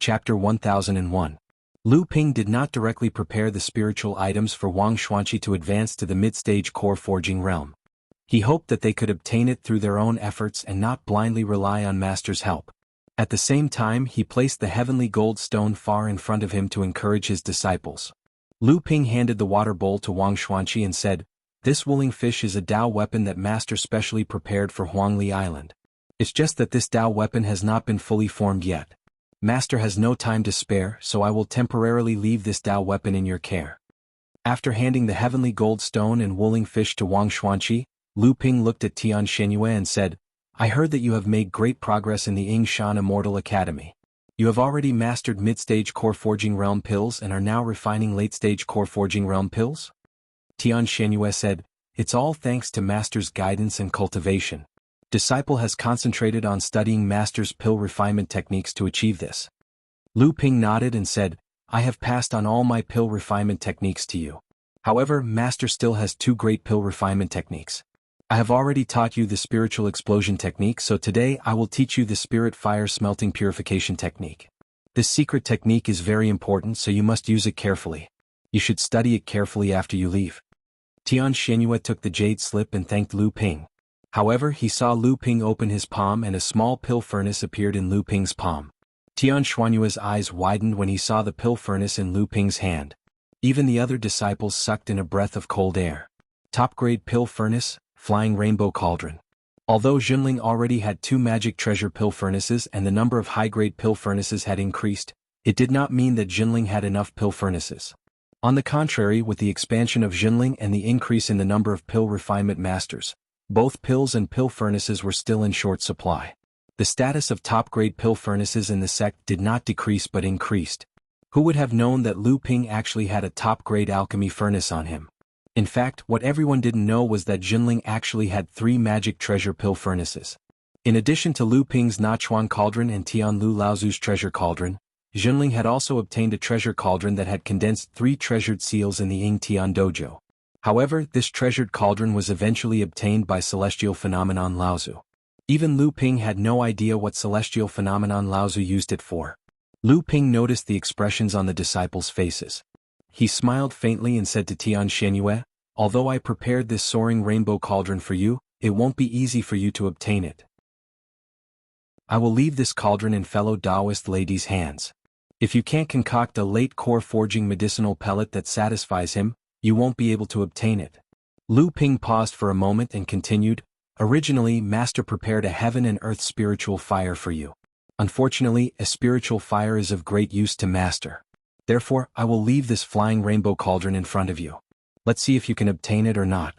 Chapter 1001. Lu Ping did not directly prepare the spiritual items for Wang Xuanqi to advance to the mid-stage core forging realm. He hoped that they could obtain it through their own efforts and not blindly rely on Master's help. At the same time, he placed the heavenly gold stone far in front of him to encourage his disciples. Lu Ping handed the water bowl to Wang Xuanqi and said, "This wooling fish is a Dao weapon that Master specially prepared for Huangli Island. It's just that this Dao weapon has not been fully formed yet. Master has no time to spare, so I will temporarily leave this Dao weapon in your care." After handing the heavenly gold stone and wooling fish to Wang Xuanqi, Lu Ping looked at Tian Shenyue and said, "I heard that you have made great progress in the Yingshan Immortal Academy. You have already mastered mid-stage core forging realm pills and are now refining late-stage core forging realm pills?" Tian Shenyue said, "It's all thanks to Master's guidance and cultivation. Disciple has concentrated on studying Master's pill refinement techniques to achieve this." Lu Ping nodded and said, "I have passed on all my pill refinement techniques to you. However, Master still has two great pill refinement techniques. I have already taught you the spiritual explosion technique, so today I will teach you the spirit fire smelting purification technique. This secret technique is very important, so you must use it carefully. You should study it carefully after you leave." Tian Shenyue took the jade slip and thanked Lu Ping. However, he saw Lu Ping open his palm and a small pill furnace appeared in Lu Ping's palm. Tian Shenyue's eyes widened when he saw the pill furnace in Lu Ping's hand. Even the other disciples sucked in a breath of cold air. Top-grade pill furnace, flying rainbow cauldron. Although Junling already had 2 magic treasure pill furnaces and the number of high-grade pill furnaces had increased, it did not mean that Junling had enough pill furnaces. On the contrary, with the expansion of Junling and the increase in the number of pill refinement masters, both pills and pill furnaces were still in short supply. The status of top-grade pill furnaces in the sect did not decrease but increased. Who would have known that Lu Ping actually had a top-grade alchemy furnace on him? In fact, what everyone didn't know was that Junling actually had 3 magic treasure pill furnaces. In addition to Lu Ping's Nachuan cauldron and Tian Lu Laozu's treasure cauldron, Junling had also obtained a treasure cauldron that had condensed 3 treasured seals in the Ying Tian dojo. However, this treasured cauldron was eventually obtained by Celestial Phenomenon Laozu. Even Lu Ping had no idea what Celestial Phenomenon Laozu used it for. Lu Ping noticed the expressions on the disciples' faces. He smiled faintly and said to Tian Shenyue, "Although I prepared this soaring rainbow cauldron for you, it won't be easy for you to obtain it. I will leave this cauldron in fellow Taoist lady's hands. If you can't concoct a late core forging medicinal pellet that satisfies him, you won't be able to obtain it." Lu Ping paused for a moment and continued, "Originally, Master prepared a heaven and earth spiritual fire for you. Unfortunately, a spiritual fire is of great use to Master. Therefore, I will leave this flying rainbow cauldron in front of you. Let's see if you can obtain it or not."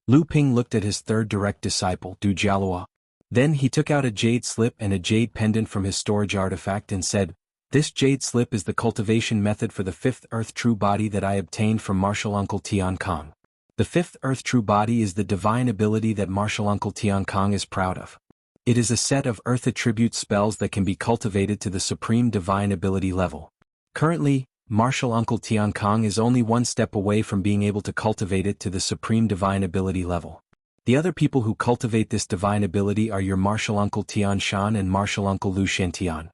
Lu Ping looked at his third direct disciple, Du Jialua. Then he took out a jade slip and a jade pendant from his storage artifact and said, "This jade slip is the cultivation method for the 5th Earth True Body that I obtained from Martial Uncle Tian Kong. The 5th Earth True Body is the divine ability that Martial Uncle Tian Kong is proud of. It is a set of Earth attribute spells that can be cultivated to the supreme divine ability level. Currently, Martial Uncle Tian Kong is only 1 step away from being able to cultivate it to the supreme divine ability level. The other people who cultivate this divine ability are your Martial Uncle Tian Shan and Martial Uncle Lu Shantian.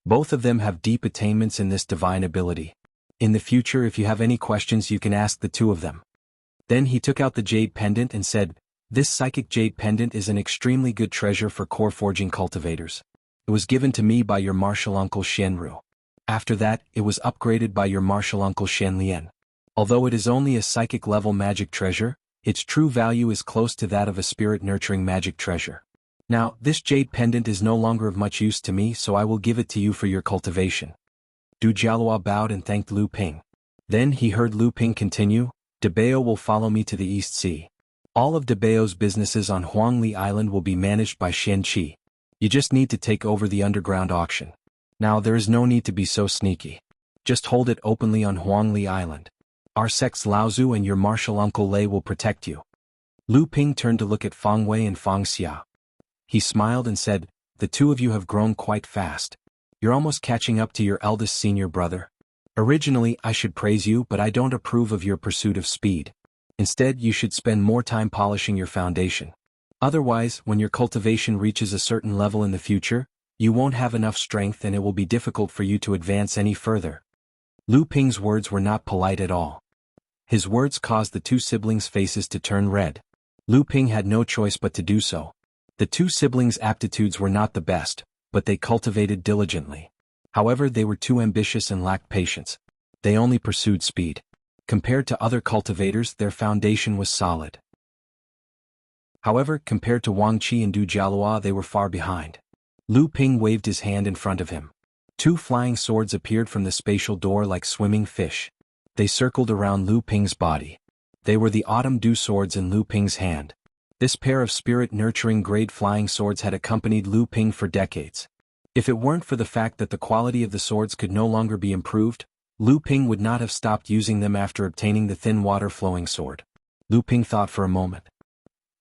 Both of them have deep attainments in this divine ability. In the future, if you have any questions, you can ask the 2 of them." Then he took out the jade pendant and said, "This psychic jade pendant is an extremely good treasure for core forging cultivators. It was given to me by your Martial Uncle Shenru. After that, it was upgraded by your Martial Uncle Shenlian. Although it is only a psychic level magic treasure, its true value is close to that of a spirit nurturing magic treasure. Now, this jade pendant is no longer of much use to me, so I will give it to you for your cultivation." Du Jialua bowed and thanked Lu Ping. Then he heard Lu Ping continue, "Debao will follow me to the East Sea. All of Debao's businesses on Huangli Island will be managed by Shen Qi. You just need to take over the underground auction. Now, there is no need to be so sneaky. Just hold it openly on Huangli Island. Our sect's Laozu and your Martial Uncle Lei will protect you." Lu Ping turned to look at Feng Wei and Feng Xia. He smiled and said, "The 2 of you have grown quite fast. You're almost catching up to your eldest senior brother. Originally, I should praise you, but I don't approve of your pursuit of speed. Instead, you should spend more time polishing your foundation. Otherwise, when your cultivation reaches a certain level in the future, You won't have enough strength and it will be difficult for you to advance any further." Lu Ping's words were not polite at all. His words caused the two siblings' faces to turn red. Lu Ping had no choice but to do so. The two siblings' aptitudes were not the best, but they cultivated diligently. However, they were too ambitious and lacked patience. They only pursued speed. Compared to other cultivators, their foundation was solid. However, compared to Wang Qi and Du Jialua, they were far behind. Lu Ping waved his hand in front of him. Two flying swords appeared from the spatial door like swimming fish. They circled around Lu Ping's body. They were the Autumn Dew swords in Lu Ping's hand. This pair of spirit-nurturing grade flying swords had accompanied Lu Ping for decades. If it weren't for the fact that the quality of the swords could no longer be improved, Lu Ping would not have stopped using them after obtaining the thin water-flowing sword. Lu Ping thought for a moment.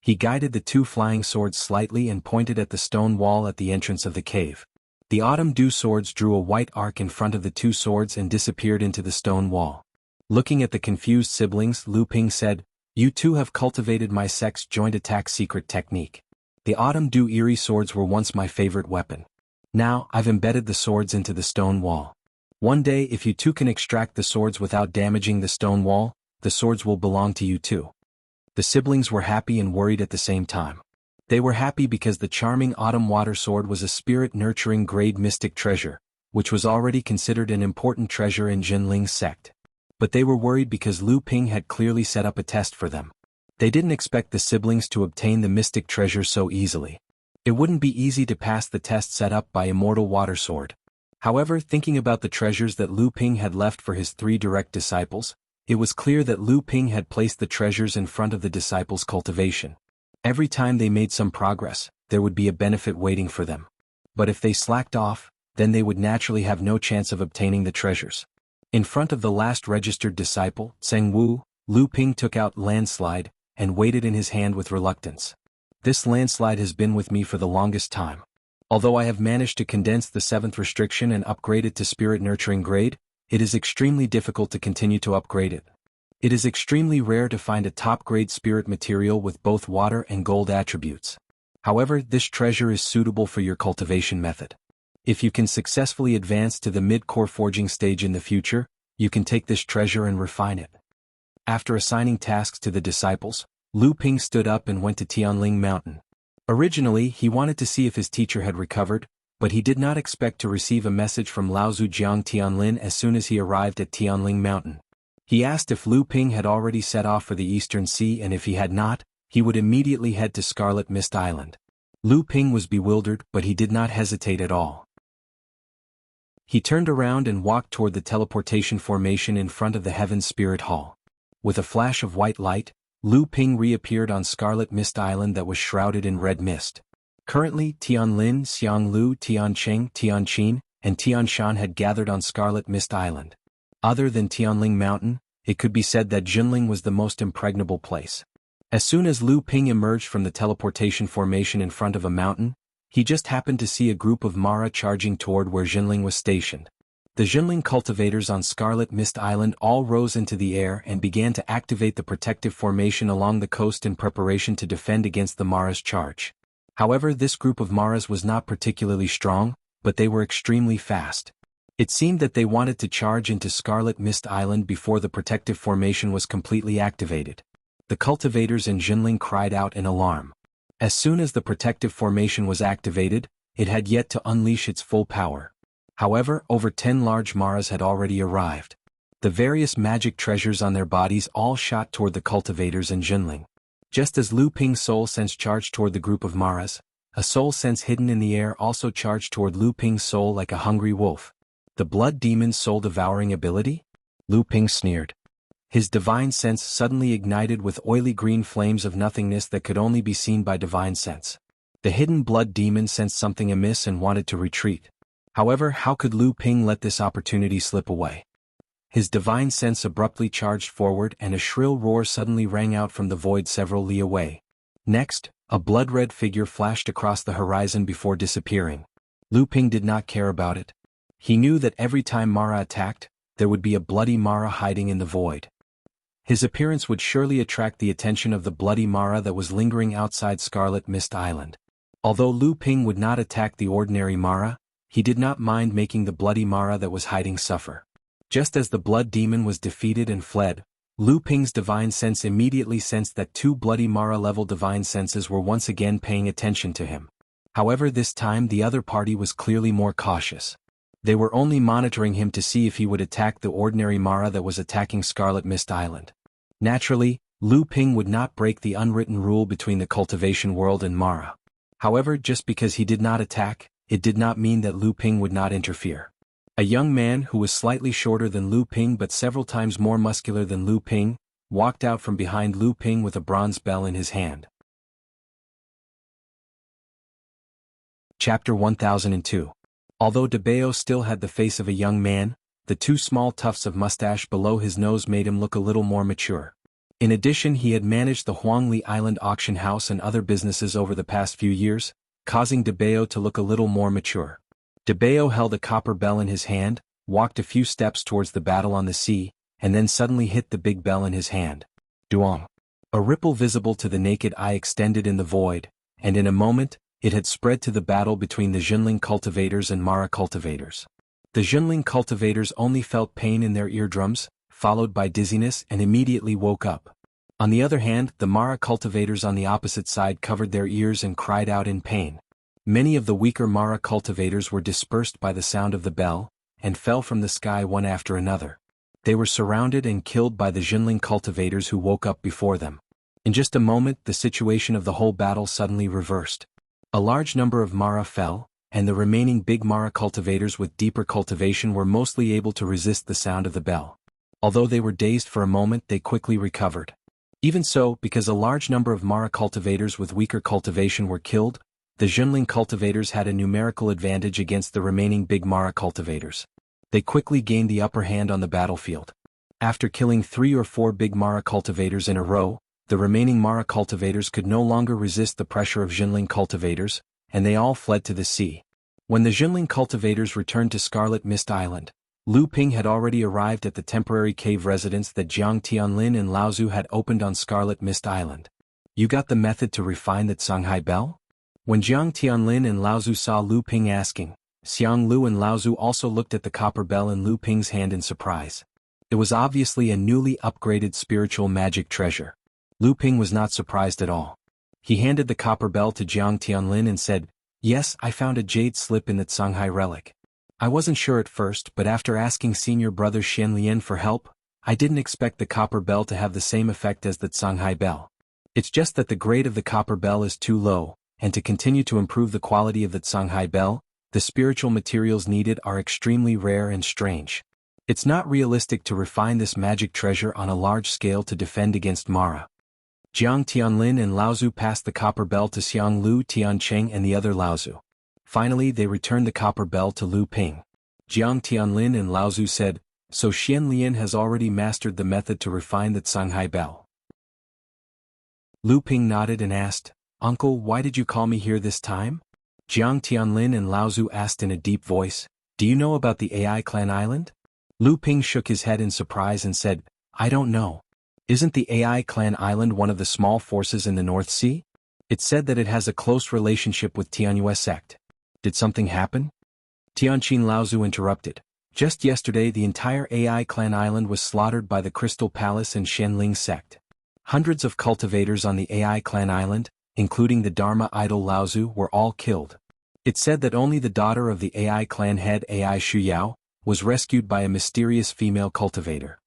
He guided the two flying swords slightly and pointed at the stone wall at the entrance of the cave. The Autumn Dew swords drew a white arc in front of the two swords and disappeared into the stone wall. Looking at the confused siblings, Lu Ping said, "You two have cultivated my sex joint attack secret technique. The Autumn Dew eerie swords were once my favorite weapon. Now, I've embedded the swords into the stone wall. One day, if you two can extract the swords without damaging the stone wall, the swords will belong to you too." The siblings were happy and worried at the same time. They were happy because the charming Autumn Water Sword was a spirit-nurturing grade mystic treasure, which was already considered an important treasure in Jinling's sect. But they were worried because Lu Ping had clearly set up a test for them. They didn't expect the siblings to obtain the mystic treasure so easily. It wouldn't be easy to pass the test set up by Immortal Water Sword. However, thinking about the treasures that Lu Ping had left for his three direct disciples, it was clear that Lu Ping had placed the treasures in front of the disciples' cultivation. Every time they made some progress, there would be a benefit waiting for them. But if they slacked off, then they would naturally have no chance of obtaining the treasures. In front of the last registered disciple, Zheng Wu, Lu Ping took out Landslide and weighed it in his hand with reluctance. "This landslide has been with me for the longest time. Although I have managed to condense the 7th restriction and upgrade it to Spirit Nurturing grade, it is extremely difficult to continue to upgrade it. It is extremely rare to find a top-grade spirit material with both water and gold attributes. However, this treasure is suitable for your cultivation method. If you can successfully advance to the mid-core forging stage in the future, you can take this treasure and refine it." After assigning tasks to the disciples, Lu Ping stood up and went to Tianling Mountain. Originally, he wanted to see if his teacher had recovered, but he did not expect to receive a message from Laozu Jiang Tianlin as soon as he arrived at Tianling Mountain. He asked if Lu Ping had already set off for the Eastern Sea, and if he had not, he would immediately head to Scarlet Mist Island. Lu Ping was bewildered, but he did not hesitate at all. He turned around and walked toward the teleportation formation in front of the Heaven Spirit Hall. With a flash of white light, Lu Ping reappeared on Scarlet Mist Island that was shrouded in red mist. Currently, Tianlin, Xianglu, Tiancheng, Tianqin, and Tianshan had gathered on Scarlet Mist Island. Other than Tianling Mountain, it could be said that Jinling was the most impregnable place. As soon as Lu Ping emerged from the teleportation formation in front of a mountain, he just happened to see a group of Mara charging toward where Jinling was stationed. The Jinling cultivators on Scarlet Mist Island all rose into the air and began to activate the protective formation along the coast in preparation to defend against the Mara's charge. However, this group of Maras was not particularly strong, but they were extremely fast. It seemed that they wanted to charge into Scarlet Mist Island before the protective formation was completely activated. The cultivators in Jinling cried out in alarm. As soon as the protective formation was activated, it had yet to unleash its full power. However, over 10 large Maras had already arrived. The various magic treasures on their bodies all shot toward the cultivators in Jinling. Just as Lu Ping's soul sense charged toward the group of Maras, a soul sense hidden in the air also charged toward Lu Ping's soul like a hungry wolf. The blood demon's soul-devouring ability? Lu Ping sneered. His divine sense suddenly ignited with oily green flames of nothingness that could only be seen by divine sense. The hidden blood demon sensed something amiss and wanted to retreat. However, how could Lu Ping let this opportunity slip away? His divine sense abruptly charged forward and a shrill roar suddenly rang out from the void several li away. Next, a blood-red figure flashed across the horizon before disappearing. Lu Ping did not care about it. He knew that every time Mara attacked, there would be a bloody Mara hiding in the void. His appearance would surely attract the attention of the bloody Mara that was lingering outside Scarlet Mist Island. Although Lu Ping would not attack the ordinary Mara, he did not mind making the bloody Mara that was hiding suffer. Just as the blood demon was defeated and fled, Lu Ping's divine sense immediately sensed that two bloody Mara-level divine senses were once again paying attention to him. However, this time the other party was clearly more cautious. They were only monitoring him to see if he would attack the ordinary Mara that was attacking Scarlet Mist Island. Naturally, Lu Ping would not break the unwritten rule between the cultivation world and Mara. However, just because he did not attack, it did not mean that Lu Ping would not interfere. A young man who was slightly shorter than Lu Ping but several times more muscular than Lu Ping, walked out from behind Lu Ping with a bronze bell in his hand. Chapter 1002. Although De Bao still had the face of a young man, the two small tufts of mustache below his nose made him look a little more mature. In addition, he had managed the Huangli Island auction house and other businesses over the past few years, causing De Bao to look a little more mature. De Bao held a copper bell in his hand, walked a few steps towards the battle on the sea, and then suddenly hit the big bell in his hand. Duong. A ripple visible to the naked eye extended in the void, and in a moment, it had spread to the battle between the Jinling cultivators and Mara cultivators. The Jinling cultivators only felt pain in their eardrums, followed by dizziness, and immediately woke up. On the other hand, the Mara cultivators on the opposite side covered their ears and cried out in pain. Many of the weaker Mara cultivators were dispersed by the sound of the bell, and fell from the sky one after another. They were surrounded and killed by the Jinling cultivators who woke up before them. In just a moment, the situation of the whole battle suddenly reversed. A large number of Mara fell, and the remaining big Mara cultivators with deeper cultivation were mostly able to resist the sound of the bell. Although they were dazed for a moment, they quickly recovered. Even so, because a large number of Mara cultivators with weaker cultivation were killed, the Jinling cultivators had a numerical advantage against the remaining big Mara cultivators. They quickly gained the upper hand on the battlefield. After killing 3 or 4 big Mara cultivators in a row, the remaining Mara cultivators could no longer resist the pressure of Jinling cultivators, and they all fled to the sea. When the Jinling cultivators returned to Scarlet Mist Island, Lu Ping had already arrived at the temporary cave residence that Jiang Tianlin and Laozu had opened on Scarlet Mist Island. You got the method to refine that Songhai bell? When Jiang Tianlin and Laozu saw Lu Ping asking, Xiang Lu and Laozu also looked at the copper bell in Lu Ping's hand in surprise. It was obviously a newly upgraded spiritual magic treasure. Lu Ping was not surprised at all. He handed the copper bell to Jiang Tianlin and said, "Yes, I found a jade slip in that Songhai relic. I wasn't sure at first, but after asking senior brother Xian Lian for help, I didn't expect the copper bell to have the same effect as that Songhai bell. It's just that the grade of the copper bell is too low, and to continue to improve the quality of that Songhai bell, the spiritual materials needed are extremely rare and strange. It's not realistic to refine this magic treasure on a large scale to defend against Mara." Jiang Tianlin and Laozu passed the copper bell to Xiang Lu, Tiancheng and the other Laozu. Finally, they returned the copper bell to Lu Ping. Jiang Tianlin and Laozu said, "So Xian Lian has already mastered the method to refine that Songhai bell?" Lu Ping nodded and asked, "Uncle, why did you call me here this time?" Jiang Tianlin and Laozu asked in a deep voice, "Do you know about the AI Clan Island?" Lu Ping shook his head in surprise and said, "I don't know. Isn't the AI Clan Island one of the small forces in the North Sea? It's said that it has a close relationship with Tianyue sect. Did something happen?" Tianqin Laozu interrupted. "Just yesterday the entire AI Clan Island was slaughtered by the Crystal Palace and Shenling sect. Hundreds of cultivators on the AI Clan Island, including the Dharma idol Laozu, were all killed. It's said that only the daughter of the AI Clan head AI Shuyao was rescued by a mysterious female cultivator."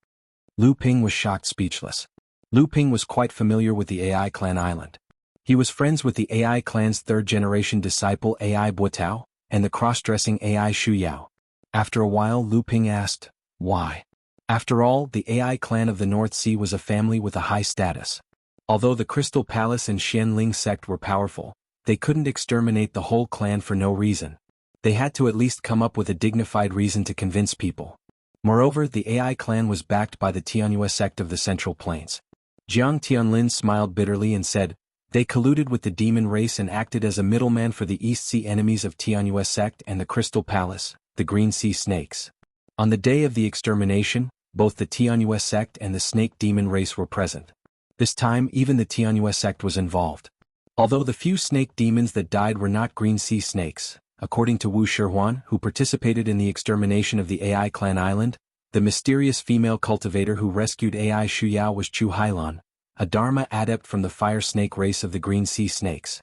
Lu Ping was shocked speechless. Lu Ping was quite familiar with the AI Clan Island. He was friends with the AI Clan's third-generation disciple AI Buotao, and the cross-dressing AI Shuyao. After a while Lu Ping asked, "Why?" After all, the AI Clan of the North Sea was a family with a high status. Although the Crystal Palace and Xianling sect were powerful, they couldn't exterminate the whole clan for no reason. They had to at least come up with a dignified reason to convince people. Moreover, the AI clan was backed by the Tianyue sect of the Central Plains. Jiang Tianlin smiled bitterly and said, "They colluded with the demon race and acted as a middleman for the East Sea enemies of Tianyue sect and the Crystal Palace, the Green Sea Snakes. On the day of the extermination, both the Tianyue sect and the snake demon race were present. This time even the Tianyue sect was involved. Although the few snake demons that died were not green sea snakes, according to Wu Shihuan, who participated in the extermination of the AI clan island, the mysterious female cultivator who rescued AI Shuyao was Chu Hailan, a Dharma adept from the fire snake race of the green sea snakes.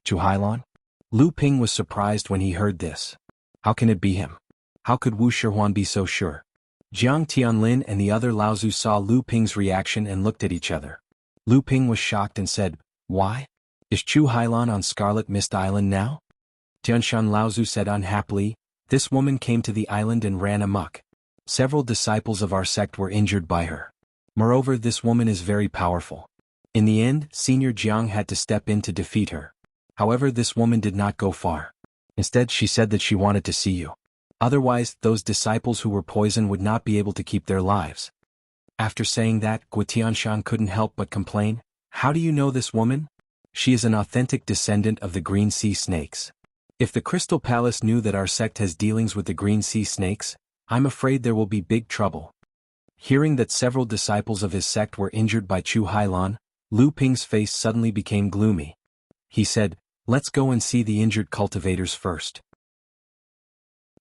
Chu Hailan? Lu Ping was surprised when he heard this. How can it be him? How could Wu Shihuan be so sure? Jiang Tianlin and the other Laozu saw Lu Ping's reaction and looked at each other. Lu Ping was shocked and said, "Why? Is Chu Hailan on Scarlet Mist Island now?" Tianshan Laozu said unhappily, "This woman came to the island and ran amok. Several disciples of our sect were injured by her. Moreover, this woman is very powerful. In the end, Senior Jiang had to step in to defeat her. However, this woman did not go far. Instead, she said that she wanted to see you. Otherwise, those disciples who were poisoned would not be able to keep their lives." After saying that, Guotianshan couldn't help but complain, "How do you know this woman? She is an authentic descendant of the Green Sea Snakes. If the Crystal Palace knew that our sect has dealings with the Green Sea Snakes, I'm afraid there will be big trouble." Hearing that several disciples of his sect were injured by Chu Hailan, Lu Ping's face suddenly became gloomy. He said, "Let's go and see the injured cultivators first."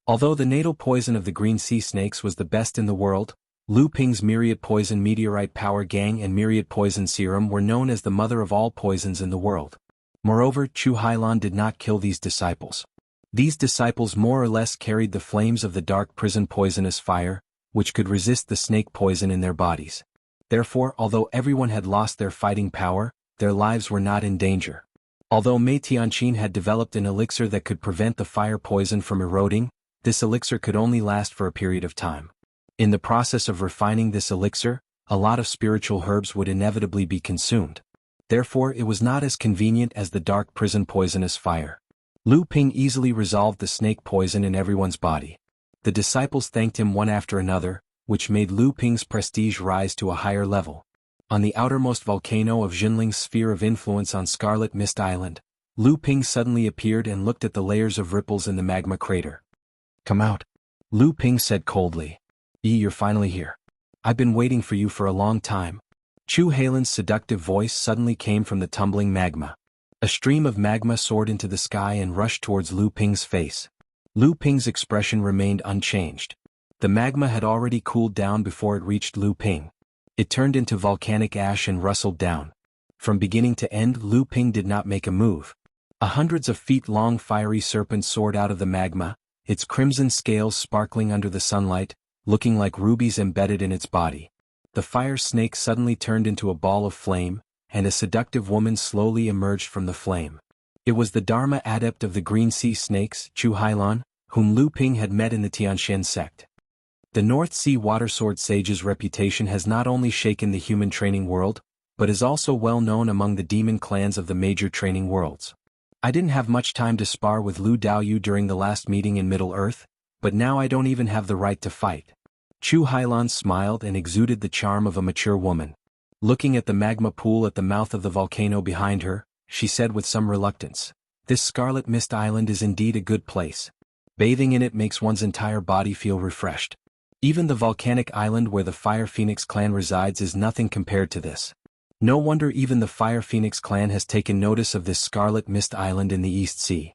Although the natal poison of the Green Sea Snakes was the best in the world, Lu Ping's Myriad Poison Meteorite Power Gang and Myriad Poison Serum were known as the mother of all poisons in the world. Moreover, Chu Hailan did not kill these disciples. These disciples more or less carried the flames of the dark prison poisonous fire, which could resist the snake poison in their bodies. Therefore, although everyone had lost their fighting power, their lives were not in danger. Although Mei Tianqin had developed an elixir that could prevent the fire poison from eroding, this elixir could only last for a period of time. In the process of refining this elixir, a lot of spiritual herbs would inevitably be consumed. Therefore, it was not as convenient as the dark prison poisonous fire. Lu Ping easily resolved the snake poison in everyone's body. The disciples thanked him one after another, which made Lu Ping's prestige rise to a higher level. On the outermost volcano of Jinling's sphere of influence on Scarlet Mist Island, Lu Ping suddenly appeared and looked at the layers of ripples in the magma crater. "Come out," Lu Ping said coldly. "You're finally here. I've been waiting for you for a long time." Chu Hailan's seductive voice suddenly came from the tumbling magma. A stream of magma soared into the sky and rushed towards Lu Ping's face. Lu Ping's expression remained unchanged. The magma had already cooled down before it reached Lu Ping. It turned into volcanic ash and rustled down. From beginning to end, Lu Ping did not make a move. A hundreds of feet long fiery serpent soared out of the magma, its crimson scales sparkling under the sunlight, looking like rubies embedded in its body. The fire snake suddenly turned into a ball of flame, and a seductive woman slowly emerged from the flame. It was the Dharma adept of the Green Sea Snakes, Chu Hailan, whom Lu Ping had met in the Tianxian sect. The North Sea Water Sword Sage's reputation has not only shaken the human training world, but is also well known among the demon clans of the major training worlds. I didn't have much time to spar with Lu Daoyu during the last meeting in Middle-earth, but now I don't even have the right to fight. Chu Hailan smiled and exuded the charm of a mature woman. Looking at the magma pool at the mouth of the volcano behind her, she said with some reluctance, "This Scarlet Mist Island is indeed a good place. Bathing in it makes one's entire body feel refreshed. Even the volcanic island where the Fire Phoenix clan resides is nothing compared to this. No wonder even the Fire Phoenix clan has taken notice of this Scarlet Mist Island in the East Sea."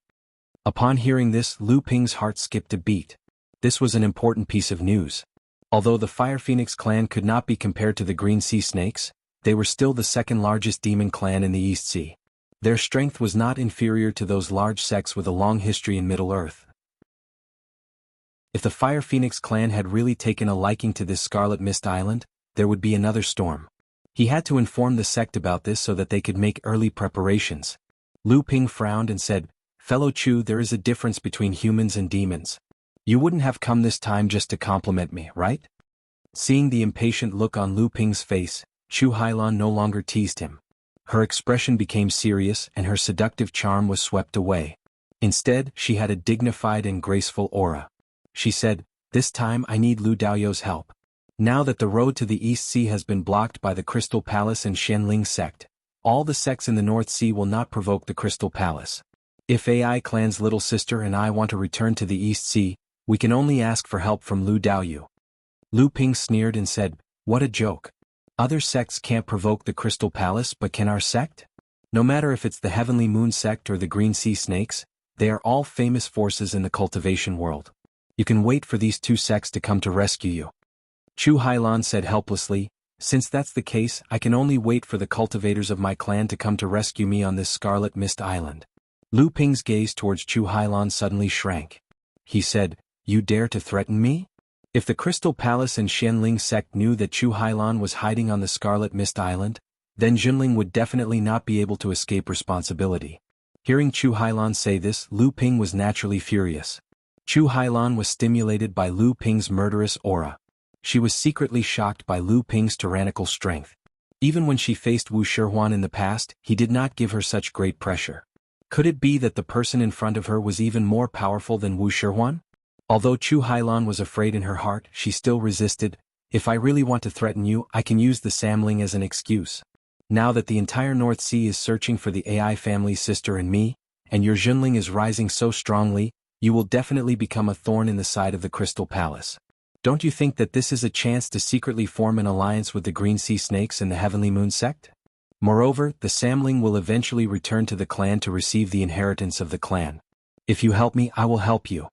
Upon hearing this, Lu Ping's heart skipped a beat. This was an important piece of news. Although the Fire Phoenix clan could not be compared to the Green Sea Snakes, they were still the second largest demon clan in the East Sea. Their strength was not inferior to those large sects with a long history in Middle-earth. If the Fire Phoenix clan had really taken a liking to this Scarlet Mist Island, there would be another storm. He had to inform the sect about this so that they could make early preparations. Lu Ping frowned and said, "Fellow Chu, there is a difference between humans and demons. You wouldn't have come this time just to compliment me, right?" Seeing the impatient look on Lu Ping's face, Chu Hailan no longer teased him. Her expression became serious and her seductive charm was swept away. Instead, she had a dignified and graceful aura. She said, "This time I need Lu Daoyu's help. Now that the road to the East Sea has been blocked by the Crystal Palace and Xianling sect, all the sects in the North Sea will not provoke the Crystal Palace. If AI Clan's little sister and I want to return to the East Sea, we can only ask for help from Lu Daoyu." Lu Ping sneered and said, "What a joke. Other sects can't provoke the Crystal Palace but can our sect? No matter if it's the Heavenly Moon sect or the Green Sea Snakes, they are all famous forces in the cultivation world. You can wait for these two sects to come to rescue you. Chu Hailan said helplessly, since that's the case, I can only wait for the cultivators of my clan to come to rescue me on this Scarlet Mist Island. Lu Ping's gaze towards Chu Hailan suddenly shrank. He said, you dare to threaten me? If the Crystal Palace and Xianling sect knew that Chu Hailan was hiding on the Scarlet Mist Island, then Jinling would definitely not be able to escape responsibility. Hearing Chu Hailan say this, Lu Ping was naturally furious. Chu Hailan was stimulated by Lu Ping's murderous aura. She was secretly shocked by Lu Ping's tyrannical strength. Even when she faced Wu Shihuan in the past, he did not give her such great pressure. Could it be that the person in front of her was even more powerful than Wu Shihuan? Although Chu Hailan was afraid in her heart, she still resisted. If I really want to threaten you, I can use the Samling as an excuse. Now that the entire North Sea is searching for the AI family's sister and me, and your Jinling is rising so strongly, you will definitely become a thorn in the side of the Crystal Palace. Don't you think that this is a chance to secretly form an alliance with the Green Sea Snakes and the Heavenly Moon sect? Moreover, the Samling will eventually return to the clan to receive the inheritance of the clan. If you help me, I will help you.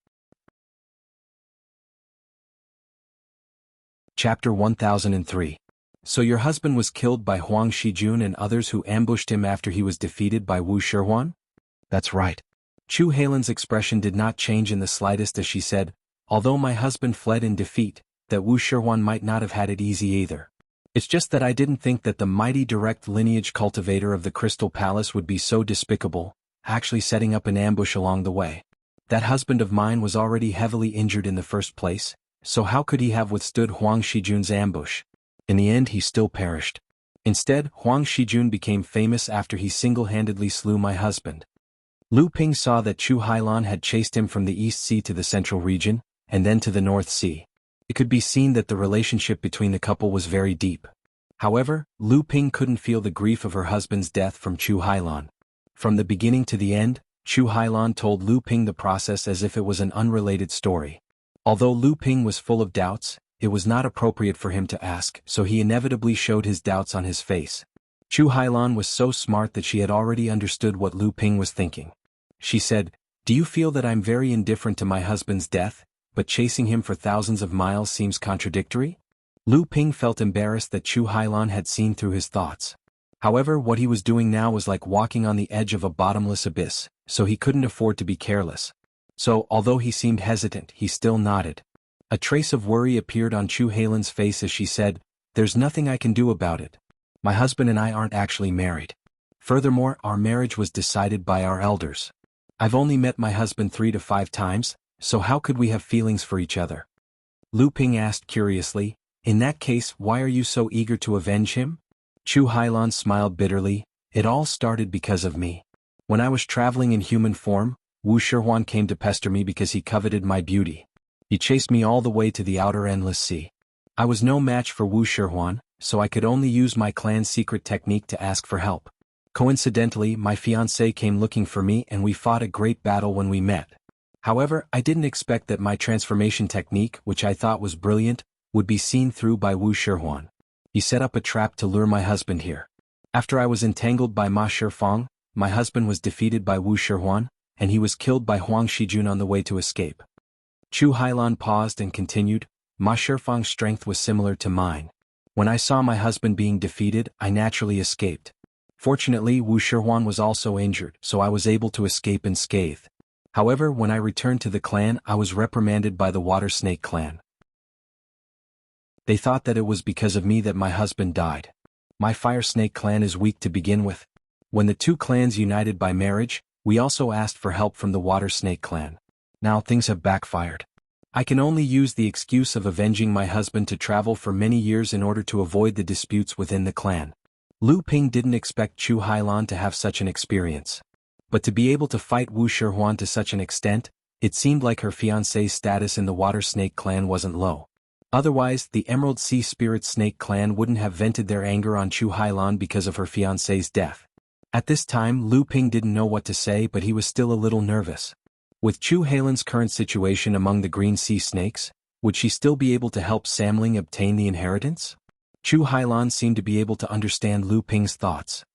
Chapter 1003. So your husband was killed by Huang Shijun and others who ambushed him after he was defeated by Wu Shihuan? That's right. Chu Hailan's expression did not change in the slightest as she said, although my husband fled in defeat, that Wu Shihuan might not have had it easy either. It's just that I didn't think that the mighty direct lineage cultivator of the Crystal Palace would be so despicable, actually setting up an ambush along the way. That husband of mine was already heavily injured in the first place, so how could he have withstood Huang Shijun's ambush? In the end he still perished. Instead, Huang Shijun became famous after he single-handedly slew my husband. Lu Ping saw that Chu Hailan had chased him from the East Sea to the Central region, and then to the North Sea. It could be seen that the relationship between the couple was very deep. However, Lu Ping couldn't feel the grief of her husband's death from Chu Hailan. From the beginning to the end, Chu Hailan told Lu Ping the process as if it was an unrelated story. Although Lu Ping was full of doubts, it was not appropriate for him to ask, so he inevitably showed his doubts on his face. Chu Hailan was so smart that she had already understood what Lu Ping was thinking. She said, do you feel that I'm very indifferent to my husband's death, but chasing him for thousands of miles seems contradictory? Lu Ping felt embarrassed that Chu Hailan had seen through his thoughts. However, what he was doing now was like walking on the edge of a bottomless abyss, so he couldn't afford to be careless. So, although he seemed hesitant, he still nodded. A trace of worry appeared on Chu Hailan's face as she said, there's nothing I can do about it. My husband and I aren't actually married. Furthermore, our marriage was decided by our elders. I've only met my husband 3 to 5 times, so how could we have feelings for each other? Lu Ping asked curiously, in that case, why are you so eager to avenge him? Chu Hailan smiled bitterly, it all started because of me. When I was traveling in human form, Wu Shihuan came to pester me because he coveted my beauty. He chased me all the way to the outer endless sea. I was no match for Wu Shihuan, so I could only use my clan's secret technique to ask for help. Coincidentally, my fiancé came looking for me and we fought a great battle when we met. However, I didn't expect that my transformation technique, which I thought was brilliant, would be seen through by Wu Shihuan. He set up a trap to lure my husband here. After I was entangled by Ma Shifang, my husband was defeated by Wu Shihuan, and he was killed by Huang Shijun on the way to escape. Chu Hailan paused and continued, Ma Shifang's strength was similar to mine. When I saw my husband being defeated, I naturally escaped. Fortunately, Wu Shihuan was also injured, so I was able to escape unscathed. However, when I returned to the clan, I was reprimanded by the Water Snake clan. They thought that it was because of me that my husband died. My Fire Snake clan is weak to begin with. When the two clans united by marriage, we also asked for help from the Water Snake clan. Now things have backfired. I can only use the excuse of avenging my husband to travel for many years in order to avoid the disputes within the clan. Lu Ping didn't expect Chu Hailan to have such an experience. But to be able to fight Wu Shihuan to such an extent, it seemed like her fiancé's status in the Water Snake clan wasn't low. Otherwise, the Emerald Sea Spirit Snake clan wouldn't have vented their anger on Chu Hailan because of her fiancé's death. At this time, Lu Ping didn't know what to say, but he was still a little nervous. With Chu Hailan's current situation among the Green Sea Snakes, would she still be able to help Samling obtain the inheritance? Chu Hailan seemed to be able to understand Lu Ping's thoughts.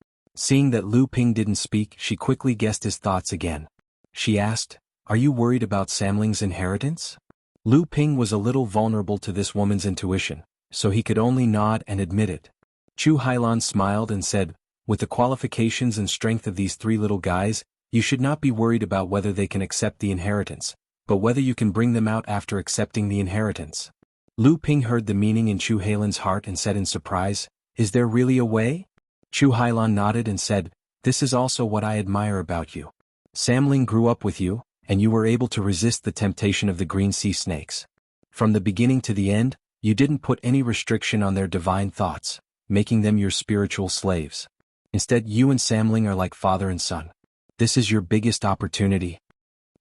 Seeing that Lu Ping didn't speak, she quickly guessed his thoughts again. She asked, "Are you worried about Samling's inheritance?" Lu Ping was a little vulnerable to this woman's intuition, so he could only nod and admit it. Chu Hailan smiled and said, "With the qualifications and strength of these three little guys, you should not be worried about whether they can accept the inheritance, but whether you can bring them out after accepting the inheritance." Lu Ping heard the meaning in Chu Hailan's heart and said in surprise, "Is there really a way?" Chu Hailan nodded and said, "This is also what I admire about you. Samling grew up with you, and you were able to resist the temptation of the green sea snakes. From the beginning to the end, you didn't put any restriction on their divine thoughts, making them your spiritual slaves. Instead, you and Samling are like father and son. This is your biggest opportunity."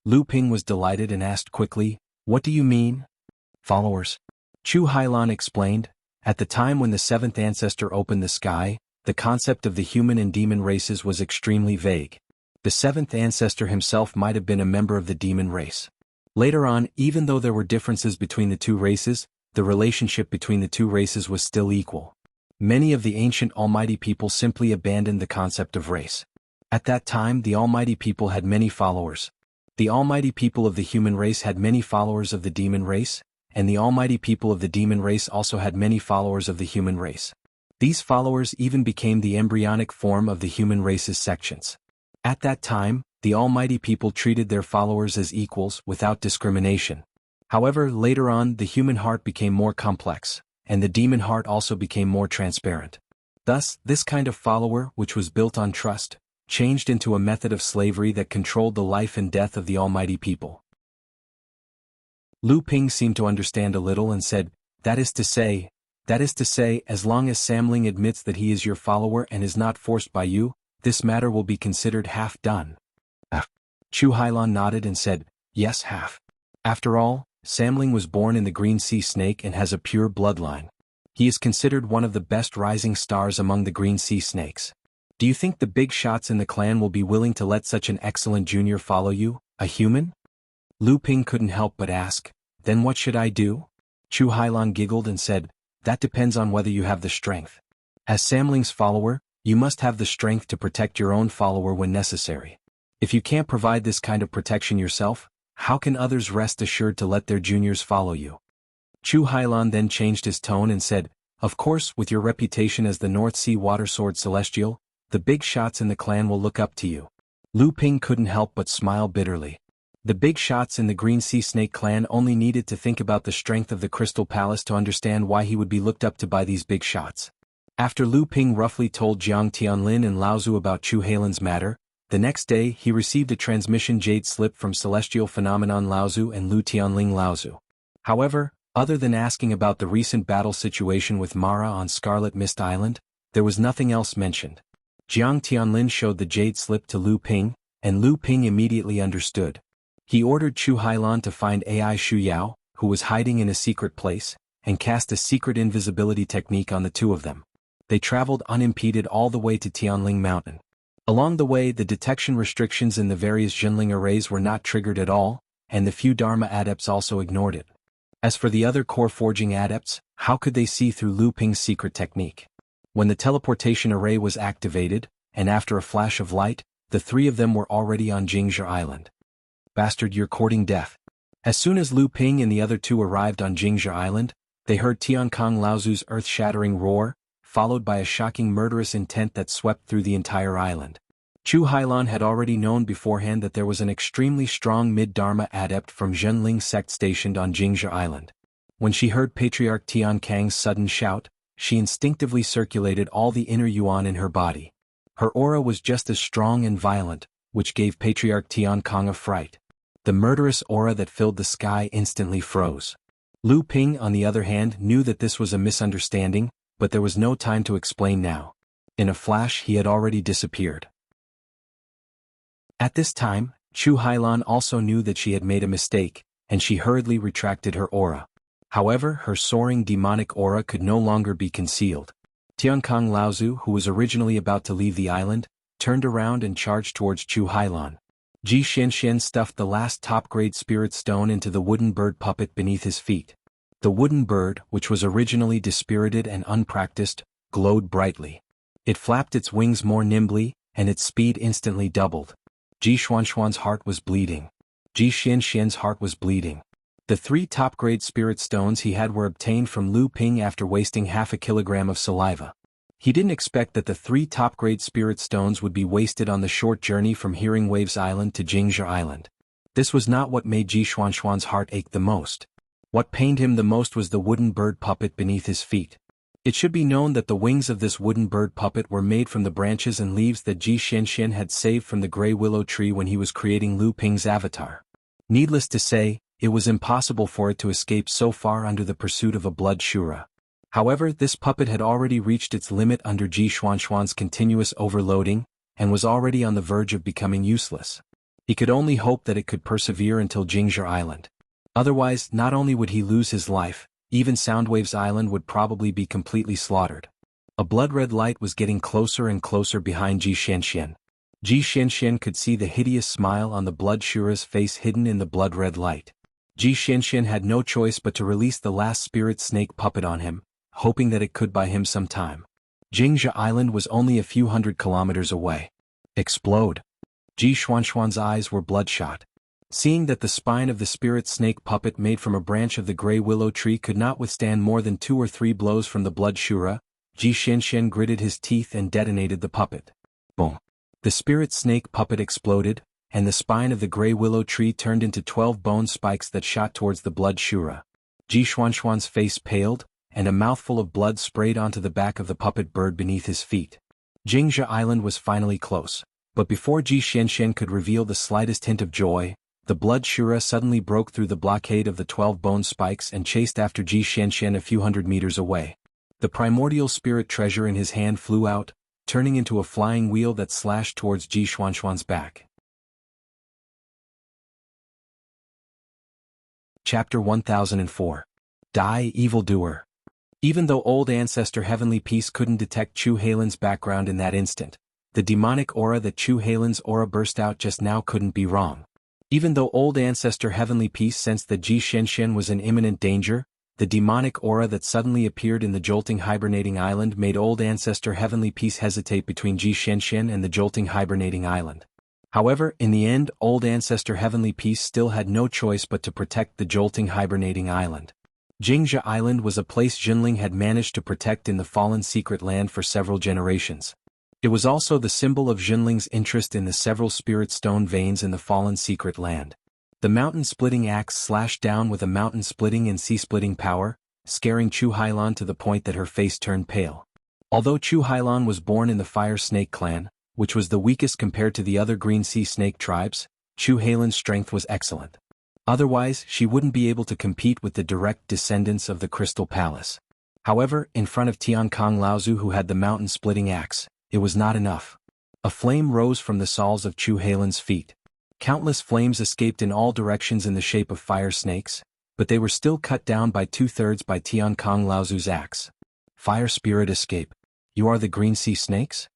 Lu Ping was delighted and asked quickly, "What do you mean?" "Followers." Chu Hailan explained, "At the time when the seventh ancestor opened the sky, the concept of the human and demon races was extremely vague. The seventh ancestor himself might have been a member of the demon race. Later on, even though there were differences between the two races, the relationship between the two races was still equal. Many of the ancient Almighty people simply abandoned the concept of race. At that time, the Almighty people had many followers. The Almighty people of the human race had many followers of the demon race, and the Almighty people of the demon race also had many followers of the human race. These followers even became the embryonic form of the human race's sections. At that time, the Almighty people treated their followers as equals without discrimination. However, later on, the human heart became more complex, and the demon heart also became more transparent. Thus, this kind of follower, which was built on trust, changed into a method of slavery that controlled the life and death of the Almighty people." Lu Ping seemed to understand a little and said, that is to say, as long as Samling admits that he is your follower and is not forced by you, this matter will be considered half done." Chu Hailan nodded and said, "Yes, half. After all, Samling was born in the Green Sea Snake and has a pure bloodline. He is considered one of the best rising stars among the Green Sea Snakes. Do you think the big shots in the clan will be willing to let such an excellent junior follow you, a human?" Lu Ping couldn't help but ask, "Then what should I do?" Chu Hailan giggled and said, "That depends on whether you have the strength. As Samling's follower, you must have the strength to protect your own follower when necessary. If you can't provide this kind of protection yourself, how can others rest assured to let their juniors follow you?" Chu Hailan then changed his tone and said, "Of course, with your reputation as the North Sea Water Sword Celestial, the big shots in the clan will look up to you." Lu Ping couldn't help but smile bitterly. The big shots in the Green Sea Snake clan only needed to think about the strength of the Crystal Palace to understand why he would be looked up to by these big shots. After Lu Ping roughly told Jiang Tianlin and Laozu about Chu Hailan's matter, the next day he received a transmission jade slip from Celestial Phenomenon Laozu and Lu Tianling Laozu. However, other than asking about the recent battle situation with Mara on Scarlet Mist Island, there was nothing else mentioned. Jiang Tianlin showed the jade slip to Lu Ping, and Lu Ping immediately understood. He ordered Chu Hailan to find Ai Shu Yao, who was hiding in a secret place, and cast a secret invisibility technique on the two of them. They traveled unimpeded all the way to Tianling Mountain. Along the way, the detection restrictions in the various Zhenling arrays were not triggered at all, and the few Dharma adepts also ignored it. As for the other core forging adepts, how could they see through Lu Ping's secret technique? When the teleportation array was activated, and after a flash of light, the three of them were already on Jianghu Island. "Bastard, you're courting death." As soon as Lu Ping and the other two arrived on Jianghu Island, they heard Tiankong Laozu's earth-shattering roar, followed by a shocking murderous intent that swept through the entire island. Chu Hailan had already known beforehand that there was an extremely strong mid-Dharma adept from Zhenling sect stationed on Jianghu Island. When she heard Patriarch Tiankang's sudden shout, she instinctively circulated all the inner yuan in her body. Her aura was just as strong and violent, which gave Patriarch Tiankong a fright. The murderous aura that filled the sky instantly froze. Lu Ping, on the other hand, knew that this was a misunderstanding, but there was no time to explain now. In a flash, he had already disappeared. At this time, Chu Hailan also knew that she had made a mistake, and she hurriedly retracted her aura. However, her soaring demonic aura could no longer be concealed. Tiankong Laozu, who was originally about to leave the island, turned around and charged towards Chu Hailan. Ji Xianxian stuffed the last top-grade spirit stone into the wooden bird puppet beneath his feet. The wooden bird, which was originally dispirited and unpracticed, glowed brightly. It flapped its wings more nimbly, and its speed instantly doubled. Ji Xuanxuan's heart was bleeding. Ji Xianxian's heart was bleeding. The 3 top-grade spirit stones he had were obtained from Lu Ping after wasting half a kilogram of saliva. He didn't expect that the 3 top-grade spirit stones would be wasted on the short journey from Hearing Waves Island to Jianghu Island. This was not what made Ji Xuanxuan's heart ache the most. What pained him the most was the wooden bird puppet beneath his feet. It should be known that the wings of this wooden bird puppet were made from the branches and leaves that Ji Xianxian had saved from the gray willow tree when he was creating Lu Ping's avatar. Needless to say, it was impossible for it to escape so far under the pursuit of a blood Shura. However, this puppet had already reached its limit under Ji Xuanxuan's continuous overloading, and was already on the verge of becoming useless. He could only hope that it could persevere until Jianghu Island. Otherwise, not only would he lose his life, even Soundwaves Island would probably be completely slaughtered. A blood-red light was getting closer and closer behind Ji Xianxian. Ji Xianxian could see the hideous smile on the blood Shura's face hidden in the blood-red light. Ji Xianxian had no choice but to release the last spirit snake puppet on him, hoping that it could buy him some time. Jianghu Island was only a few hundred kilometers away. Explode. Ji Xuanxuan's eyes were bloodshot. Seeing that the spine of the spirit snake puppet made from a branch of the gray willow tree could not withstand more than 2 or 3 blows from the blood Shura, Ji Xianxian gritted his teeth and detonated the puppet. Boom. The spirit snake puppet exploded, and the spine of the gray willow tree turned into 12 bone spikes that shot towards the blood Shura. Ji Xuanxuan's face paled, and a mouthful of blood sprayed onto the back of the puppet bird beneath his feet. Jianghu Island was finally close, but before Ji Xianxian could reveal the slightest hint of joy, the blood Shura suddenly broke through the blockade of the 12 bone spikes and chased after Ji Xianxian a few hundred meters away. The primordial spirit treasure in his hand flew out, turning into a flying wheel that slashed towards Ji Xuanxuan's back. Chapter 1004. Die, Evildoer. Even though Old Ancestor Heavenly Peace couldn't detect Chu Halen's background in that instant, the demonic aura that Chu Halen's aura burst out just now couldn't be wrong. Even though Old Ancestor Heavenly Peace sensed that Ji Xianxian was in imminent danger, the demonic aura that suddenly appeared in the jolting hibernating island made Old Ancestor Heavenly Peace hesitate between Ji Xianxian and the jolting hibernating island. However, in the end, Old Ancestor Heavenly Peace still had no choice but to protect the jolting hibernating island. Jianghu Island was a place Jinling had managed to protect in the fallen secret land for several generations. It was also the symbol of Jinling's interest in the several spirit stone veins in the fallen secret land. The mountain-splitting axe slashed down with a mountain-splitting and sea-splitting power, scaring Chu Hailan to the point that her face turned pale. Although Chu Hailan was born in the Fire Snake clan, which was the weakest compared to the other Green Sea Snake tribes, Chu Halen's strength was excellent. Otherwise, she wouldn't be able to compete with the direct descendants of the Crystal Palace. However, in front of Tian Kong Laozu, who had the mountain-splitting axe, it was not enough. A flame rose from the soles of Chu Halen's feet. Countless flames escaped in all directions in the shape of fire snakes, but they were still cut down by 2/3 by Tian Kong Laozu's axe. Fire spirit escape. You are the Green Sea Snakes?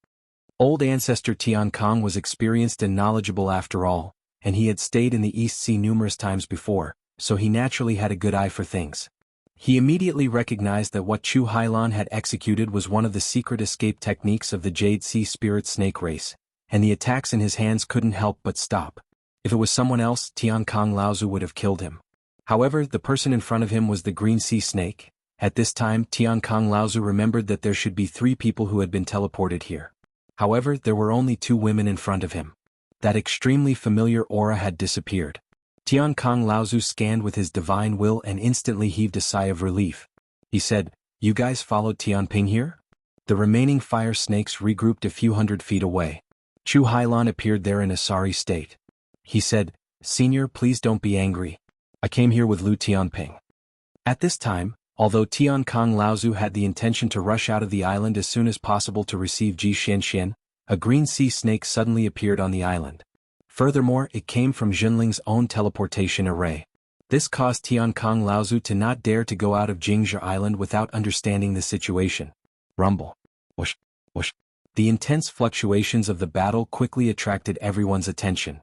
Old Ancestor Tian Kong was experienced and knowledgeable after all, and he had stayed in the East Sea numerous times before, so he naturally had a good eye for things. He immediately recognized that what Chu Hailan had executed was one of the secret escape techniques of the Jade Sea Spirit Snake race, and the attacks in his hands couldn't help but stop. If it was someone else, Tian Kong Laozu would have killed him. However, the person in front of him was the Green Sea Snake. At this time, Tian Kong Laozu remembered that there should be 3 people who had been teleported here. However, there were only 2 women in front of him. That extremely familiar aura had disappeared. Tian Kong Laozu scanned with his divine will and instantly heaved a sigh of relief. He said, "You guys followed Tian Ping here?" The remaining fire snakes regrouped a few hundred feet away. Chu Hailan appeared there in a sorry state. He said, "Senior, please don't be angry. I came here with Lu Tianping." At this time, although Tian Kong Laozu had the intention to rush out of the island as soon as possible to receive Ji Xianxian, a green sea snake suddenly appeared on the island. Furthermore, it came from Jinling's own teleportation array. This caused Tian Kong Laozu to not dare to go out of Jianghu Island without understanding the situation. Rumble. Whoosh, whoosh. The intense fluctuations of the battle quickly attracted everyone's attention.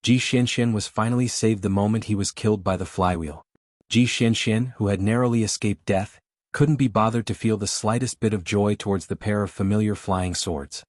Ji Xianxian was finally saved the moment he was killed by the flywheel. Ji Xianxian, who had narrowly escaped death, couldn't be bothered to feel the slightest bit of joy towards the pair of familiar flying swords.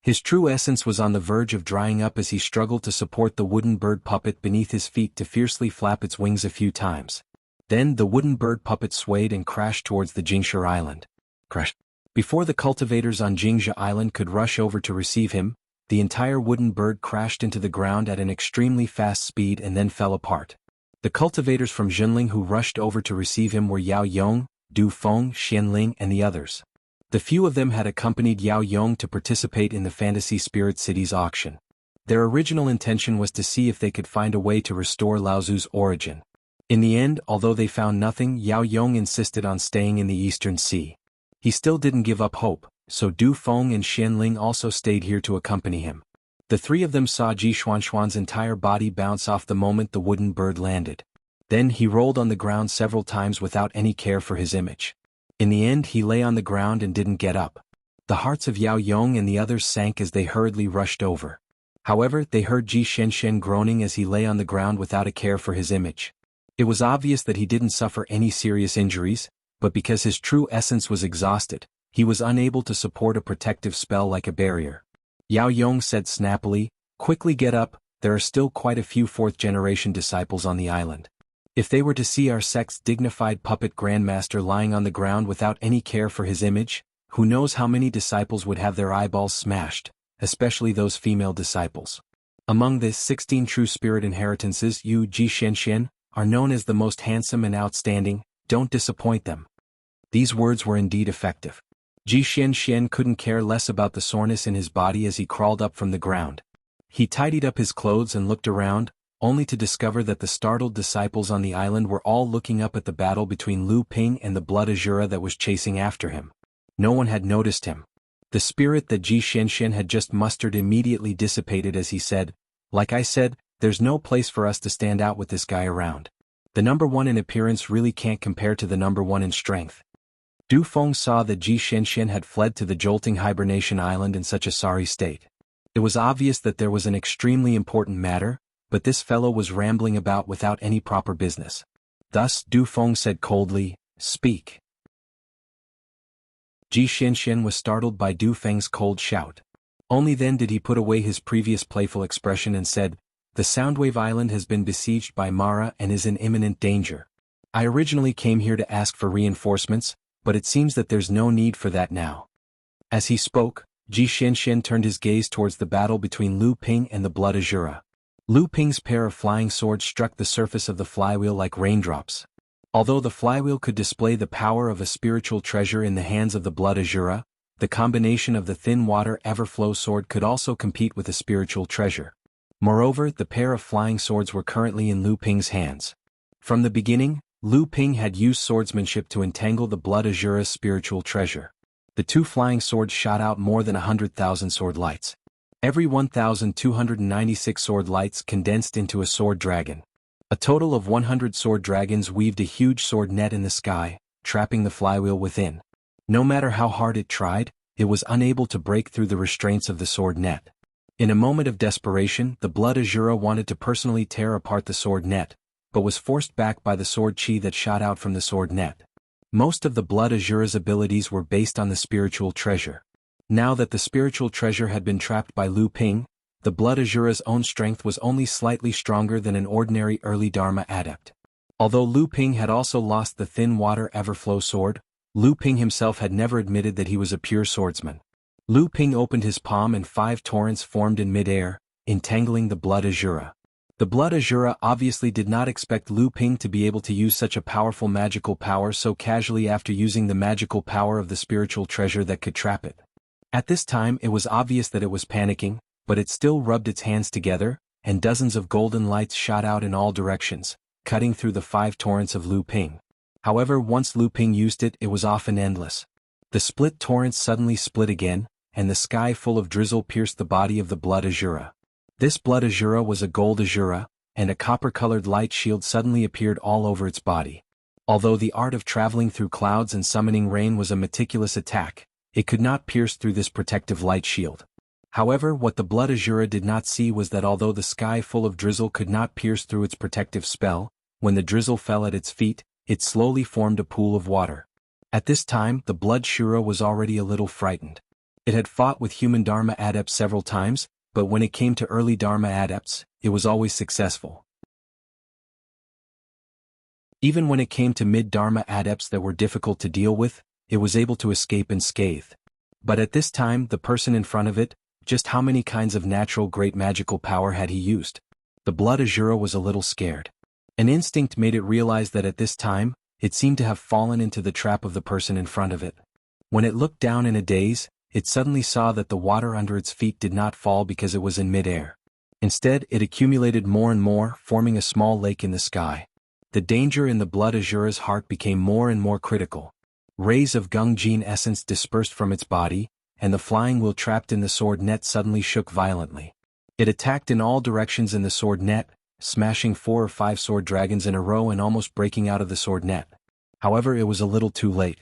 His true essence was on the verge of drying up as he struggled to support the wooden bird puppet beneath his feet to fiercely flap its wings a few times. Then the wooden bird puppet swayed and crashed towards the Jingsha island. Crash. Before the cultivators on Jingsha island could rush over to receive him, the entire wooden bird crashed into the ground at an extremely fast speed and then fell apart. The cultivators from Zhenling who rushed over to receive him were Yao Yong, Du Feng, Xianling and the others. The few of them had accompanied Yao Yong to participate in the Fantasy Spirit City's auction. Their original intention was to see if they could find a way to restore Laozu's origin. In the end, although they found nothing, Yao Yong insisted on staying in the Eastern Sea. He still didn't give up hope, so Du Feng and Xianling also stayed here to accompany him. The three of them saw Ji Xuanxuan's entire body bounce off the moment the wooden bird landed. Then he rolled on the ground several times without any care for his image. In the end he lay on the ground and didn't get up. The hearts of Yao Yong and the others sank as they hurriedly rushed over. However, they heard Ji Shenshen groaning as he lay on the ground without a care for his image. It was obvious that he didn't suffer any serious injuries, but because his true essence was exhausted, he was unable to support a protective spell like a barrier. Yao Yong said snappily, "Quickly get up, there are still quite a few fourth-generation disciples on the island. If they were to see our sect's dignified puppet grandmaster lying on the ground without any care for his image, who knows how many disciples would have their eyeballs smashed, especially those female disciples. Among the 16 true spirit inheritances you, Ji Shenshen, are known as the most handsome and outstanding, don't disappoint them." These words were indeed effective. Ji Shenshen couldn't care less about the soreness in his body as he crawled up from the ground. He tidied up his clothes and looked around, only to discover that the startled disciples on the island were all looking up at the battle between Lu Ping and the blood Azura that was chasing after him. No one had noticed him. The spirit that Ji Shenshen had just mustered immediately dissipated as he said, "Like I said, there's no place for us to stand out with this guy around. The number one in appearance really can't compare to the number one in strength." Du Feng saw that Ji Shenshen had fled to the jolting hibernation island in such a sorry state. It was obvious that there was an extremely important matter, but this fellow was rambling about without any proper business. Thus Du Feng said coldly, "Speak." Ji Shenshen was startled by Du Feng's cold shout. Only then did he put away his previous playful expression and said, "The Soundwave Island has been besieged by Mara and is in imminent danger. I originally came here to ask for reinforcements, but it seems that there's no need for that now." As he spoke, Ji Shenshen turned his gaze towards the battle between Lu Ping and the blood Azura. Lu Ping's pair of flying swords struck the surface of the flywheel like raindrops. Although the flywheel could display the power of a spiritual treasure in the hands of the blood Azura, the combination of the thin water Everflow sword could also compete with a spiritual treasure. Moreover, the pair of flying swords were currently in Lu Ping's hands. From the beginning, Lu Ping had used swordsmanship to entangle the blood Azura's spiritual treasure. The two flying swords shot out more than 100,000 sword lights. Every 1,296 sword lights condensed into a sword dragon. A total of 100 sword dragons weaved a huge sword net in the sky, trapping the flywheel within. No matter how hard it tried, it was unable to break through the restraints of the sword net. In a moment of desperation, the blood Azura wanted to personally tear apart the sword net, but was forced back by the sword chi that shot out from the sword net. Most of the blood Azura's abilities were based on the spiritual treasure. Now that the spiritual treasure had been trapped by Lu Ping, the blood Azura's own strength was only slightly stronger than an ordinary early Dharma adept. Although Lu Ping had also lost the thin water Everflow sword, Lu Ping himself had never admitted that he was a pure swordsman. Lu Ping opened his palm and 5 torrents formed in mid-air, entangling the blood Azura. The blood Azura obviously did not expect Lu Ping to be able to use such a powerful magical power so casually after using the magical power of the spiritual treasure that could trap it. At this time it was obvious that it was panicking, but it still rubbed its hands together, and dozens of golden lights shot out in all directions, cutting through the 5 torrents of Lu Ping. However, once Lu Ping used it, it was often endless. The split torrents suddenly split again, and the sky full of drizzle pierced the body of the blood Azura. This blood Azura was a gold Azura, and a copper-colored light shield suddenly appeared all over its body. Although the art of traveling through clouds and summoning rain was a meticulous attack, it could not pierce through this protective light shield. However, what the blood Azura did not see was that although the sky full of drizzle could not pierce through its protective spell, when the drizzle fell at its feet, it slowly formed a pool of water. At this time, the Blood Shura was already a little frightened. It had fought with human Dharma adepts several times, but when it came to early Dharma adepts, it was always successful. Even when it came to mid-Dharma adepts that were difficult to deal with, it was able to escape unscathed. But at this time, the person in front of it, just how many kinds of natural great magical power had he used? The Blood Azura was a little scared. An instinct made it realize that at this time, it seemed to have fallen into the trap of the person in front of it. When it looked down in a daze, it suddenly saw that the water under its feet did not fall because it was in mid-air. Instead, it accumulated more and more, forming a small lake in the sky. The danger in the Blood Azura's heart became more and more critical. Rays of Gung-Jin essence dispersed from its body, and the flying wheel trapped in the sword net suddenly shook violently. It attacked in all directions in the sword net, smashing 4 or 5 sword dragons in a row and almost breaking out of the sword net. However, it was a little too late.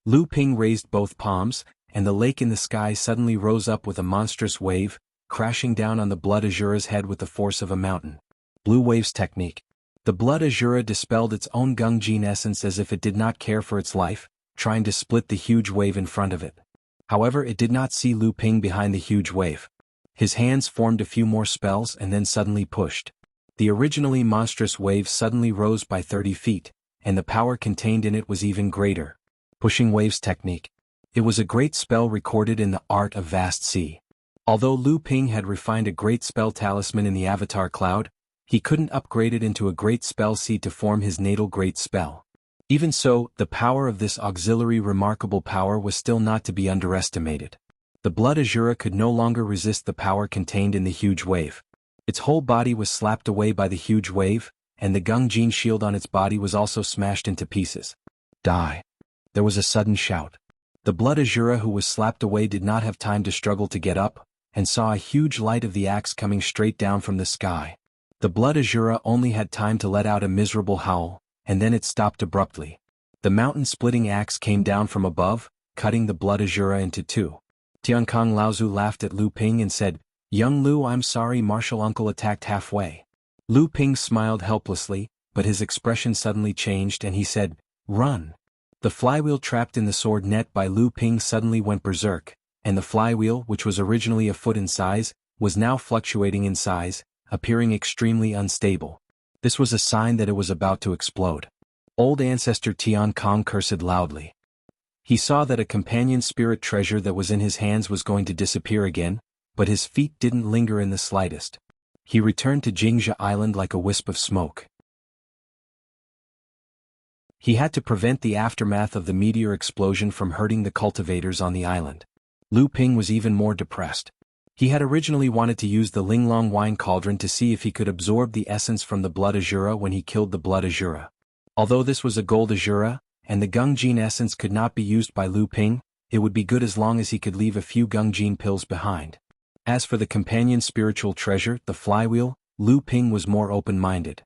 Lu Ping raised both palms, and the lake in the sky suddenly rose up with a monstrous wave, crashing down on the Blood Azura's head with the force of a mountain. Blue Waves Technique. The Blood Azura dispelled its own Gung-Jin essence as if it did not care for its life, trying to split the huge wave in front of it. However, it did not see Lu Ping behind the huge wave. His hands formed a few more spells and then suddenly pushed. The originally monstrous wave suddenly rose by 30 feet, and the power contained in it was even greater. Pushing Waves Technique. It was a great spell recorded in the Art of Vast Sea. Although Lu Ping had refined a great spell talisman in the Avatar Cloud, he couldn't upgrade it into a great spell seed to form his natal great spell. Even so, the power of this auxiliary remarkable power was still not to be underestimated. The Blood Azura could no longer resist the power contained in the huge wave. Its whole body was slapped away by the huge wave, and the Gung-Jin shield on its body was also smashed into pieces. Die. There was a sudden shout. The Blood Azura who was slapped away did not have time to struggle to get up, and saw a huge light of the axe coming straight down from the sky. The Blood Azura only had time to let out a miserable howl, and then it stopped abruptly. The mountain-splitting axe came down from above, cutting the Blood Azura into 2. Tiankong Laozu laughed at Lu Ping and said, "Young Lu, I'm sorry martial uncle attacked halfway." Lu Ping smiled helplessly, but his expression suddenly changed and he said, "Run." The flywheel trapped in the sword net by Lu Ping suddenly went berserk, and the flywheel, which was originally a foot in size, was now fluctuating in size, appearing extremely unstable. This was a sign that it was about to explode. Old Ancestor Tian Kong cursed loudly. He saw that a companion spirit treasure that was in his hands was going to disappear again, but his feet didn't linger in the slightest. He returned to Jianghu Island like a wisp of smoke. He had to prevent the aftermath of the meteor explosion from hurting the cultivators on the island. Lu Ping was even more depressed. He had originally wanted to use the Linglong wine cauldron to see if he could absorb the essence from the Blood Azura when he killed the Blood Azura. Although this was a gold Azura, and the Gung-Jin essence could not be used by Lu Ping, it would be good as long as he could leave a few Gung-Jin pills behind. As for the companion spiritual treasure, the flywheel, Lu Ping was more open-minded.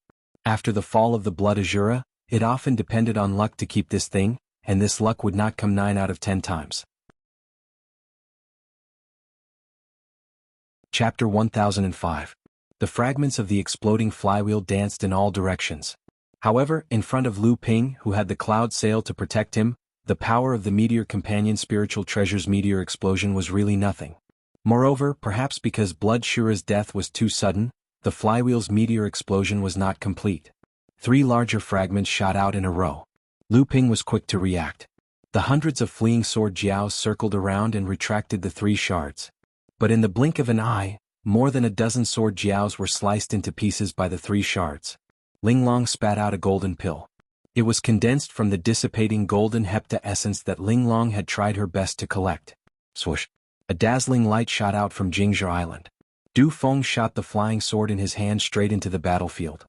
After the fall of the Blood Azura, it often depended on luck to keep this thing, and this luck would not come 9 out of 10 times. Chapter 1005. The fragments of the exploding flywheel danced in all directions. However, in front of Lu Ping, who had the cloud sail to protect him, the power of the meteor companion spiritual treasure's meteor explosion was really nothing. Moreover, perhaps because Blood Shura's death was too sudden, the flywheel's meteor explosion was not complete. 3 larger fragments shot out in a row. Lu Ping was quick to react. The hundreds of fleeing sword jiaos circled around and retracted the 3 shards. But in the blink of an eye, more than a dozen sword jiaos were sliced into pieces by the 3 shards. Linglong spat out a golden pill. It was condensed from the dissipating golden hepta essence that Linglong had tried her best to collect. Swoosh! A dazzling light shot out from Jianghu Island. Du Feng shot the flying sword in his hand straight into the battlefield.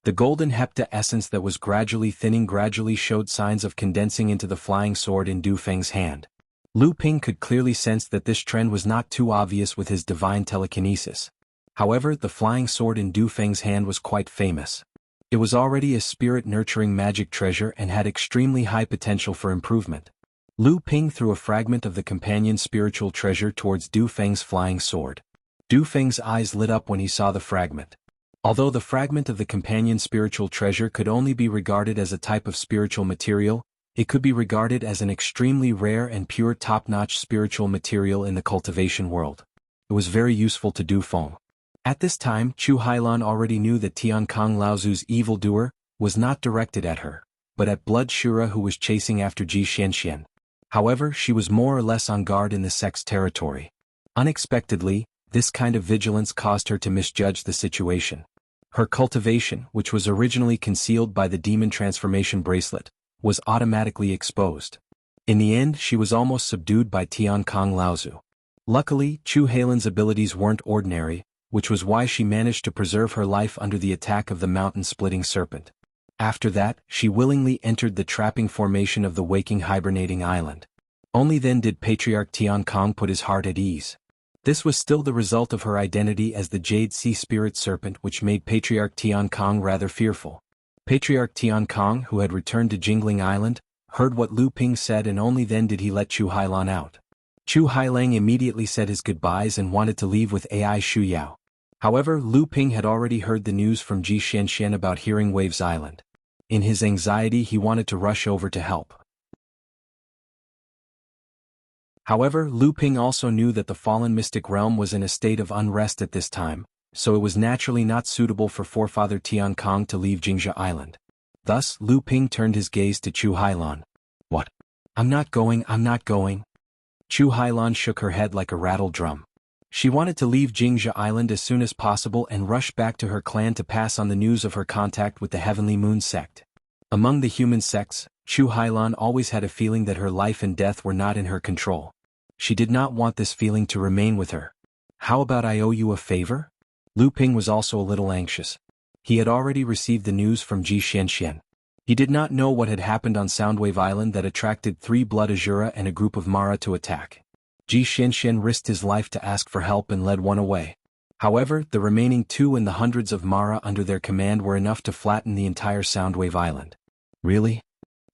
The golden hepta essence that was gradually thinning gradually showed signs of condensing into the flying sword in Du Feng's hand. Lu Ping could clearly sense that this trend was not too obvious with his divine telekinesis. However, the flying sword in Du Feng's hand was quite famous. It was already a spirit-nurturing magic treasure and had extremely high potential for improvement. Lu Ping threw a fragment of the companion spiritual treasure towards Du Feng's flying sword. Du Feng's eyes lit up when he saw the fragment. Although the fragment of the companion spiritual treasure could only be regarded as a type of spiritual material, It could be regarded as an extremely rare and pure top-notch spiritual material in the cultivation world. It was very useful to Du Feng. At this time, Chu Hailan already knew that Tiankong Laozu's evildoer was not directed at her, but at Blood Shura, who was chasing after Ji Xianxian. However, she was more or less on guard in the sect's territory. Unexpectedly, this kind of vigilance caused her to misjudge the situation. Her cultivation, which was originally concealed by the demon transformation bracelet, was automatically exposed. In the end, she was almost subdued by Tiankong Laozu. Luckily, Chu Hailan's abilities weren't ordinary, which was why she managed to preserve her life under the attack of the mountain-splitting serpent. After that, she willingly entered the trapping formation of the waking hibernating island. Only then did Patriarch Tiankong put his heart at ease. This was still the result of her identity as the Jade Sea Spirit Serpent, which made Patriarch Tiankong rather fearful. Patriarch Tiankong, who had returned to Jingling Island, heard what Lu Ping said, and only then did he let Chu Hailan out. Chu Hailang immediately said his goodbyes and wanted to leave with Ai Shuyao. However, Lu Ping had already heard the news from Ji Xianxian about Hearing Waves Island. In his anxiety, he wanted to rush over to help. However, Lu Ping also knew that the fallen mystic realm was in a state of unrest at this time, so it was naturally not suitable for forefather Tiankong to leave Jingzha Island. Thus, Lu Ping turned his gaze to Chu Hailan. "What? I'm not going. Chu Hailan shook her head like a rattled drum. She wanted to leave Jingzha Island as soon as possible and rush back to her clan to pass on the news of her contact with the Heavenly Moon sect. Among the human sects, Chu Hailan always had a feeling that her life and death were not in her control. She did not want this feeling to remain with her. "How about I owe you a favor?" Lu Ping was also a little anxious. He had already received the news from Ji Xianxian. He did not know what had happened on Soundwave Island that attracted 3 Blood Azura and a group of Mara to attack. Ji Xianxian risked his life to ask for help and led one away. However, the remaining 2 and the hundreds of Mara under their command were enough to flatten the entire Soundwave Island. Really?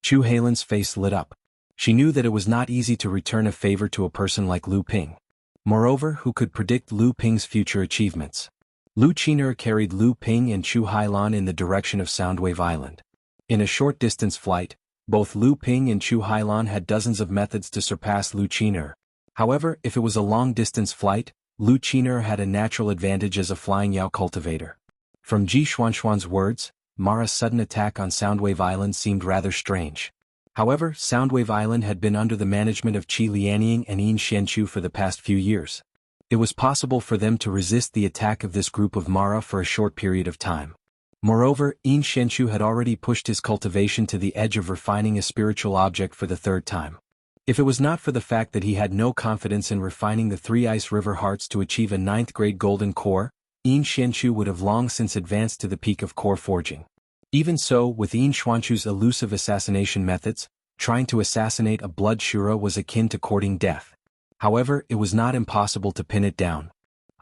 Chu Hailan's face lit up. She knew that it was not easy to return a favor to a person like Lu Ping. Moreover, who could predict Lu Ping's future achievements? Lu Qiner carried Lu Ping and Chu Hailan in the direction of Soundwave Island. In a short-distance flight, both Lu Ping and Chu Hailan had dozens of methods to surpass Lu Qiner. However, if it was a long-distance flight, Lu Qiner had a natural advantage as a flying Yao cultivator. From Ji Xuanxuan's words, Mara's sudden attack on Soundwave Island seemed rather strange. However, Soundwave Island had been under the management of Qi Lianying and Yin Xianchu for the past few years. It was possible for them to resist the attack of this group of Mara for a short period of time. Moreover, Yin Xianchu had already pushed his cultivation to the edge of refining a spiritual object for the 3rd time. If it was not for the fact that he had no confidence in refining the 3 Ice River Hearts to achieve a 9th-grade golden core, Yin Xianchu would have long since advanced to the peak of core forging. Even so, with Yin Xuanchu's elusive assassination methods, trying to assassinate a Blood Shura was akin to courting death. However, it was not impossible to pin it down.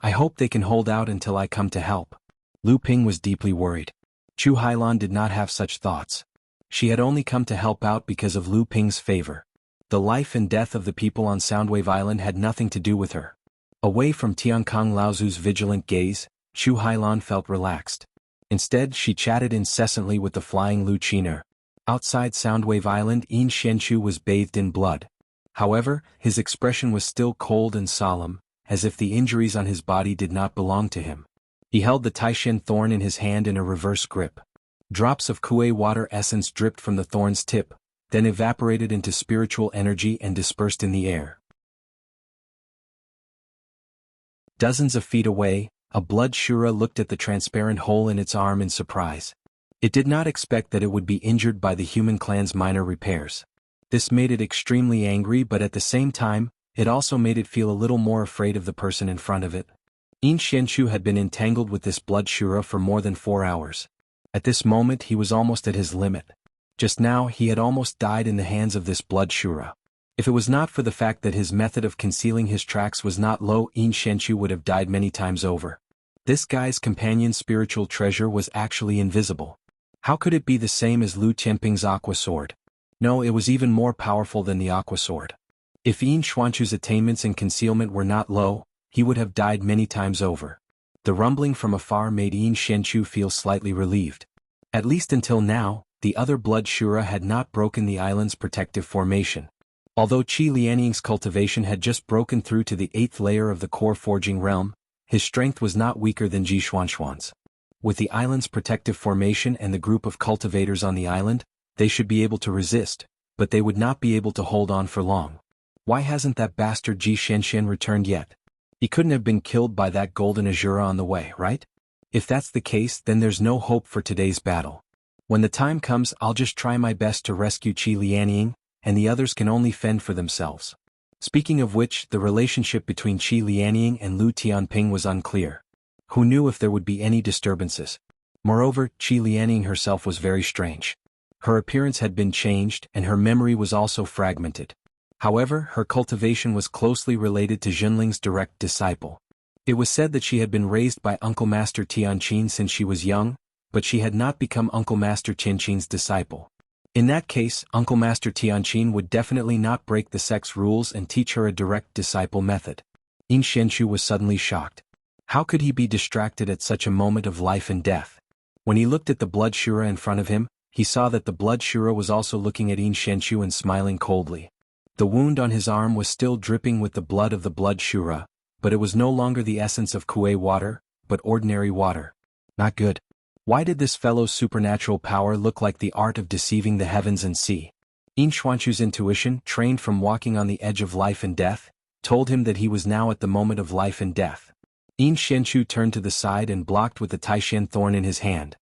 "I hope they can hold out until I come to help." Lu Ping was deeply worried. Chu Hailan did not have such thoughts. She had only come to help out because of Lu Ping's favor. The life and death of the people on Soundwave Island had nothing to do with her. Away from Tiankong Laozu's vigilant gaze, Chu Hailan felt relaxed. Instead, she chatted incessantly with the flying Lu Qiner. Outside Soundwave Island, Yin Xianchu was bathed in blood. However, his expression was still cold and solemn, as if the injuries on his body did not belong to him. He held the Taishen thorn in his hand in a reverse grip. Drops of Kuei water essence dripped from the thorn's tip, then evaporated into spiritual energy and dispersed in the air. Dozens of feet away, a Blood Shura looked at the transparent hole in its arm in surprise. It did not expect that it would be injured by the human clan's minor repairs. This made it extremely angry, but at the same time, it also made it feel a little more afraid of the person in front of it. Yin Xianchu had been entangled with this Blood Shura for more than 4 hours. At this moment he was almost at his limit. Just now he had almost died in the hands of this Blood Shura. If it was not for the fact that his method of concealing his tracks was not low, Yin Xianchu would have died many times over. This guy's companion's spiritual treasure was actually invisible. How could it be the same as Lu Tianping's Aqua Sword? No, it was even more powerful than the Aqua Sword. If Yin Xuanchu's attainments in concealment were not low, he would have died many times over. The rumbling from afar made Yin Xianchu feel slightly relieved. At least until now, the other blood Shura had not broken the island's protective formation. Although Qi Lianying's cultivation had just broken through to the 8th layer of the core forging realm, his strength was not weaker than Ji Xuanxuan's. With the island's protective formation and the group of cultivators on the island, they should be able to resist, but they would not be able to hold on for long. Why hasn't that bastard Ji Shenshen returned yet? He couldn't have been killed by that golden Azura on the way, right? If that's the case, then there's no hope for today's battle. When the time comes, I'll just try my best to rescue Qi Lianying, and the others can only fend for themselves. Speaking of which, the relationship between Qi Lianying and Lu Tianping was unclear. Who knew if there would be any disturbances? Moreover, Qi Lianying herself was very strange. Her appearance had been changed, and her memory was also fragmented. However, her cultivation was closely related to Zhenling's direct disciple. It was said that she had been raised by Uncle Master Tianqin since she was young, but she had not become Uncle Master Qinqin's disciple. In that case, Uncle Master Tianqin would definitely not break the sex rules and teach her a direct disciple method. Yin Xianchu was suddenly shocked. How could he be distracted at such a moment of life and death? When he looked at the blood Shura in front of him, he saw that the blood Shura was also looking at Yin Xianchu and smiling coldly. The wound on his arm was still dripping with the blood of the blood Shura, but it was no longer the essence of Kuei water, but ordinary water. Not good. Why did this fellow's supernatural power look like the art of deceiving the heavens and sea? Yin Xuanchu's intuition, trained from walking on the edge of life and death, told him that he was now at the moment of life and death. Yin Xianchu turned to the side and blocked with the Taishan thorn in his hand.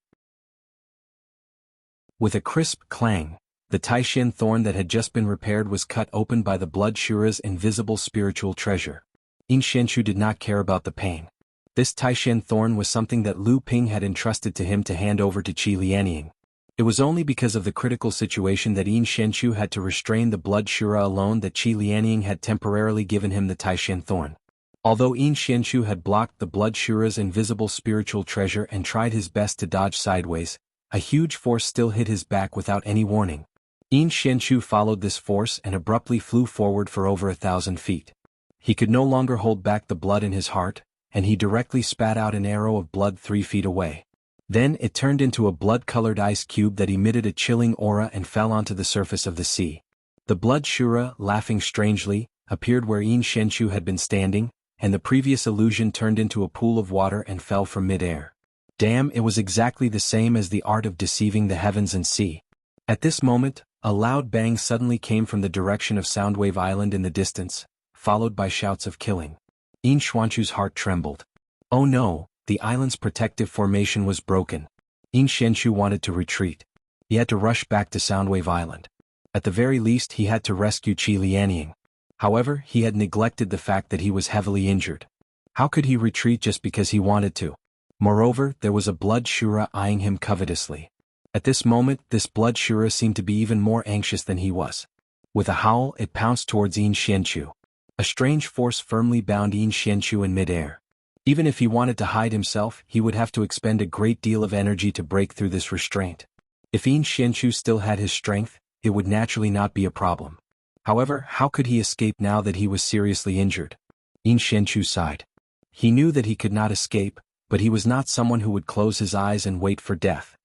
With a crisp clang, the Taishan thorn that had just been repaired was cut open by the blood Shura's invisible spiritual treasure. Yin Xianchu did not care about the pain. This Taishan thorn was something that Lu Ping had entrusted to him to hand over to Qi Lianying. It was only because of the critical situation that Yin Xianchu had to restrain the blood Shura alone that Qi Lianying had temporarily given him the Taishan thorn. Although Yin Xianchu had blocked the blood Shura's invisible spiritual treasure and tried his best to dodge sideways, a huge force still hit his back without any warning. Yin Xianchu followed this force and abruptly flew forward for over 1,000 feet. He could no longer hold back the blood in his heart, and he directly spat out an arrow of blood 3 feet away. Then it turned into a blood-colored ice cube that emitted a chilling aura and fell onto the surface of the sea. The blood Shura, laughing strangely, appeared where Yin Xianchu had been standing, and the previous illusion turned into a pool of water and fell from mid-air. Damn, it was exactly the same as the art of deceiving the heavens and sea. At this moment, a loud bang suddenly came from the direction of Soundwave Island in the distance, followed by shouts of killing. Yin Xuanchu's heart trembled. Oh no, the island's protective formation was broken. Yin Xianchu wanted to retreat. He had to rush back to Soundwave Island. At the very least he had to rescue Qi Lianying. However, he had neglected the fact that he was heavily injured. How could he retreat just because he wanted to? Moreover, there was a blood Shura eyeing him covetously. At this moment, this blood Shura seemed to be even more anxious than he was. With a howl, it pounced towards Yin Xianchu. A strange force firmly bound Yin Xianchu in midair. Even if he wanted to hide himself, he would have to expend a great deal of energy to break through this restraint. If Yin Xianchu still had his strength, it would naturally not be a problem. However, how could he escape now that he was seriously injured? Yin Xianchu sighed. He knew that he could not escape, but he was not someone who would close his eyes and wait for death.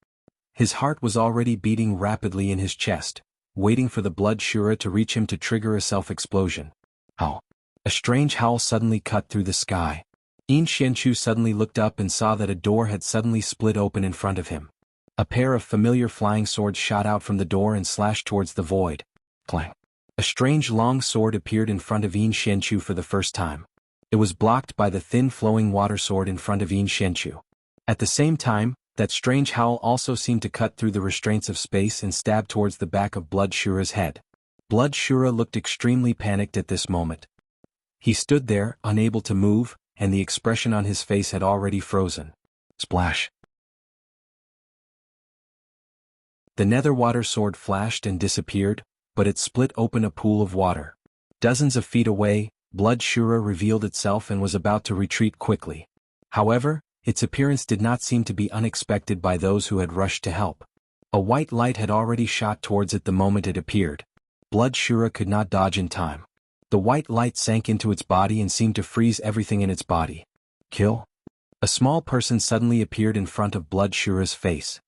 His heart was already beating rapidly in his chest, waiting for the blood Shura to reach him to trigger a self-explosion. How? A strange howl suddenly cut through the sky. Yin Xianchu suddenly looked up and saw that a door had suddenly split open in front of him. A pair of familiar flying swords shot out from the door and slashed towards the void. Clang. A strange long sword appeared in front of Yin Xianchu for the first time. It was blocked by the thin flowing water sword in front of Yin Xianchu. At the same time, that strange howl also seemed to cut through the restraints of space and stab towards the back of Blood Shura's head. Blood Shura looked extremely panicked at this moment. He stood there, unable to move, and the expression on his face had already frozen. Splash. The nether water sword flashed and disappeared, but it split open a pool of water. Dozens of feet away, Blood Shura revealed itself and was about to retreat quickly. However, its appearance did not seem to be unexpected by those who had rushed to help. A white light had already shot towards it the moment it appeared. Blood Shura could not dodge in time. The white light sank into its body and seemed to freeze everything in its body. Kill? A small person suddenly appeared in front of Blood Shura's face.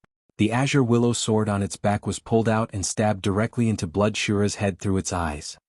The azure willow sword on its back was pulled out and stabbed directly into Blood Shura's head through its eyes.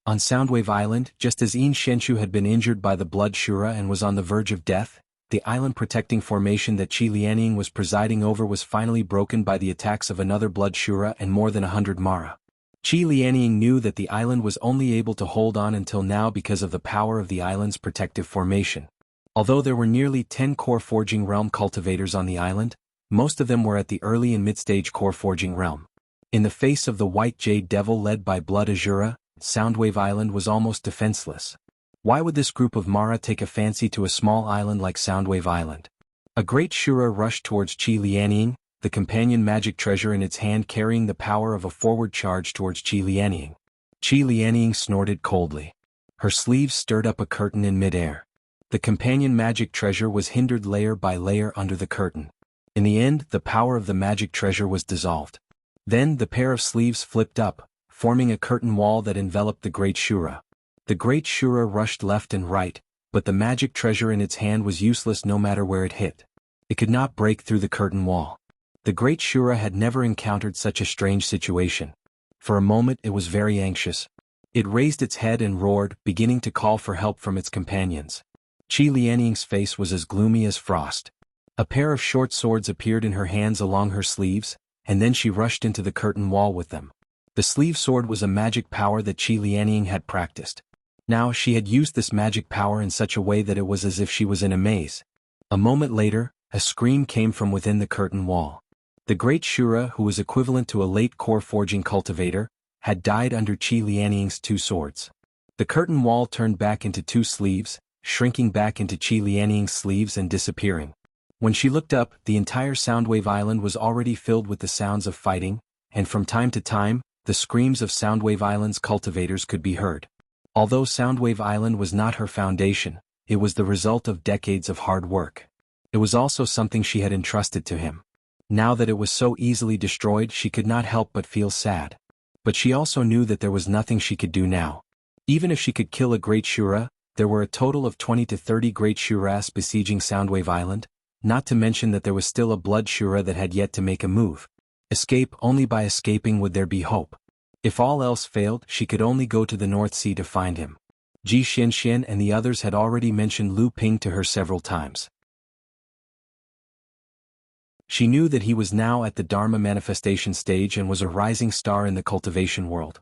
On Soundwave Island, just as Yin Shenshu had been injured by the Blood Shura and was on the verge of death, the island-protecting formation that Qi Lianying was presiding over was finally broken by the attacks of another Blood Shura and more than 100 Mara. Qi Lianying knew that the island was only able to hold on until now because of the power of the island's protective formation. Although there were nearly 10 core forging realm cultivators on the island, most of them were at the early and mid-stage core forging realm. In the face of the White Jade Devil led by Blood Azura, Soundwave Island was almost defenseless. Why would this group of Mara take a fancy to a small island like Soundwave Island? A great Shura rushed towards Qi Lianying, the companion magic treasure in its hand carrying the power of a forward charge towards Qi Lianying. Qi Lianying snorted coldly. Her sleeves stirred up a curtain in midair. The companion magic treasure was hindered layer by layer under the curtain. In the end, the power of the magic treasure was dissolved. Then the pair of sleeves flipped up, forming a curtain wall that enveloped the Great Shura. The Great Shura rushed left and right, but the magic treasure in its hand was useless no matter where it hit. It could not break through the curtain wall. The Great Shura had never encountered such a strange situation. For a moment it was very anxious. It raised its head and roared, beginning to call for help from its companions. Qi Lianying's face was as gloomy as frost. A pair of short swords appeared in her hands along her sleeves, and then she rushed into the curtain wall with them. The sleeve sword was a magic power that Qi Lianying had practiced. Now she had used this magic power in such a way that it was as if she was in a maze. A moment later, a scream came from within the curtain wall. The Great Shura, who was equivalent to a late core forging cultivator, had died under Qi Lianying's two swords. The curtain wall turned back into two sleeves, shrinking back into Qi Lianying's sleeves and disappearing. When she looked up, the entire Soundwave Island was already filled with the sounds of fighting, and from time to time, the screams of Soundwave Island's cultivators could be heard. Although Soundwave Island was not her foundation, it was the result of decades of hard work. It was also something she had entrusted to him. Now that it was so easily destroyed, she could not help but feel sad. But she also knew that there was nothing she could do now. Even if she could kill a Great Shura, there were a total of 20 to 30 Great Shuras besieging Soundwave Island, not to mention that there was still a Blood Shura that had yet to make a move. Escape, only by escaping would there be hope. If all else failed, she could only go to the North Sea to find him. Ji Xianxian and the others had already mentioned Lu Ping to her several times. She knew that he was now at the Dharma manifestation stage and was a rising star in the cultivation world.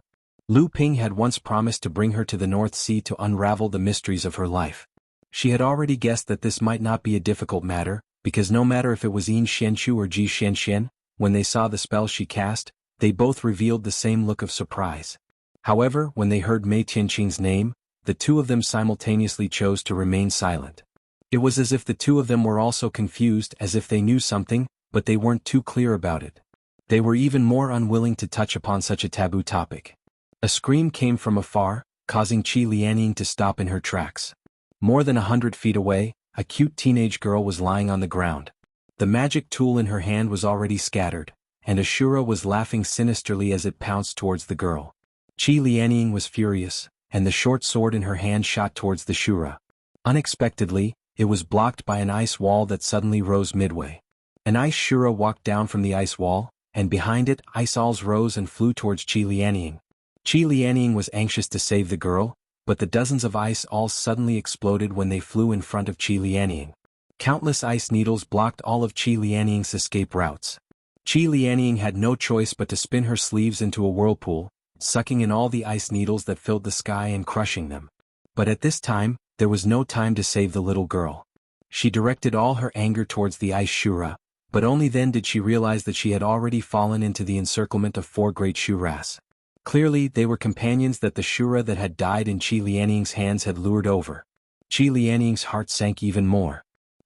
Lu Ping had once promised to bring her to the North Sea to unravel the mysteries of her life. She had already guessed that this might not be a difficult matter, because no matter if it was Yin Xianchu or Ji Xianxian, when they saw the spell she cast, they both revealed the same look of surprise. However, when they heard Mei Tianqing's name, the two of them simultaneously chose to remain silent. It was as if the two of them were also confused, as if they knew something, but they weren't too clear about it. They were even more unwilling to touch upon such a taboo topic. A scream came from afar, causing Qi Lianying to stop in her tracks. More than 100 feet away, a cute teenage girl was lying on the ground. The magic tool in her hand was already scattered, and Ashura was laughing sinisterly as it pounced towards the girl. Qi Lianying was furious, and the short sword in her hand shot towards the Shura. Unexpectedly, it was blocked by an ice wall that suddenly rose midway. An ice Shura walked down from the ice wall, and behind it, ice alls rose and flew towards Qi Lianying. Qi Lianying was anxious to save the girl, but the dozens of ice alls suddenly exploded when they flew in front of Qi Lianying. Countless ice needles blocked all of Qi Lianying's escape routes. Qi Lianying had no choice but to spin her sleeves into a whirlpool, sucking in all the ice needles that filled the sky and crushing them. But at this time, there was no time to save the little girl. She directed all her anger towards the ice Shura, but only then did she realize that she had already fallen into the encirclement of 4 great Shuras. Clearly, they were companions that the Shura that had died in Qi Lianying's hands had lured over. Qi Lianying's heart sank even more.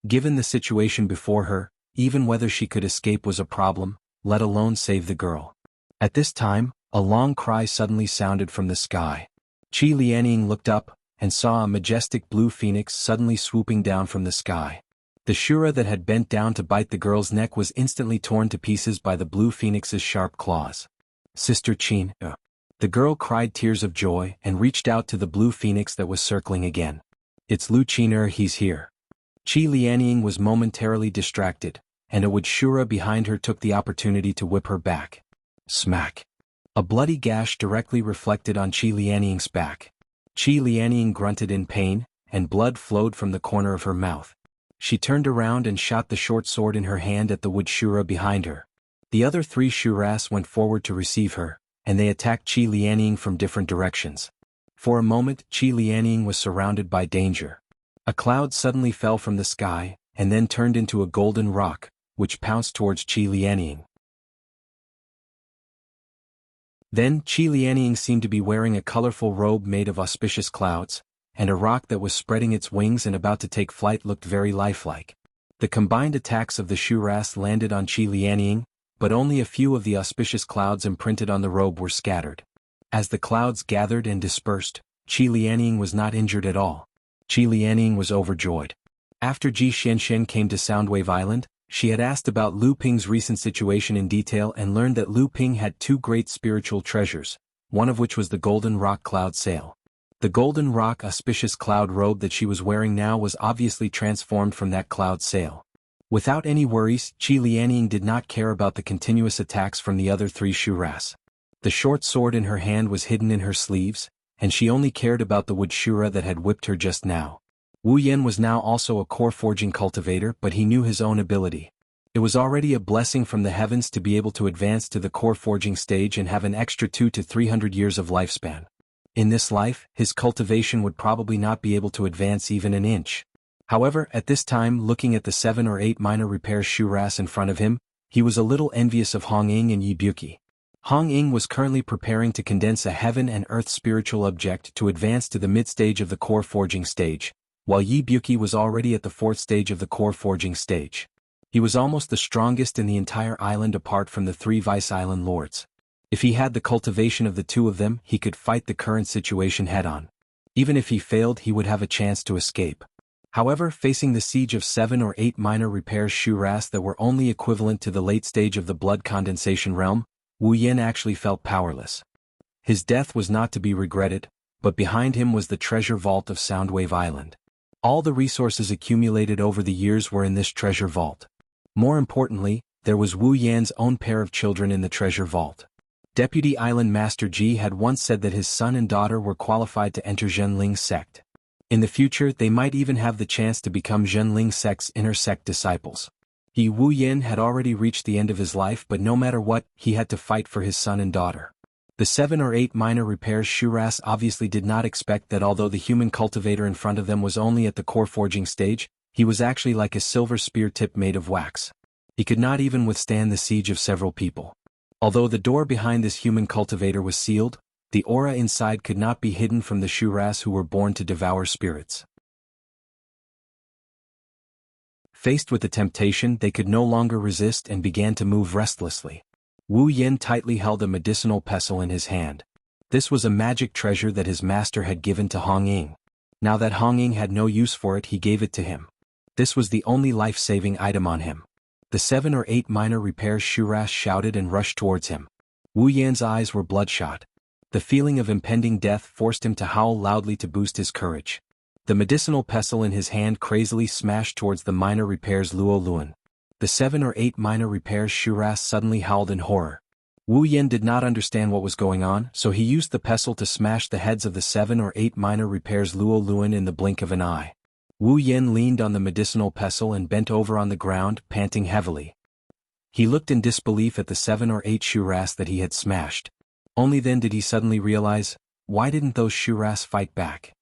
Given the situation before her, even whether she could escape was a problem, let alone save the girl. At this time, a long cry suddenly sounded from the sky. Qi Lianying looked up, and saw a majestic blue phoenix suddenly swooping down from the sky. The Shura that had bent down to bite the girl's neck was instantly torn to pieces by the blue phoenix's sharp claws. Sister Qin. The girl cried tears of joy and reached out to the blue phoenix that was circling again. "It's Lu Qiner, he's here." Qi Lianying was momentarily distracted, and a Wuxia behind her took the opportunity to whip her back. Smack! A bloody gash directly reflected on Qi Lianying's back. Qi Lianying grunted in pain, and blood flowed from the corner of her mouth. She turned around and shot the short sword in her hand at the Wuxia behind her. The other 3 Shuras went forward to receive her, and they attacked Qi Lianying from different directions. For a moment, Qi Lianying was surrounded by danger. A cloud suddenly fell from the sky, and then turned into a golden rock, which pounced towards Qi Lianying. Then Qi Lianying seemed to be wearing a colorful robe made of auspicious clouds, and a rock that was spreading its wings and about to take flight looked very lifelike. The combined attacks of the Shuras landed on Qi Lianying, but only a few of the auspicious clouds imprinted on the robe were scattered. As the clouds gathered and dispersed, Qi Lianying was not injured at all. Qi Lianying was overjoyed. After Ji Xianxian came to Soundwave Island, she had asked about Lu Ping's recent situation in detail and learned that Lu Ping had 2 great spiritual treasures, one of which was the Golden Rock Cloud Sail. The Golden Rock auspicious cloud robe that she was wearing now was obviously transformed from that cloud sail. Without any worries, Qi Lianying did not care about the continuous attacks from the other 3 Shuras. The short sword in her hand was hidden in her sleeves, and she only cared about the Wuxia that had whipped her just now. Wu Yan was now also a core forging cultivator, but he knew his own ability. It was already a blessing from the heavens to be able to advance to the core forging stage and have an extra 200 to 300 years of lifespan. In this life, his cultivation would probably not be able to advance even an inch. However, at this time, looking at the 7 or 8 minor repair Shuras in front of him, he was a little envious of Hong Ying and Yi Buki. Hong Ying was currently preparing to condense a heaven and earth spiritual object to advance to the mid-stage of the core forging stage, while Yi Buki was already at the 4th stage of the core forging stage. He was almost the strongest in the entire island apart from the 3 vice island lords. If he had the cultivation of the 2 of them, he could fight the current situation head-on. Even if he failed, he would have a chance to escape. However, facing the siege of 7 or 8 minor repairs Shuras that were only equivalent to the late stage of the blood condensation realm, Wu Yan actually felt powerless. His death was not to be regretted, but behind him was the treasure vault of Soundwave Island. All the resources accumulated over the years were in this treasure vault. More importantly, there was Wu Yan's own pair of children in the treasure vault. Deputy Island Master Ji had once said that his son and daughter were qualified to enter Zhenling's sect. In the future, they might even have the chance to become Zhenling sect's inner sect disciples. He, Wu Yan, had already reached the end of his life, but no matter what, he had to fight for his son and daughter. The 7 or 8 minor repairs Shuras obviously did not expect that although the human cultivator in front of them was only at the core forging stage, he was actually like a silver spear tip made of wax. He could not even withstand the siege of several people. Although the door behind this human cultivator was sealed, the aura inside could not be hidden from the Shuras who were born to devour spirits. Faced with the temptation, they could no longer resist and began to move restlessly. Wu Yan tightly held a medicinal pestle in his hand. This was a magic treasure that his master had given to Hong Ying. Now that Hong Ying had no use for it, he gave it to him. This was the only life-saving item on him. The 7 or 8 minor repairs Shuras shouted and rushed towards him. Wu Yan's eyes were bloodshot. The feeling of impending death forced him to howl loudly to boost his courage. The medicinal pestle in his hand crazily smashed towards the minor repairs Luo Luan. The 7 or 8 minor repairs Shuras suddenly howled in horror. Wu Yan did not understand what was going on, so he used the pestle to smash the heads of the 7 or 8 minor repairs Luo Luan in the blink of an eye. Wu Yan leaned on the medicinal pestle and bent over on the ground, panting heavily. He looked in disbelief at the 7 or 8 Shuras that he had smashed. Only then did he suddenly realize, why didn't those Shuras fight back?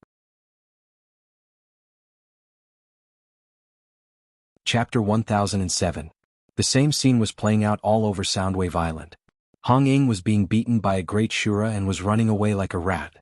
Chapter 1007. The same scene was playing out all over Soundwave Island. Hong Ying was being beaten by a great Shura and was running away like a rat.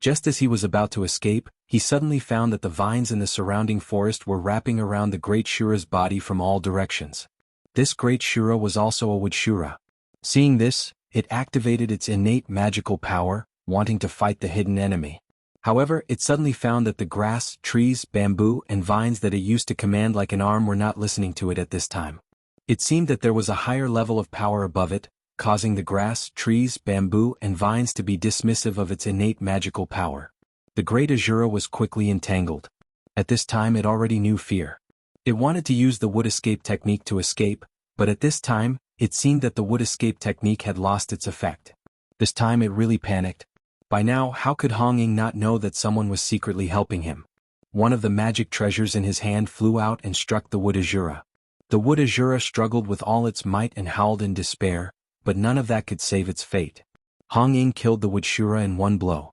Just as he was about to escape, he suddenly found that the vines in the surrounding forest were wrapping around the great Shura's body from all directions. This great Shura was also a wood Shura. Seeing this, it activated its innate magical power, wanting to fight the hidden enemy. However, it suddenly found that the grass, trees, bamboo, and vines that it used to command like an arm were not listening to it at this time. It seemed that there was a higher level of power above it, causing the grass, trees, bamboo, and vines to be dismissive of its innate magical power. The great Azura was quickly entangled. At this time it already knew fear. It wanted to use the wood escape technique to escape, but at this time, it seemed that the wood escape technique had lost its effect. This time it really panicked. By now, how could Hong Ying not know that someone was secretly helping him? One of the magic treasures in his hand flew out and struck the wood Azura. The wood Azura struggled with all its might and howled in despair, but none of that could save its fate. Hong Ying killed the wood Shura in one blow.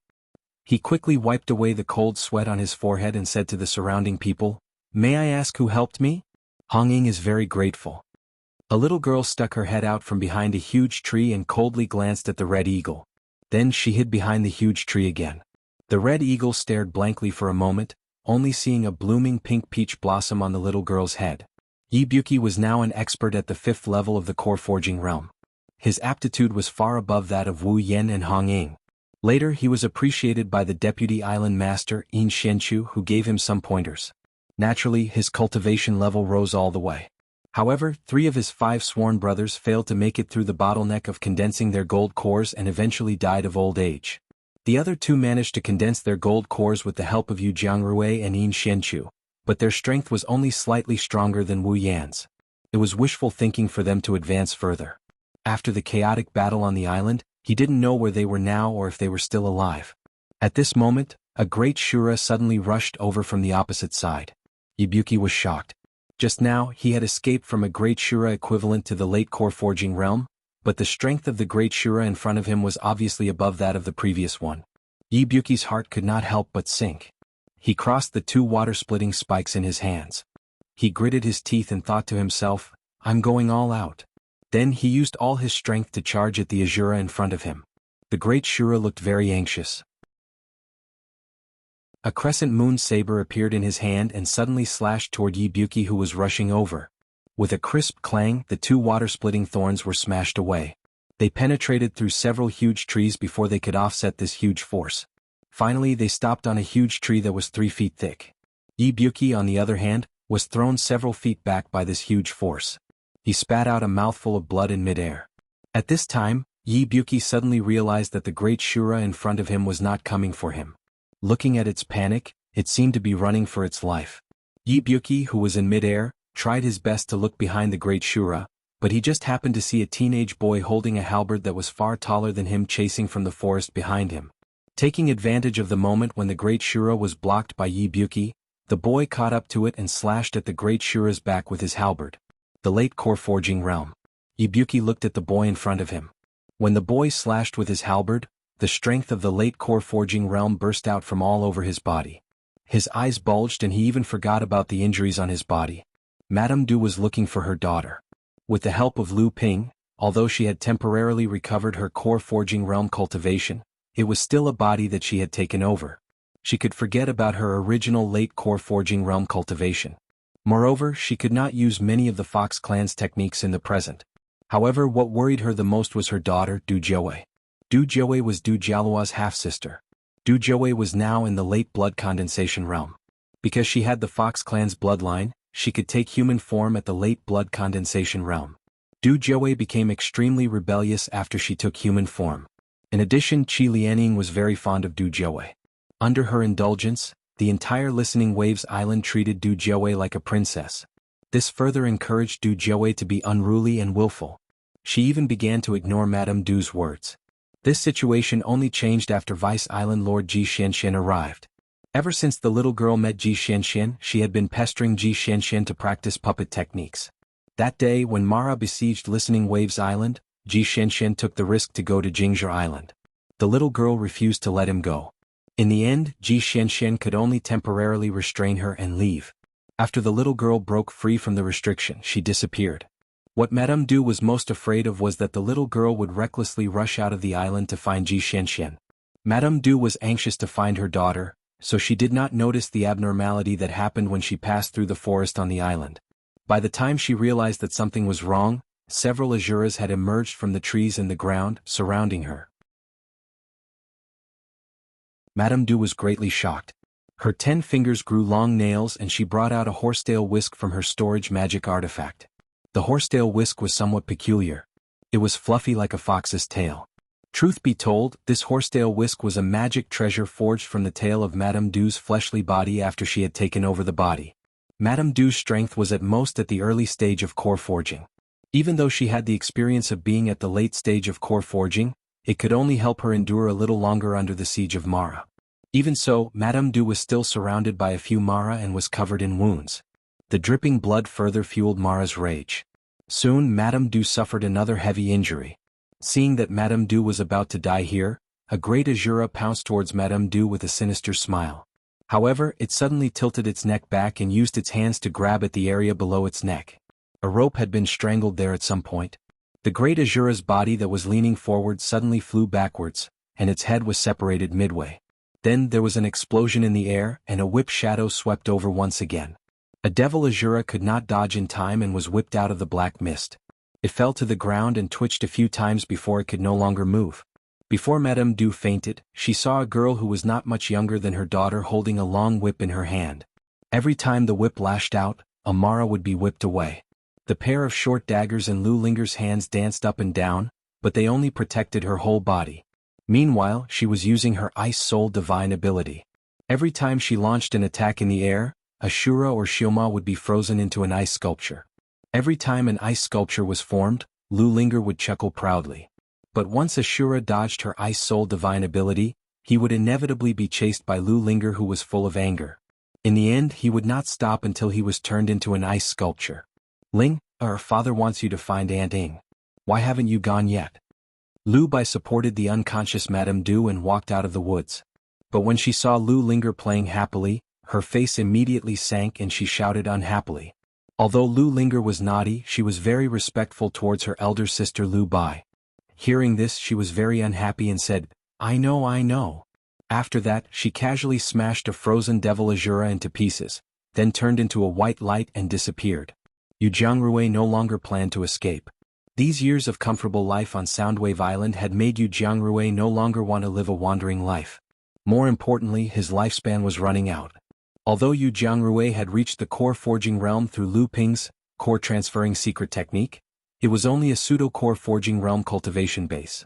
He quickly wiped away the cold sweat on his forehead and said to the surrounding people, "May I ask who helped me?" Hong Ying is very grateful. A little girl stuck her head out from behind a huge tree and coldly glanced at the red eagle. Then she hid behind the huge tree again. The red eagle stared blankly for a moment, only seeing a blooming pink peach blossom on the little girl's head. Ibuki was now an expert at the 5th level of the core forging realm. His aptitude was far above that of Wu Yen and Hong Ying. Later he was appreciated by the deputy island master In Xianchu, who gave him some pointers. Naturally, his cultivation level rose all the way. However, 3 of his 5 sworn brothers failed to make it through the bottleneck of condensing their gold cores and eventually died of old age. The other 2 managed to condense their gold cores with the help of Yu Jiangrui and In Xianchu, but their strength was only slightly stronger than Wu Yan's. It was wishful thinking for them to advance further. After the chaotic battle on the island, he didn't know where they were now or if they were still alive. At this moment, a great Shura suddenly rushed over from the opposite side. Ibuki was shocked. Just now, he had escaped from a great Shura equivalent to the late core forging realm, but the strength of the great Shura in front of him was obviously above that of the previous one. Ibuki's heart could not help but sink. He crossed the 2 water-splitting spikes in his hands. He gritted his teeth and thought to himself, "I'm going all out." Then he used all his strength to charge at the Azura in front of him. The great Shura looked very anxious. A crescent moon saber appeared in his hand and suddenly slashed toward Ibuki, who was rushing over. With a crisp clang, the 2 water-splitting thorns were smashed away. They penetrated through several huge trees before they could offset this huge force. Finally, they stopped on a huge tree that was 3 feet thick. Ibuki, on the other hand, was thrown several feet back by this huge force. He spat out a mouthful of blood in midair. At this time, Ibuki suddenly realized that the great Shura in front of him was not coming for him. Looking at its panic, it seemed to be running for its life. Ibuki, who was in midair, tried his best to look behind the great Shura, but he just happened to see a teenage boy holding a halberd that was far taller than him chasing from the forest behind him. Taking advantage of the moment when the great Shura was blocked by Ibuki, the boy caught up to it and slashed at the great Shura's back with his halberd. The late core forging realm. Ibuki looked at the boy in front of him. When the boy slashed with his halberd, the strength of the late core forging realm burst out from all over his body. His eyes bulged and he even forgot about the injuries on his body. Madame Du was looking for her daughter. With the help of Lu Ping, although she had temporarily recovered her core forging realm cultivation, it was still a body that she had taken over. She could forget about her original late core forging realm cultivation. Moreover, she could not use many of the Fox clan's techniques in the present. However, what worried her the most was her daughter, Du Jiawei. Du Jiawei was Du Jialuo's half-sister. Du Jiawei was now in the late blood condensation realm. Because she had the Fox clan's bloodline, she could take human form at the late blood condensation realm. Du Jiawei became extremely rebellious after she took human form. In addition, Qi Lianing was very fond of Du Jiawei. Under her indulgence, the entire Listening Waves Island treated Du Jiawei like a princess. This further encouraged Du Jiawei to be unruly and willful. She even began to ignore Madame Du's words. This situation only changed after Vice Island Lord Ji Xianxian arrived. Ever since the little girl met Ji Xianxian, she had been pestering Ji Xianxian to practice puppet techniques. That day, when Mara besieged Listening Waves Island, Ji Xianxian took the risk to go to Jingzhi Island. The little girl refused to let him go. In the end, Ji Xianxian could only temporarily restrain her and leave. After the little girl broke free from the restriction, she disappeared. What Madame Du was most afraid of was that the little girl would recklessly rush out of the island to find Ji Xianxian. Madame Du was anxious to find her daughter, so she did not notice the abnormality that happened when she passed through the forest on the island. By the time she realized that something was wrong, several Azuras had emerged from the trees and the ground, surrounding her. Madame Du was greatly shocked. Her 10 fingers grew long nails and she brought out a horsetail whisk from her storage magic artifact. The horsetail whisk was somewhat peculiar. It was fluffy like a fox's tail. Truth be told, this horsetail whisk was a magic treasure forged from the tail of Madame Du's fleshly body after she had taken over the body. Madame Du's strength was at most at the early stage of core forging. Even though she had the experience of being at the late stage of core forging, it could only help her endure a little longer under the siege of Mara. Even so, Madame Du was still surrounded by a few Mara and was covered in wounds. The dripping blood further fueled Mara's rage. Soon Madame Du suffered another heavy injury. Seeing that Madame Du was about to die here, a great Azura pounced towards Madame Du with a sinister smile. However, it suddenly tilted its neck back and used its hands to grab at the area below its neck. A rope had been strangled there at some point. The great Azura's body that was leaning forward suddenly flew backwards, and its head was separated midway. Then there was an explosion in the air and a whip shadow swept over once again. A devil Azura could not dodge in time and was whipped out of the black mist. It fell to the ground and twitched a few times before it could no longer move. Before Madame Du fainted, she saw a girl who was not much younger than her daughter holding a long whip in her hand. Every time the whip lashed out, Amara would be whipped away. The pair of short daggers in Lu Linger's hands danced up and down, but they only protected her whole body. Meanwhile, she was using her Ice Soul Divine ability. Every time she launched an attack in the air, Ashura or Shioma would be frozen into an ice sculpture. Every time an ice sculpture was formed, Lu Linger would chuckle proudly. But once Ashura dodged her Ice Soul Divine ability, he would inevitably be chased by Lu Linger, who was full of anger. In the end, he would not stop until he was turned into an ice sculpture. Ling, our father wants you to find Aunt Ing. Why haven't you gone yet? Lu Bai supported the unconscious Madame Du and walked out of the woods. But when she saw Lu Linger playing happily, her face immediately sank and she shouted unhappily. Although Lu Linger was naughty, she was very respectful towards her elder sister Lu Bai. Hearing this, she was very unhappy and said, I know. After that, she casually smashed a frozen devil Azura into pieces, then turned into a white light and disappeared. Yu Jiangrui no longer planned to escape. These years of comfortable life on Soundwave Island had made Yu Jiangrui no longer want to live a wandering life. More importantly, his lifespan was running out. Although Yu Jiangrui had reached the core forging realm through Lu Ping's core transferring secret technique, it was only a pseudo-core forging realm cultivation base.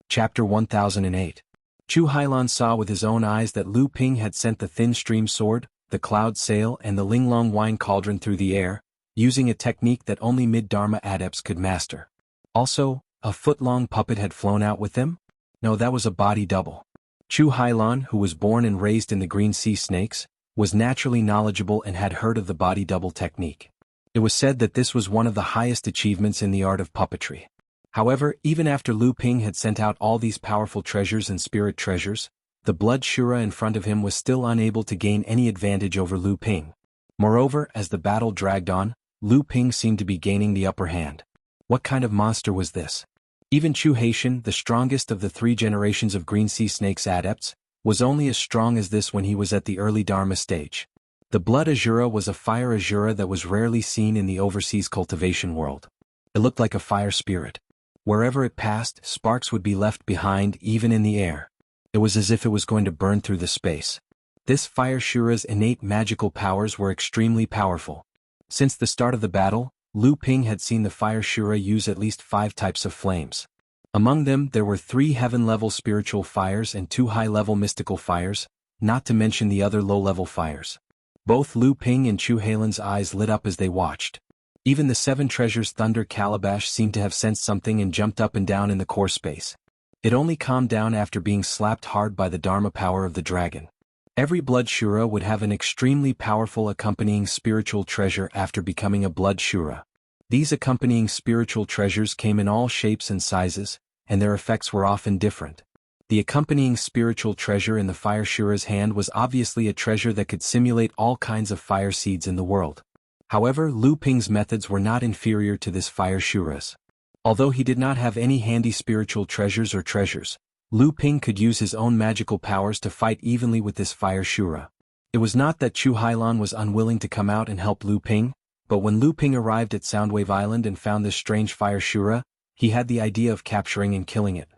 Chapter 1008. Chu Hailan saw with his own eyes that Lu Ping had sent the thin stream sword, the cloud sail and the Linglong wine cauldron through the air, using a technique that only mid-Dharma adepts could master. Also, a foot-long puppet had flown out with them? No, that was a body double. Chu Hailan, who was born and raised in the Green Sea Snakes, was naturally knowledgeable and had heard of the body double technique. It was said that this was one of the highest achievements in the art of puppetry. However, even after Lu Ping had sent out all these powerful treasures and spirit treasures, the blood Shura in front of him was still unable to gain any advantage over Lu Ping. Moreover, as the battle dragged on, Lu Ping seemed to be gaining the upper hand. What kind of monster was this? Even Chu Haitian, the strongest of the 3 generations of Green Sea Snakes adepts, was only as strong as this when he was at the early Dharma stage. The blood Azura was a fire Azura that was rarely seen in the overseas cultivation world. It looked like a fire spirit. Wherever it passed, sparks would be left behind even in the air. It was as if it was going to burn through the space. This fire Shura's innate magical powers were extremely powerful. Since the start of the battle, Lu Ping had seen the fire Shura use at least 5 types of flames. Among them there were 3 heaven-level spiritual fires and 2 high-level mystical fires, not to mention the other low-level fires. Both Lu Ping and Chu Hailan's eyes lit up as they watched. Even the 7 Treasures Thunder Calabash seemed to have sensed something and jumped up and down in the core space. It only calmed down after being slapped hard by the Dharma power of the dragon. Every blood Shura would have an extremely powerful accompanying spiritual treasure after becoming a blood Shura. These accompanying spiritual treasures came in all shapes and sizes, and their effects were often different. The accompanying spiritual treasure in the fire Shura's hand was obviously a treasure that could simulate all kinds of fire seeds in the world. However, Lu Ping's methods were not inferior to this fire Shura's. Although he did not have any handy spiritual treasures or treasures, Lu Ping could use his own magical powers to fight evenly with this fire Shura. It was not that Chu Hailan was unwilling to come out and help Lu Ping, but when Lu Ping arrived at Soundwave Island and found this strange fire Shura, he had the idea of capturing and killing it.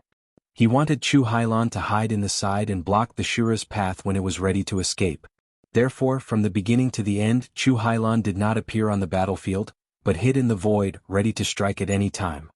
He wanted Chu Hailan to hide in the side and block the Shura's path when it was ready to escape. Therefore, from the beginning to the end, Chu Hailan did not appear on the battlefield, but hid in the void, ready to strike at any time.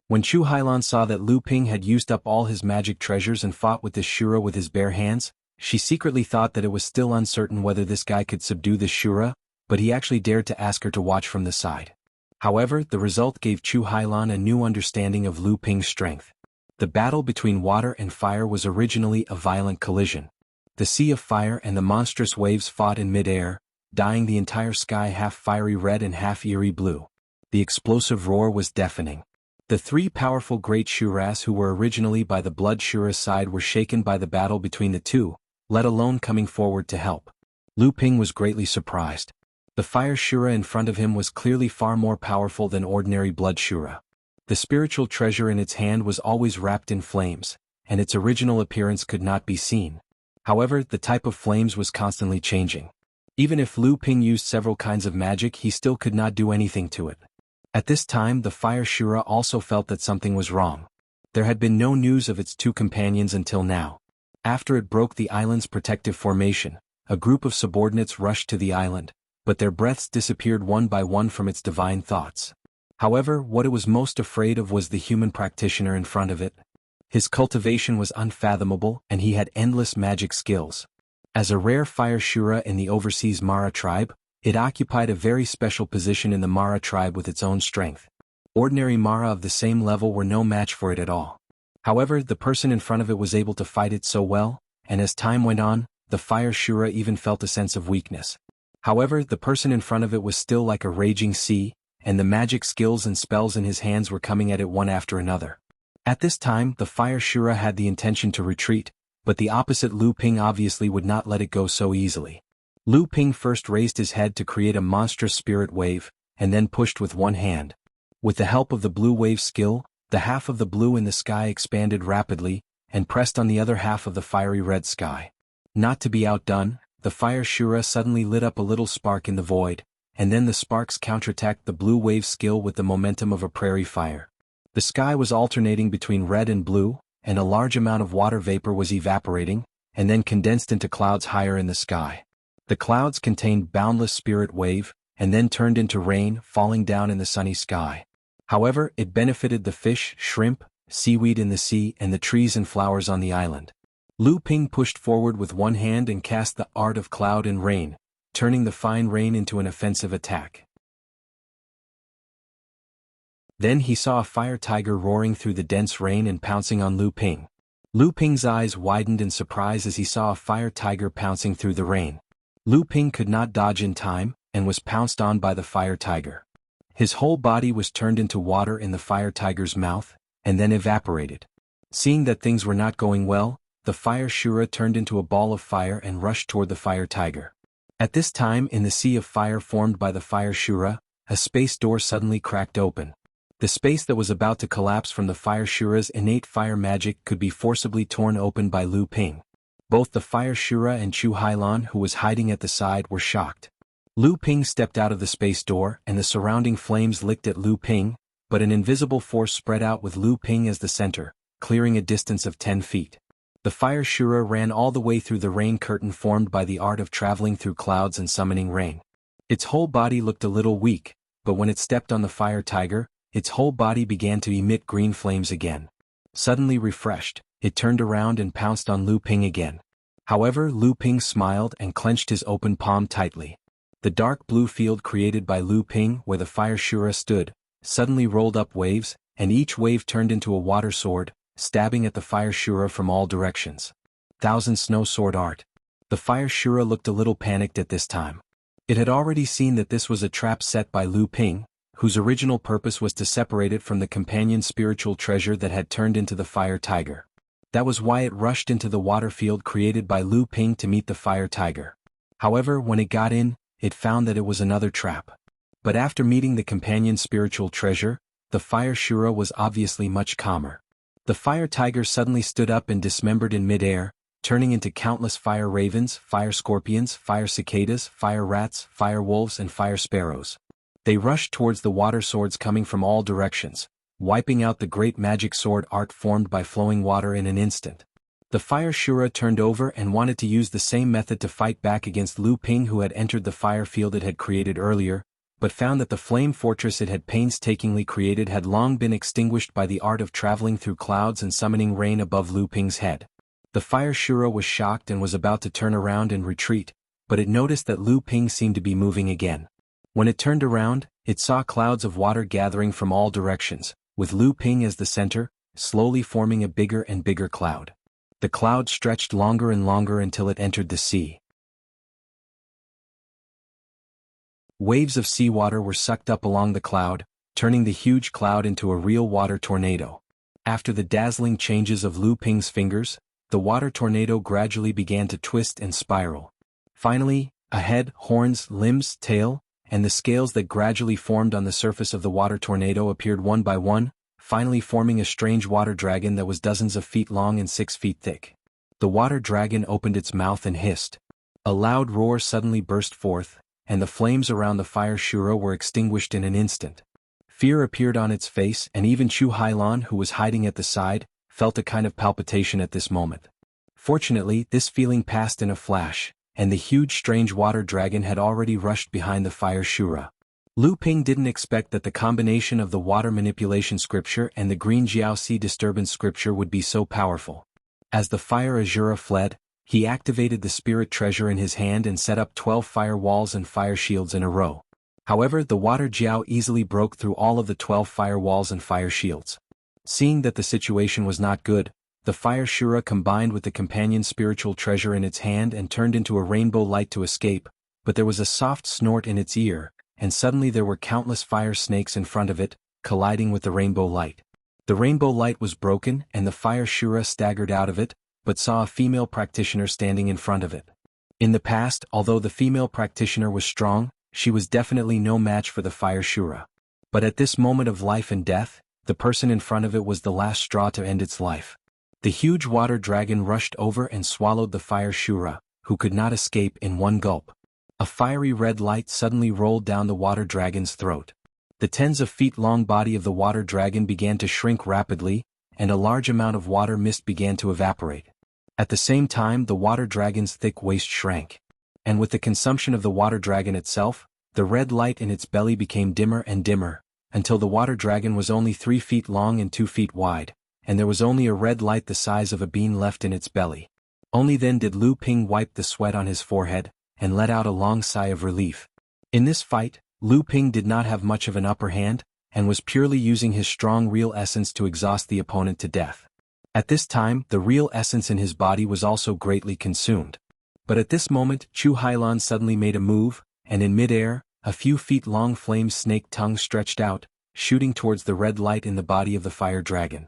When Chu Hailan saw that Lu Ping had used up all his magic treasures and fought with this Shura with his bare hands, she secretly thought that it was still uncertain whether this guy could subdue the Shura, but he actually dared to ask her to watch from the side. However, the result gave Chu Hailan a new understanding of Lu Ping's strength. The battle between water and fire was originally a violent collision. The sea of fire and the monstrous waves fought in mid-air, dyeing the entire sky half fiery red and half eerie blue. The explosive roar was deafening. The three powerful great Shuras who were originally by the Blood Shura's side were shaken by the battle between the two, let alone coming forward to help. Lu Ping was greatly surprised. The fire Shura in front of him was clearly far more powerful than ordinary Blood Shura. The spiritual treasure in its hand was always wrapped in flames, and its original appearance could not be seen. However, the type of flames was constantly changing. Even if Lu Ping used several kinds of magic, he still could not do anything to it. At this time, the fire Shura also felt that something was wrong. There had been no news of its two companions until now. After it broke the island's protective formation, a group of subordinates rushed to the island, but their breaths disappeared one by one from its divine thoughts. However, what it was most afraid of was the human practitioner in front of it. His cultivation was unfathomable, and he had endless magic skills. As a rare fire Shura in the overseas Mara tribe, it occupied a very special position in the Mara tribe with its own strength. Ordinary Mara of the same level were no match for it at all. However, the person in front of it was able to fight it so well, and as time went on, the fire Shura even felt a sense of weakness. However, the person in front of it was still like a raging sea, and the magic skills and spells in his hands were coming at it one after another. At this time, the fire Shura had the intention to retreat, but the opposite Lu Ping obviously would not let it go so easily. Lu Ping first raised his head to create a monstrous spirit wave, and then pushed with one hand. With the help of the blue wave skill, the half of the blue in the sky expanded rapidly, and pressed on the other half of the fiery red sky. Not to be outdone, the fire Shura suddenly lit up a little spark in the void, and then the sparks counterattacked the blue wave skill with the momentum of a prairie fire. The sky was alternating between red and blue, and a large amount of water vapor was evaporating, and then condensed into clouds higher in the sky. The clouds contained boundless spirit wave, and then turned into rain falling down in the sunny sky. However, it benefited the fish, shrimp, seaweed in the sea and the trees and flowers on the island. Lu Ping pushed forward with one hand and cast the art of cloud and rain, turning the fine rain into an offensive attack. Then he saw a fire tiger roaring through the dense rain and pouncing on Lu Ping. Lu Ping's eyes widened in surprise as he saw a fire tiger pouncing through the rain. Lu Ping could not dodge in time, and was pounced on by the fire tiger. His whole body was turned into water in the fire tiger's mouth, and then evaporated. Seeing that things were not going well, the fire Shura turned into a ball of fire and rushed toward the fire tiger. At this time, in the sea of fire formed by the fire Shura, a space door suddenly cracked open. The space that was about to collapse from the fire Shura's innate fire magic could be forcibly torn open by Lu Ping. Both the fire Shura and Chu Hailan, who was hiding at the side, were shocked. Lu Ping stepped out of the space door, and the surrounding flames licked at Lu Ping, but an invisible force spread out with Lu Ping as the center, clearing a distance of 10 feet. The fire Shura ran all the way through the rain curtain formed by the art of traveling through clouds and summoning rain. Its whole body looked a little weak, but when it stepped on the fire tiger, its whole body began to emit green flames again. Suddenly refreshed, it turned around and pounced on Lu Ping again. However, Lu Ping smiled and clenched his open palm tightly. The dark blue field created by Lu Ping where the fire Shura stood, suddenly rolled up waves, and each wave turned into a water sword, stabbing at the fire Shura from all directions. Thousand Snow Sword Art. The fire Shura looked a little panicked at this time. It had already seen that this was a trap set by Lu Ping, whose original purpose was to separate it from the companion spiritual treasure that had turned into the fire tiger. That was why it rushed into the water field created by Lu Ping to meet the fire tiger. However, when it got in, it found that it was another trap. But after meeting the companion spiritual treasure, the fire Shura was obviously much calmer. The fire tiger suddenly stood up and dismembered in mid-air, turning into countless fire ravens, fire scorpions, fire cicadas, fire rats, fire wolves and fire sparrows. They rushed towards the water swords coming from all directions, wiping out the great magic sword art formed by flowing water in an instant. The Fire Shura turned over and wanted to use the same method to fight back against Lu Ping, who had entered the fire field it had created earlier, but found that the flame fortress it had painstakingly created had long been extinguished by the art of traveling through clouds and summoning rain above Lu Ping's head. The Fire Shura was shocked and was about to turn around and retreat, but it noticed that Lu Ping seemed to be moving again. When it turned around, it saw clouds of water gathering from all directions, with Lu Ping as the center, slowly forming a bigger and bigger cloud. The cloud stretched longer and longer until it entered the sea. Waves of seawater were sucked up along the cloud, turning the huge cloud into a real water tornado. After the dazzling changes of Lu Ping's fingers, the water tornado gradually began to twist and spiral. Finally, a head, horns, limbs, tail, and the scales that gradually formed on the surface of the water tornado appeared one by one, finally forming a strange water dragon that was dozens of feet long and 6 feet thick. The water dragon opened its mouth and hissed. A loud roar suddenly burst forth, and the flames around the Fire Shura were extinguished in an instant. Fear appeared on its face, and even Chu Hailan, who was hiding at the side, felt a kind of palpitation at this moment. Fortunately, this feeling passed in a flash, and the huge strange water dragon had already rushed behind the Fire Shura. Lu Ping didn't expect that the combination of the water manipulation scripture and the green Jiaoxi disturbance scripture would be so powerful. As the Fire Azura fled, he activated the spirit treasure in his hand and set up 12 fire walls and fire shields in a row. However, the water Jiao easily broke through all of the 12 fire walls and fire shields. Seeing that the situation was not good, the Fire Shura combined with the companion spiritual treasure in its hand and turned into a rainbow light to escape, but there was a soft snort in its ear, and suddenly there were countless fire snakes in front of it, colliding with the rainbow light. The rainbow light was broken and the Fire Shura staggered out of it, but saw a female practitioner standing in front of it. In the past, although the female practitioner was strong, she was definitely no match for the Fire Shura. But at this moment of life and death, the person in front of it was the last straw to end its life. The huge water dragon rushed over and swallowed the Fire Shura, who could not escape, in one gulp. A fiery red light suddenly rolled down the water dragon's throat. The tens of feet long body of the water dragon began to shrink rapidly, and a large amount of water mist began to evaporate. At the same time, the water dragon's thick waist shrank. And with the consumption of the water dragon itself, the red light in its belly became dimmer and dimmer, until the water dragon was only 3 feet long and 2 feet wide, and there was only a red light the size of a bean left in its belly. Only then did Lu Ping wipe the sweat on his forehead, and let out a long sigh of relief. In this fight, Lu Ping did not have much of an upper hand, and was purely using his strong real essence to exhaust the opponent to death. At this time, the real essence in his body was also greatly consumed. But at this moment, Chu Hailan suddenly made a move, and in mid-air, a few feet long flame snake tongue stretched out, shooting towards the red light in the body of the fire dragon.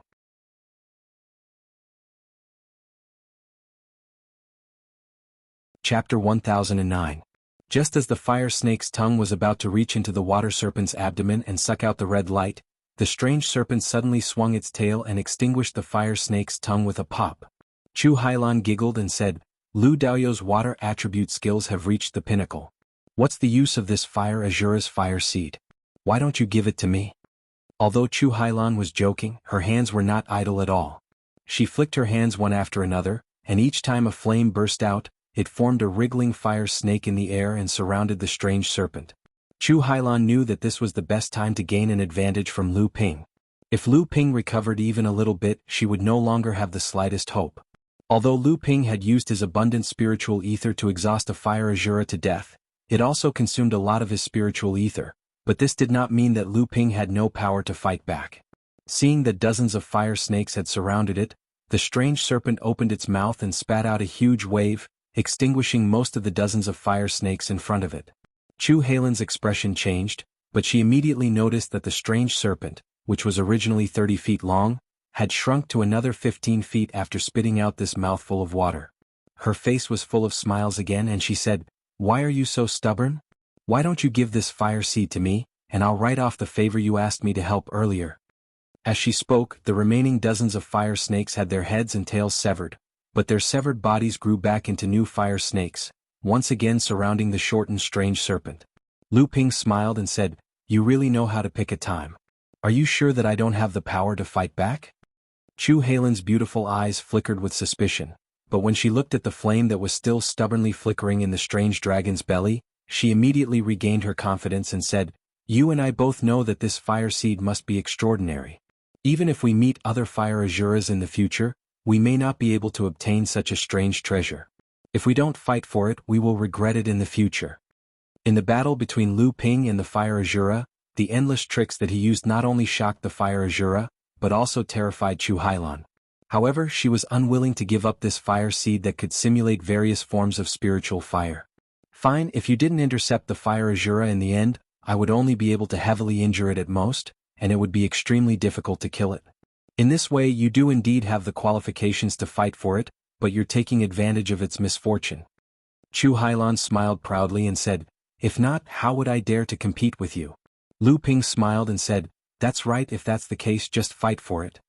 Chapter 1009. Just as the fire snake's tongue was about to reach into the water serpent's abdomen and suck out the red light, the strange serpent suddenly swung its tail and extinguished the fire snake's tongue with a pop. Chu Hailan giggled and said, "Lu Daoyou's water attribute skills have reached the pinnacle. What's the use of this Fire Azura's fire seed? Why don't you give it to me?" Although Chu Hailan was joking, her hands were not idle at all. She flicked her hands one after another, and each time a flame burst out, it formed a wriggling fire snake in the air and surrounded the strange serpent. Chu Hailan knew that this was the best time to gain an advantage from Lu Ping. If Lu Ping recovered even a little bit, she would no longer have the slightest hope. Although Lu Ping had used his abundant spiritual ether to exhaust a Fire Azura to death, it also consumed a lot of his spiritual ether, but this did not mean that Lu Ping had no power to fight back. Seeing that dozens of fire snakes had surrounded it, the strange serpent opened its mouth and spat out a huge wave, extinguishing most of the dozens of fire snakes in front of it. Chu Hailan's expression changed, but she immediately noticed that the strange serpent, which was originally 30 feet long, had shrunk to another 15 feet after spitting out this mouthful of water. Her face was full of smiles again and she said, "Why are you so stubborn? Why don't you give this fire seed to me, and I'll write off the favor you asked me to help earlier?" As she spoke, the remaining dozens of fire snakes had their heads and tails severed, but their severed bodies grew back into new fire snakes, once again surrounding the shortened strange serpent. Lu Ping smiled and said, "You really know how to pick a time. Are you sure that I don't have the power to fight back?" Chu Halen's beautiful eyes flickered with suspicion, but when she looked at the flame that was still stubbornly flickering in the strange dragon's belly, she immediately regained her confidence and said, "You and I both know that this fire seed must be extraordinary. Even if we meet other fire Azuras in the future, we may not be able to obtain such a strange treasure. If we don't fight for it, we will regret it in the future." In the battle between Lu Ping and the fire Azura, the endless tricks that he used not only shocked the fire Azura, but also terrified Chu Hailan. However, she was unwilling to give up this fire seed that could simulate various forms of spiritual fire. "Fine, if you didn't intercept the fire Azura in the end, I would only be able to heavily injure it at most, and it would be extremely difficult to kill it. In this way you do indeed have the qualifications to fight for it, but you're taking advantage of its misfortune." Chu Hailan smiled proudly and said, "If not, how would I dare to compete with you?" Lu Ping smiled and said, "That's right, if that's the case, just fight for it."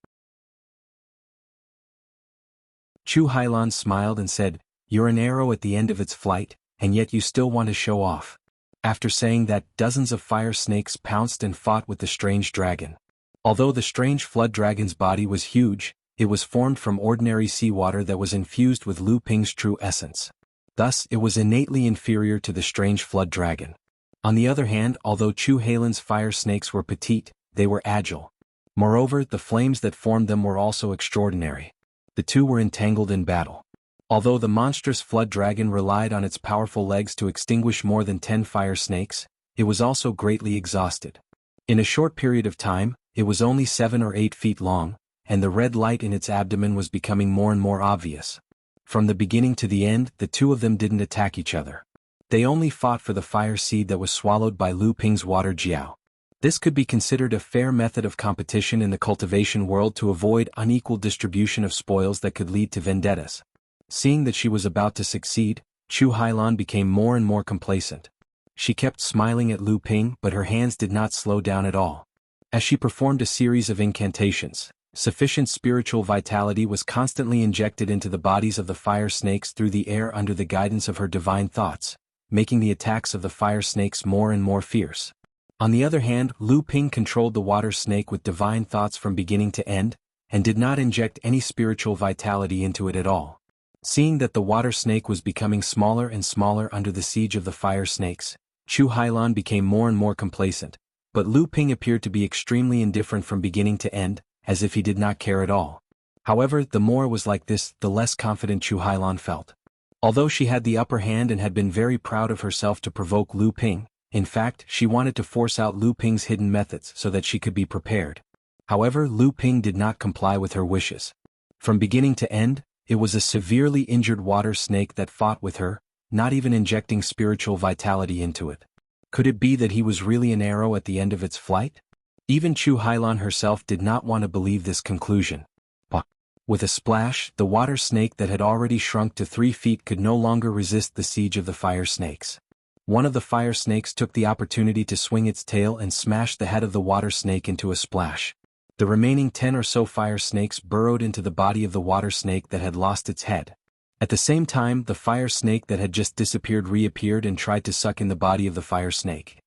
Chu Hailan smiled and said, "You're an arrow at the end of its flight, and yet you still want to show off." After saying that, dozens of fire snakes pounced and fought with the strange dragon. Although the strange flood dragon's body was huge, it was formed from ordinary seawater that was infused with Lu Ping's true essence. Thus, it was innately inferior to the strange flood dragon. On the other hand, although Chu Halen's fire snakes were petite, they were agile. Moreover, the flames that formed them were also extraordinary. The two were entangled in battle. Although the monstrous flood dragon relied on its powerful legs to extinguish more than 10 fire snakes, it was also greatly exhausted. In a short period of time, it was only 7 or 8 feet long, and the red light in its abdomen was becoming more and more obvious. From the beginning to the end, the two of them didn't attack each other. They only fought for the fire seed that was swallowed by Lu Ping's water jiao. This could be considered a fair method of competition in the cultivation world to avoid unequal distribution of spoils that could lead to vendettas. Seeing that she was about to succeed, Chu Hailan became more and more complacent. She kept smiling at Lu Ping, but her hands did not slow down at all. As she performed a series of incantations, sufficient spiritual vitality was constantly injected into the bodies of the fire snakes through the air under the guidance of her divine thoughts, making the attacks of the fire snakes more and more fierce. On the other hand, Lu Ping controlled the water snake with divine thoughts from beginning to end, and did not inject any spiritual vitality into it at all. Seeing that the water snake was becoming smaller and smaller under the siege of the fire snakes, Chu Hailan became more and more complacent, but Lu Ping appeared to be extremely indifferent from beginning to end, as if he did not care at all. However, the more it was like this, the less confident Chu Hailan felt. Although she had the upper hand and had been very proud of herself to provoke Lu Ping, in fact, she wanted to force out Lu Ping's hidden methods so that she could be prepared. However, Lu Ping did not comply with her wishes. From beginning to end, it was a severely injured water snake that fought with her, not even injecting spiritual vitality into it. Could it be that he was really an arrow at the end of its flight? Even Chu Hailan herself did not want to believe this conclusion. But with a splash, the water snake that had already shrunk to 3 feet could no longer resist the siege of the fire snakes. One of the fire snakes took the opportunity to swing its tail and smash the head of the water snake into a splash. The remaining 10 or so fire snakes burrowed into the body of the water snake that had lost its head. At the same time, the fire snake that had just disappeared reappeared and tried to suck in the body of the fire snake.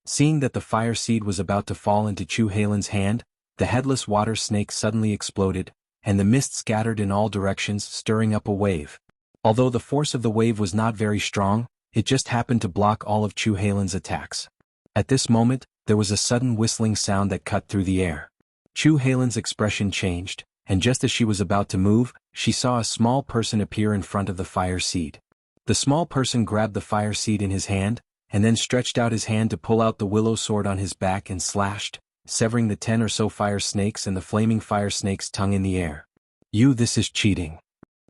Seeing that the fire seed was about to fall into Chu Halen's hand, the headless water snake suddenly exploded, and the mist scattered in all directions, stirring up a wave. Although the force of the wave was not very strong, it just happened to block all of Chu Halen's attacks. At this moment, there was a sudden whistling sound that cut through the air. Chu Halen's expression changed, and just as she was about to move, she saw a small person appear in front of the fire seed. The small person grabbed the fire seed in his hand, and then stretched out his hand to pull out the willow sword on his back and slashed, severing the 10 or so fire snakes and the flaming fire snake's tongue in the air. This is cheating."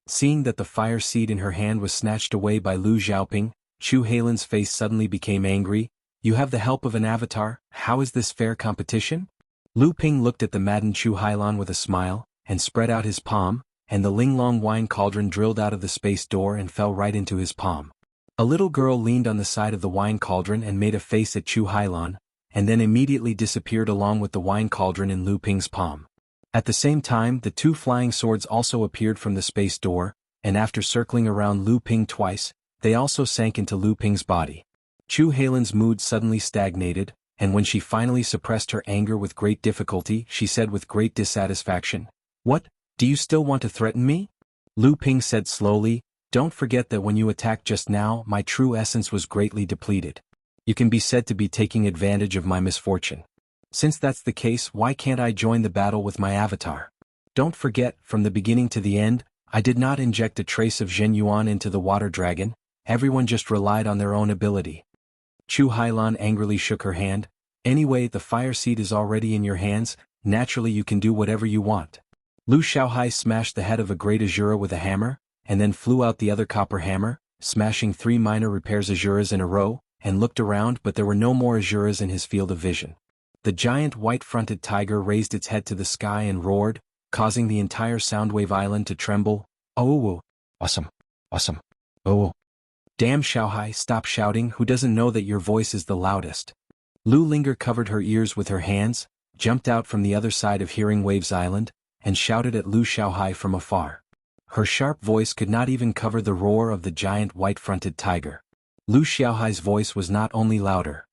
Seeing that the fire seed in her hand was snatched away by Lu Xiaoping, Chu Halen's face suddenly became angry. "You have the help of an avatar, how is this fair competition?" Lu Ping looked at the maddened Chu Hailan with a smile, and spread out his palm, and the Linglong wine cauldron drilled out of the space door and fell right into his palm. A little girl leaned on the side of the wine cauldron and made a face at Chu Hailan, and then immediately disappeared along with the wine cauldron in Lu Ping's palm. At the same time, the 2 flying swords also appeared from the space door, and after circling around Lu Ping twice, they also sank into Lu Ping's body. Chu Halen's mood suddenly stagnated, and when she finally suppressed her anger with great difficulty, she said with great dissatisfaction, "What, do you still want to threaten me?" Lu Ping said slowly, "Don't forget that when you attacked just now, my true essence was greatly depleted. You can be said to be taking advantage of my misfortune. Since that's the case, why can't I join the battle with my avatar? Don't forget, from the beginning to the end, I did not inject a trace of Zhen Yuan into the water dragon, everyone just relied on their own ability." Chu Hailan angrily shook her hand. "Anyway, the fire seed is already in your hands, naturally you can do whatever you want." Lu Xiaohai smashed the head of a great Azura with a hammer, and then flew out the other copper hammer, smashing 3 minor repairs Azuras in a row, and looked around but there were no more Azuras in his field of vision. The giant white-fronted tiger raised its head to the sky and roared, causing the entire Soundwave Island to tremble. "Oh, awesome, awesome, oh. Damn Xiaohai, stop shouting, who doesn't know that your voice is the loudest?" Lu Linger covered her ears with her hands, jumped out from the other side of Hearing Waves Island, and shouted at Lu Xiaohai from afar. Her sharp voice could not even cover the roar of the giant white-fronted tiger. Lu Xiaohai's voice was not only louder.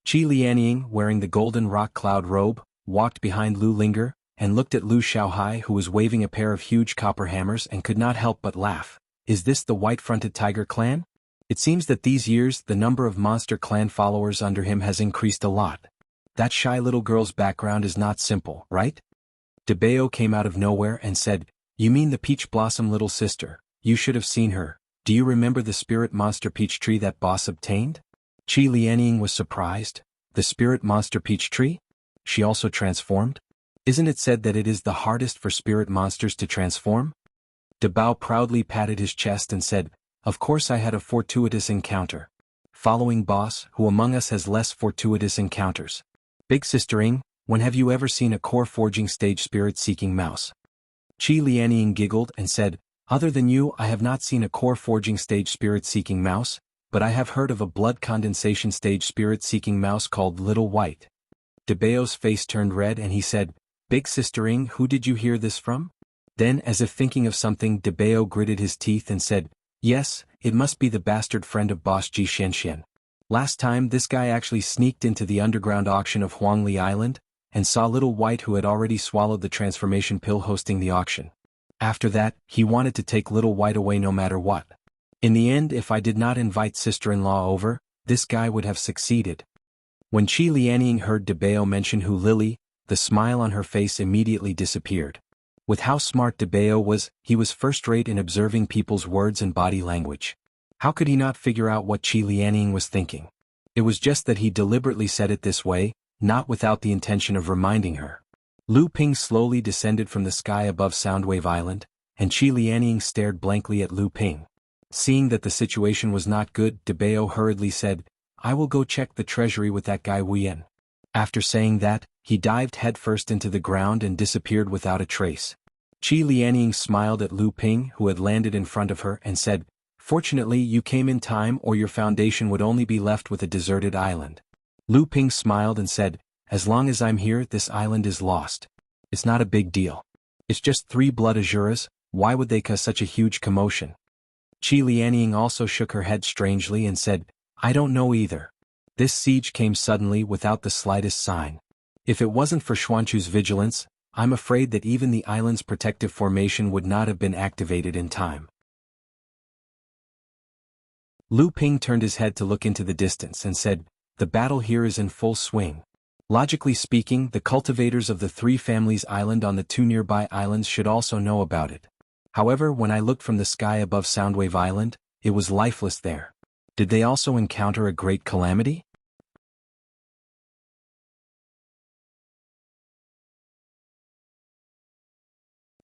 Qi Lianying, wearing the golden rock cloud robe, walked behind Lu Linger, and looked at Lu Xiaohai who was waving a pair of huge copper hammers and could not help but laugh. "Is this the white-fronted tiger clan? It seems that these years the number of monster clan followers under him has increased a lot. That shy little girl's background is not simple, right?" DeBeo came out of nowhere and said, "You mean the Peach Blossom little sister? You should have seen her. Do you remember the spirit monster peach tree that boss obtained?" Qi Lianying was surprised. "The spirit monster peach tree? She also transformed? Isn't it said that it is the hardest for spirit monsters to transform?" DeBao proudly patted his chest and said, "Of course I had a fortuitous encounter. Following boss, who among us has less fortuitous encounters? Big Sistering, when have you ever seen a core forging stage spirit-seeking mouse?" Qi Lianying giggled and said, "Other than you, I have not seen a core forging stage spirit-seeking mouse, but I have heard of a blood condensation stage spirit-seeking mouse called Little White." DeBeo's face turned red and he said, "Big Sistering, who did you hear this from?" Then, as if thinking of something, DeBeo gritted his teeth and said, "Yes, it must be the bastard friend of boss Ji Xianxian. Last time this guy actually sneaked into the underground auction of Huangli Island, and saw Little White who had already swallowed the transformation pill hosting the auction. After that, he wanted to take Little White away no matter what. In the end, if I did not invite sister-in-law over, this guy would have succeeded." When Qi Lianying heard DeBeo mention Hu Lily, the smile on her face immediately disappeared. With how smart DeBeo was, he was first-rate in observing people's words and body language. How could he not figure out what Qi Lianying was thinking? It was just that he deliberately said it this way, not without the intention of reminding her. Lu Ping slowly descended from the sky above Soundwave Island, and Qi Lianying stared blankly at Lu Ping. Seeing that the situation was not good, DeBeo hurriedly said, "I will go check the treasury with that guy Wuyan." After saying that, he dived headfirst into the ground and disappeared without a trace. Qi Lianying smiled at Lu Ping who had landed in front of her and said, "Fortunately you came in time or your foundation would only be left with a deserted island." Lu Ping smiled and said, "As long as I'm here this island is lost. It's not a big deal. It's just 3 blood Azuras, why would they cause such a huge commotion?" Qi Lianying also shook her head strangely and said, "I don't know either. This siege came suddenly without the slightest sign. If it wasn't for Xuanchu's vigilance, I'm afraid that even the island's protective formation would not have been activated in time." Lu Ping turned his head to look into the distance and said, "The battle here is in full swing. Logically speaking, the cultivators of the 3 families island on the 2 nearby islands should also know about it. However, when I looked from the sky above Soundwave Island, it was lifeless there. Did they also encounter a great calamity?"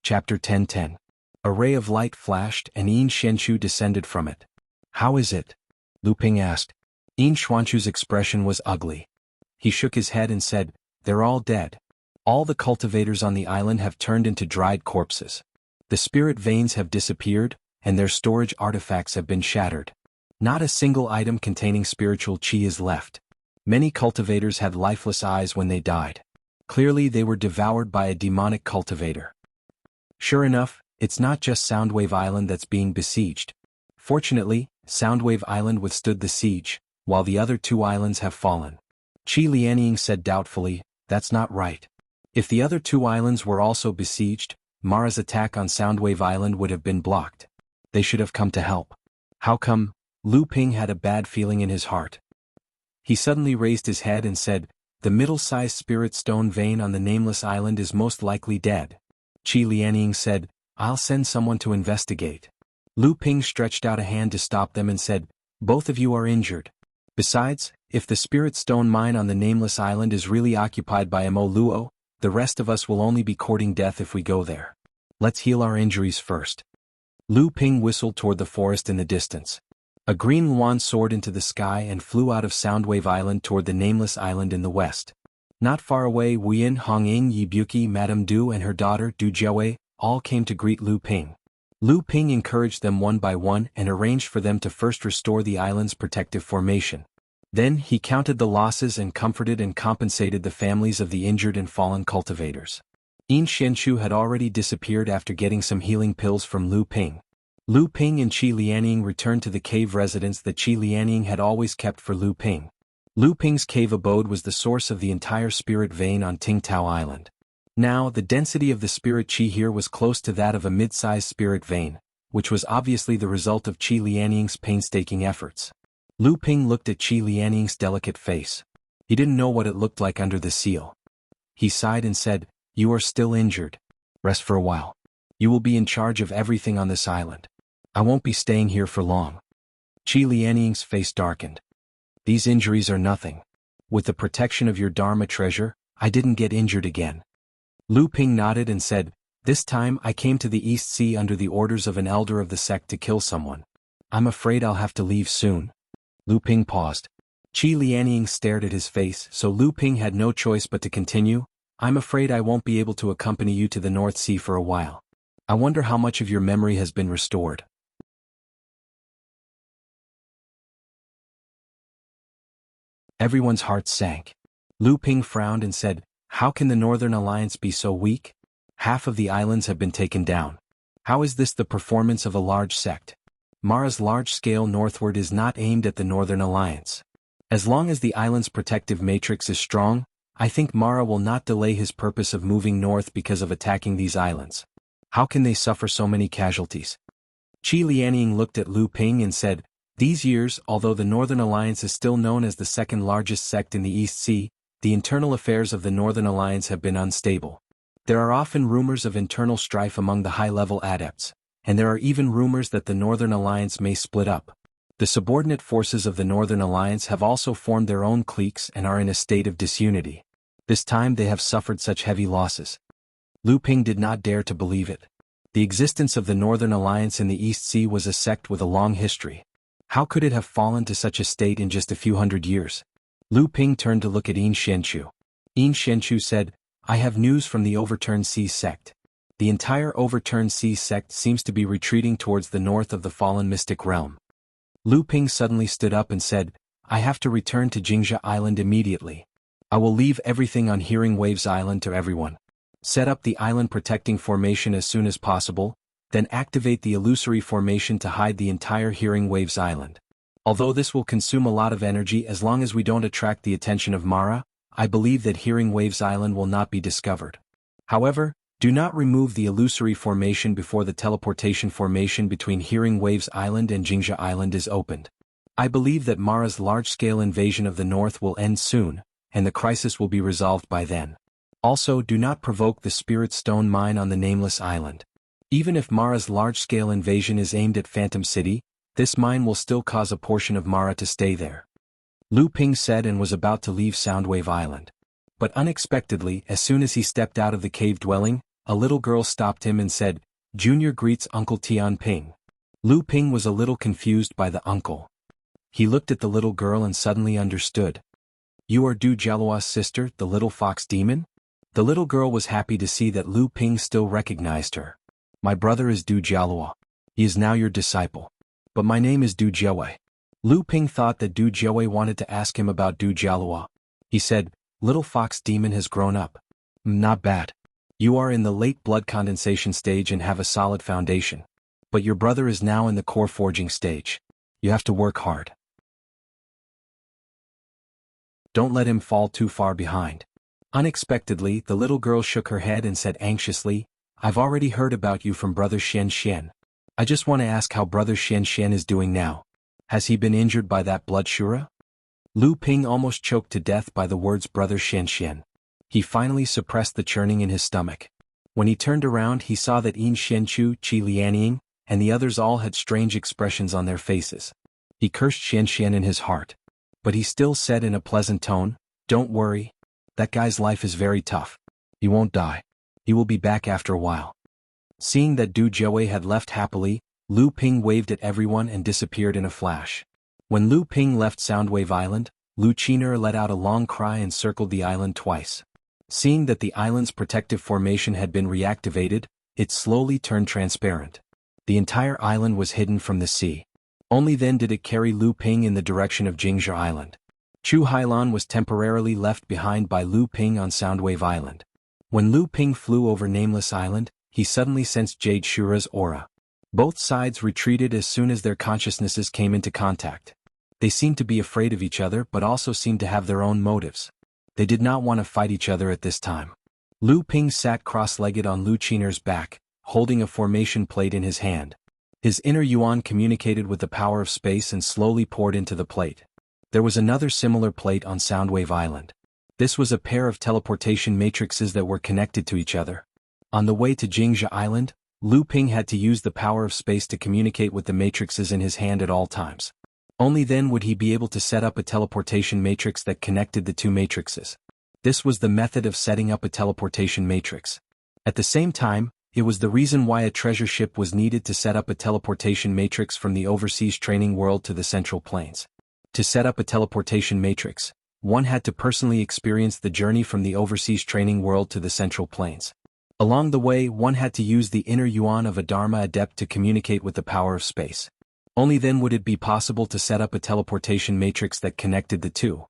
Chapter 10:10. A ray of light flashed and Yin Xianchu descended from it. "How is it?" Lu Ping asked. Yin Xuanchu's expression was ugly. He shook his head and said, "They're all dead. All the cultivators on the island have turned into dried corpses. The spirit veins have disappeared, and their storage artifacts have been shattered. Not a single item containing spiritual qi is left. Many cultivators had lifeless eyes when they died. Clearly they were devoured by a demonic cultivator. Sure enough, it's not just Soundwave Island that's being besieged. Fortunately, Soundwave Island withstood the siege, while the other 2 islands have fallen. Qi Lianying said doubtfully, that's not right. If the other 2 islands were also besieged, Mara's attack on Soundwave Island would have been blocked. They should have come to help. How come? Lu Ping had a bad feeling in his heart. He suddenly raised his head and said, the middle-sized spirit stone vein on the nameless island is most likely dead. Qi Lianying said, I'll send someone to investigate. Lu Ping stretched out a hand to stop them and said, both of you are injured. Besides, if the spirit stone mine on the nameless island is really occupied by Mo Luo, the rest of us will only be courting death if we go there. Let's heal our injuries first. Lu Ping whistled toward the forest in the distance. A green luan soared into the sky and flew out of Soundwave Island toward the nameless island in the west. Not far away, Wuyin, Hongying, Yibuki, Madame Du and her daughter Du Jiawei all came to greet Lu Ping. Lu Ping encouraged them one by one and arranged for them to first restore the island's protective formation. Then he counted the losses and comforted and compensated the families of the injured and fallen cultivators. Yin Xianchu had already disappeared after getting some healing pills from Lu Ping. Lu Ping and Qi Lianying returned to the cave residence that Qi Lianying had always kept for Lu Ping. Lu Ping's cave abode was the source of the entire spirit vein on Tingtao Island. Now, the density of the spirit qi here was close to that of a mid-sized spirit vein, which was obviously the result of Qi Lianying's painstaking efforts. Lu Ping looked at Qi Lianying's delicate face. He didn't know what it looked like under the seal. He sighed and said, you are still injured. Rest for a while. You will be in charge of everything on this island. I won't be staying here for long. Qi Lianying's face darkened. These injuries are nothing. With the protection of your Dharma treasure, I didn't get injured again. Lu Ping nodded and said, this time I came to the East Sea under the orders of an elder of the sect to kill someone. I'm afraid I'll have to leave soon. Lu Ping paused. Qi Lianying stared at his face, so Lu Ping had no choice but to continue, I'm afraid I won't be able to accompany you to the North Sea for a while. I wonder how much of your memory has been restored. Everyone's hearts sank. Lu Ping frowned and said, how can the Northern Alliance be so weak? Half of the islands have been taken down. How is this the performance of a large sect? Mara's large-scale northward is not aimed at the Northern Alliance. As long as the island's protective matrix is strong, I think Mara will not delay his purpose of moving north because of attacking these islands. How can they suffer so many casualties? Qi Lianying looked at Lu Ping and said, these years, although the Northern Alliance is still known as the second largest sect in the East Sea, the internal affairs of the Northern Alliance have been unstable. There are often rumors of internal strife among the high-level adepts, and there are even rumors that the Northern Alliance may split up. The subordinate forces of the Northern Alliance have also formed their own cliques and are in a state of disunity. This time they have suffered such heavy losses. Lu Ping did not dare to believe it. The existence of the Northern Alliance in the East Sea was a sect with a long history. How could it have fallen to such a state in just a few hundred years? Lu Ping turned to look at Yin Xianchu. Yin Xianchu said, I have news from the Overturned Sea sect. The entire Overturned Sea sect seems to be retreating towards the north of the fallen mystic realm. Lu Ping suddenly stood up and said, I have to return to Jianghu Island immediately. I will leave everything on Hearing Waves Island to everyone. Set up the island protecting formation as soon as possible, then activate the illusory formation to hide the entire Hearing Waves Island. Although this will consume a lot of energy as long as we don't attract the attention of Mara, I believe that Hearing Waves Island will not be discovered. However, do not remove the illusory formation before the teleportation formation between Hearing Waves Island and Jianghu Island is opened. I believe that Mara's large-scale invasion of the north will end soon, and the crisis will be resolved by then. Also, do not provoke the Spirit Stone mine on the Nameless Island. Even if Mara's large-scale invasion is aimed at Phantom City, this mine will still cause a portion of Mara to stay there. Lu Ping said and was about to leave Soundwave Island. But unexpectedly, as soon as he stepped out of the cave dwelling, a little girl stopped him and said, Junior greets Uncle Tian Ping. Lu Ping was a little confused by the uncle. He looked at the little girl and suddenly understood. You are Du Jialuo's sister, the little fox demon? The little girl was happy to see that Lu Ping still recognized her. My brother is Du Jialuo. He is now your disciple. But my name is Du Jiawei. Lu Ping thought that Du Jiawei wanted to ask him about Du Jialuo. He said, Little fox demon has grown up. Not bad. You are in the late blood condensation stage and have a solid foundation. But your brother is now in the core forging stage. You have to work hard. Don't let him fall too far behind. Unexpectedly, the little girl shook her head and said anxiously, I've already heard about you from Brother Xian Xian. I just want to ask how Brother Xian Xian is doing now. Has he been injured by that blood shura? Lu Ping almost choked to death by the words Brother Xian Xian. He finally suppressed the churning in his stomach. When he turned around, he saw that Yin Xianchu, Qi Lianying, and the others all had strange expressions on their faces. He cursed Xian Xian in his heart. But he still said in a pleasant tone, Don't worry. That guy's life is very tough. He won't die. He will be back after a while. Seeing that Du Jiawei had left happily, Lu Ping waved at everyone and disappeared in a flash. When Lu Ping left Soundwave Island, Lu Qiner let out a long cry and circled the island twice. Seeing that the island's protective formation had been reactivated, it slowly turned transparent. The entire island was hidden from the sea. Only then did it carry Lu Ping in the direction of Jingzhi Island. Chu Hailan was temporarily left behind by Lu Ping on Soundwave Island. When Lu Ping flew over Nameless Island, he suddenly sensed Jade Shura's aura. Both sides retreated as soon as their consciousnesses came into contact. They seemed to be afraid of each other but also seemed to have their own motives. They did not want to fight each other at this time. Lu Ping sat cross-legged on Lu Qiner's back, holding a formation plate in his hand. His inner yuan communicated with the power of space and slowly poured into the plate. There was another similar plate on Soundwave Island. This was a pair of teleportation matrices that were connected to each other. On the way to Jingzhi Island, Lu Ping had to use the power of space to communicate with the matrices in his hand at all times. Only then would he be able to set up a teleportation matrix that connected the two matrices. This was the method of setting up a teleportation matrix. At the same time, it was the reason why a treasure ship was needed to set up a teleportation matrix from the overseas training world to the Central Plains. To set up a teleportation matrix, one had to personally experience the journey from the overseas training world to the Central Plains. Along the way, one had to use the inner yuan of a Dharma adept to communicate with the power of space. Only then would it be possible to set up a teleportation matrix that connected the two.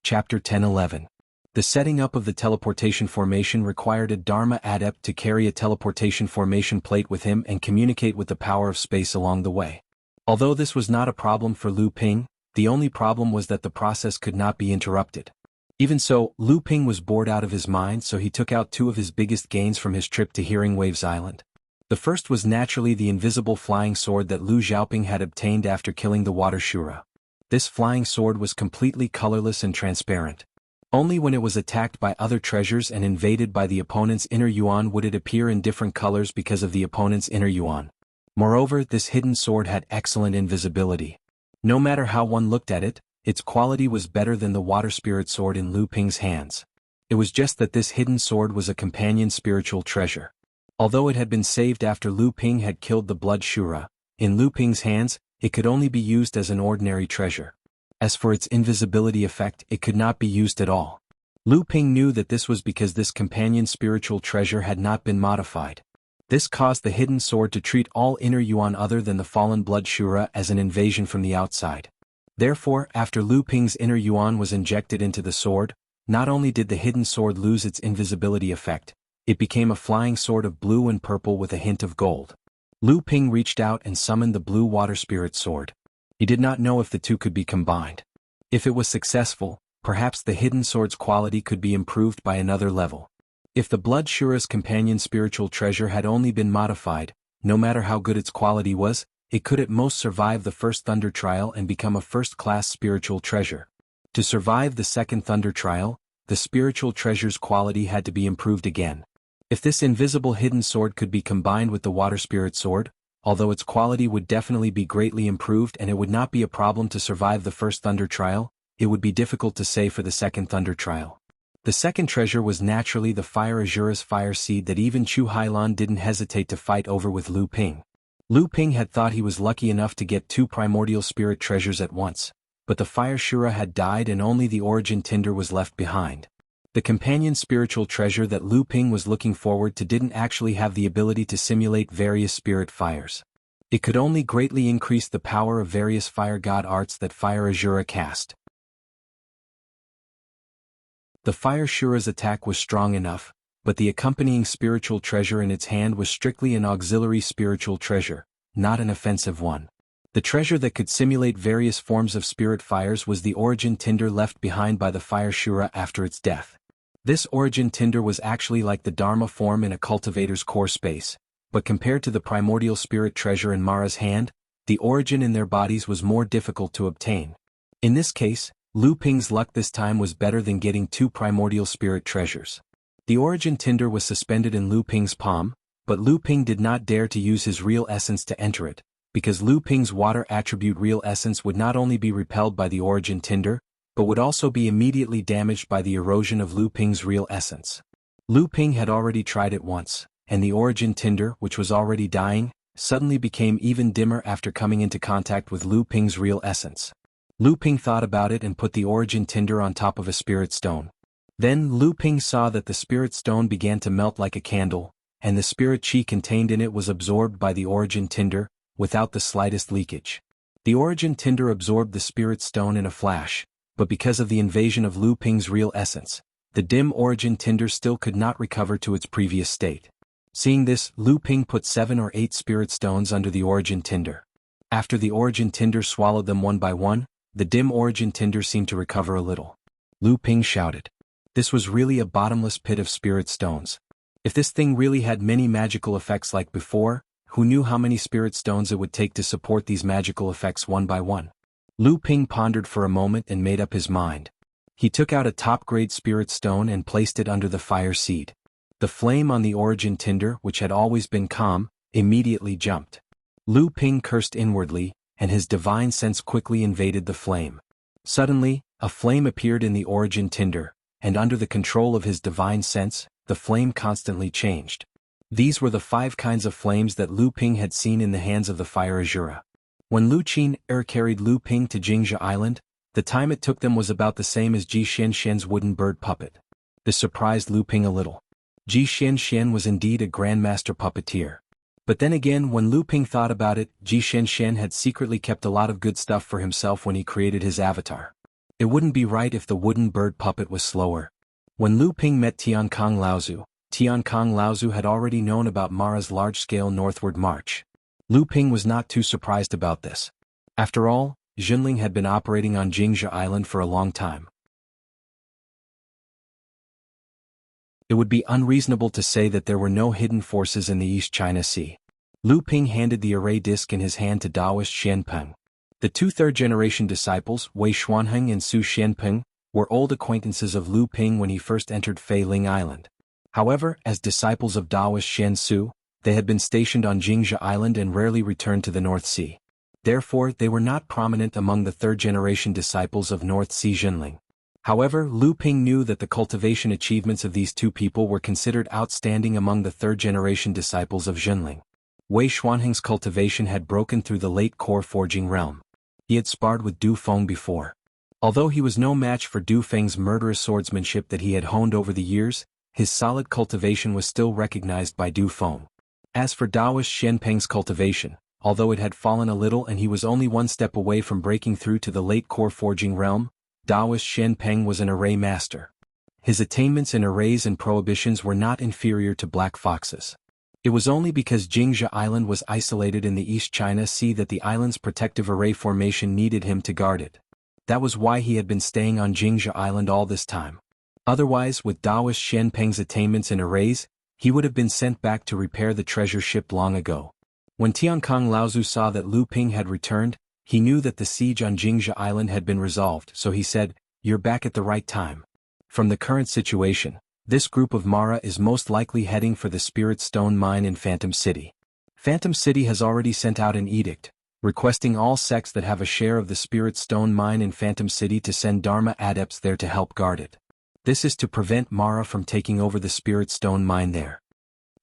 Chapter 10-11. The setting up of the teleportation formation required a Dharma adept to carry a teleportation formation plate with him and communicate with the power of space along the way. Although this was not a problem for Lu Ping, the only problem was that the process could not be interrupted. Even so, Lu Ping was bored out of his mind, so he took out two of his biggest gains from his trip to Hearing Waves Island. The first was naturally the invisible flying sword that Lu Xiaoping had obtained after killing the water shura. This flying sword was completely colorless and transparent. Only when it was attacked by other treasures and invaded by the opponent's inner yuan would it appear in different colors because of the opponent's inner yuan. Moreover, this hidden sword had excellent invisibility. No matter how one looked at it, its quality was better than the water spirit sword in Lu Ping's hands. It was just that this hidden sword was a companion spiritual treasure. Although it had been saved after Lu Ping had killed the blood shura, in Lu Ping's hands, it could only be used as an ordinary treasure. As for its invisibility effect, it could not be used at all. Lu Ping knew that this was because this companion spiritual treasure had not been modified. This caused the hidden sword to treat all inner yuan other than the fallen blood shura as an invasion from the outside. Therefore, after Lu Ping's inner yuan was injected into the sword, not only did the hidden sword lose its invisibility effect, it became a flying sword of blue and purple with a hint of gold. Lu Ping reached out and summoned the blue water spirit sword. He did not know if the two could be combined. If it was successful, perhaps the hidden sword's quality could be improved by another level. If the blood shura's companion spiritual treasure had only been modified, no matter how good its quality was, it could at most survive the first thunder trial and become a first-class spiritual treasure. To survive the second thunder trial, the spiritual treasure's quality had to be improved again. If this invisible hidden sword could be combined with the water spirit sword, although its quality would definitely be greatly improved and it would not be a problem to survive the first thunder trial, it would be difficult to say for the second thunder trial. The second treasure was naturally the Fire Azura's fire seed that even Chu Hailan didn't hesitate to fight over with Lu Ping. Lu Ping had thought he was lucky enough to get two primordial spirit treasures at once, but the fire shura had died and only the origin tinder was left behind. The companion spiritual treasure that Lu Ping was looking forward to didn't actually have the ability to simulate various spirit fires. It could only greatly increase the power of various fire god arts that Fire Azura cast. The Fire Shura's attack was strong enough, but the accompanying spiritual treasure in its hand was strictly an auxiliary spiritual treasure, not an offensive one. The treasure that could simulate various forms of spirit fires was the origin tinder left behind by the fire Shura after its death. This origin tinder was actually like the Dharma form in a cultivator's core space, but compared to the primordial spirit treasure in Mara's hand, the origin in their bodies was more difficult to obtain. In this case, Lu Ping's luck this time was better than getting 2 primordial spirit treasures. The origin tinder was suspended in Lu Ping's palm, but Lu Ping did not dare to use his real essence to enter it, because Lu Ping's water attribute real essence would not only be repelled by the origin tinder, but would also be immediately damaged by the erosion of Lu Ping's real essence. Lu Ping had already tried it once, and the origin tinder, which was already dying, suddenly became even dimmer after coming into contact with Lu Ping's real essence. Lu Ping thought about it and put the origin tinder on top of a spirit stone. Then Lu Ping saw that the spirit stone began to melt like a candle, and the spirit chi contained in it was absorbed by the origin tinder, without the slightest leakage. The origin tinder absorbed the spirit stone in a flash, but because of the invasion of Lu Ping's real essence, the dim origin tinder still could not recover to its previous state. Seeing this, Lu Ping put 7 or 8 spirit stones under the origin tinder. After the origin tinder swallowed them one by one, the dim origin tinder seemed to recover a little. Lu Ping shouted. This was really a bottomless pit of spirit stones. If this thing really had many magical effects like before, who knew how many spirit stones it would take to support these magical effects one by one? Lu Ping pondered for a moment and made up his mind. He took out a top-grade spirit stone and placed it under the fire seed. The flame on the origin tinder, which had always been calm, immediately jumped. Lu Ping cursed inwardly, and his divine sense quickly invaded the flame. Suddenly, a flame appeared in the origin tinder, and under the control of his divine sense, the flame constantly changed. These were the 5 kinds of flames that Lu Ping had seen in the hands of the fire Azura. When Lu Qin carried Lu Ping to Jianghu Island, the time it took them was about the same as Ji Xianxian's wooden bird puppet. This surprised Lu Ping a little. Ji Xianxian was indeed a grandmaster puppeteer. But then again, when Lu Ping thought about it, Ji Xianxian had secretly kept a lot of good stuff for himself when he created his avatar. It wouldn't be right if the wooden bird puppet was slower. When Lu Ping met Tiankong Laozu had already known about Mara's large-scale northward march. Lu Ping was not too surprised about this. After all, Jinling had been operating on Jianghu Island for a long time. It would be unreasonable to say that there were no hidden forces in the East China Sea. Lu Ping handed the array disc in his hand to Taoist Xianpeng. The 2 third-generation disciples, Wei Xuanheng and Su Xianpeng, were old acquaintances of Lu Ping when he first entered Fei Ling Island. However, as disciples of Taoist Xian Su, they had been stationed on Jianghu Island and rarely returned to the North Sea. Therefore, they were not prominent among the third-generation disciples of North Sea Jinling. However, Lu Ping knew that the cultivation achievements of these 2 people were considered outstanding among the third-generation disciples of Jinling. Wei Xuanheng's cultivation had broken through the late core forging realm. He had sparred with Du Feng before. Although he was no match for Du Feng's murderous swordsmanship that he had honed over the years, his solid cultivation was still recognized by Du Feng. As for Taoist Xianpeng's cultivation, although it had fallen a little and he was only 1 step away from breaking through to the late core forging realm, Taoist Xianpeng was an array master. His attainments in arrays and prohibitions were not inferior to Black Fox's. It was only because Jianghu Island was isolated in the East China Sea that the island's protective array formation needed him to guard it. That was why he had been staying on Jianghu Island all this time. Otherwise, with Taoist Xianpeng's attainments in arrays, he would have been sent back to repair the treasure ship long ago. When Tiankong Laozu saw that Lu Ping had returned, he knew that the siege on Jianghu Island had been resolved, so he said, "You're back at the right time. From the current situation, this group of Mara is most likely heading for the Spirit Stone Mine in Phantom City. Phantom City has already sent out an edict, requesting all sects that have a share of the Spirit Stone Mine in Phantom City to send Dharma adepts there to help guard it. This is to prevent Mara from taking over the Spirit Stone Mine there."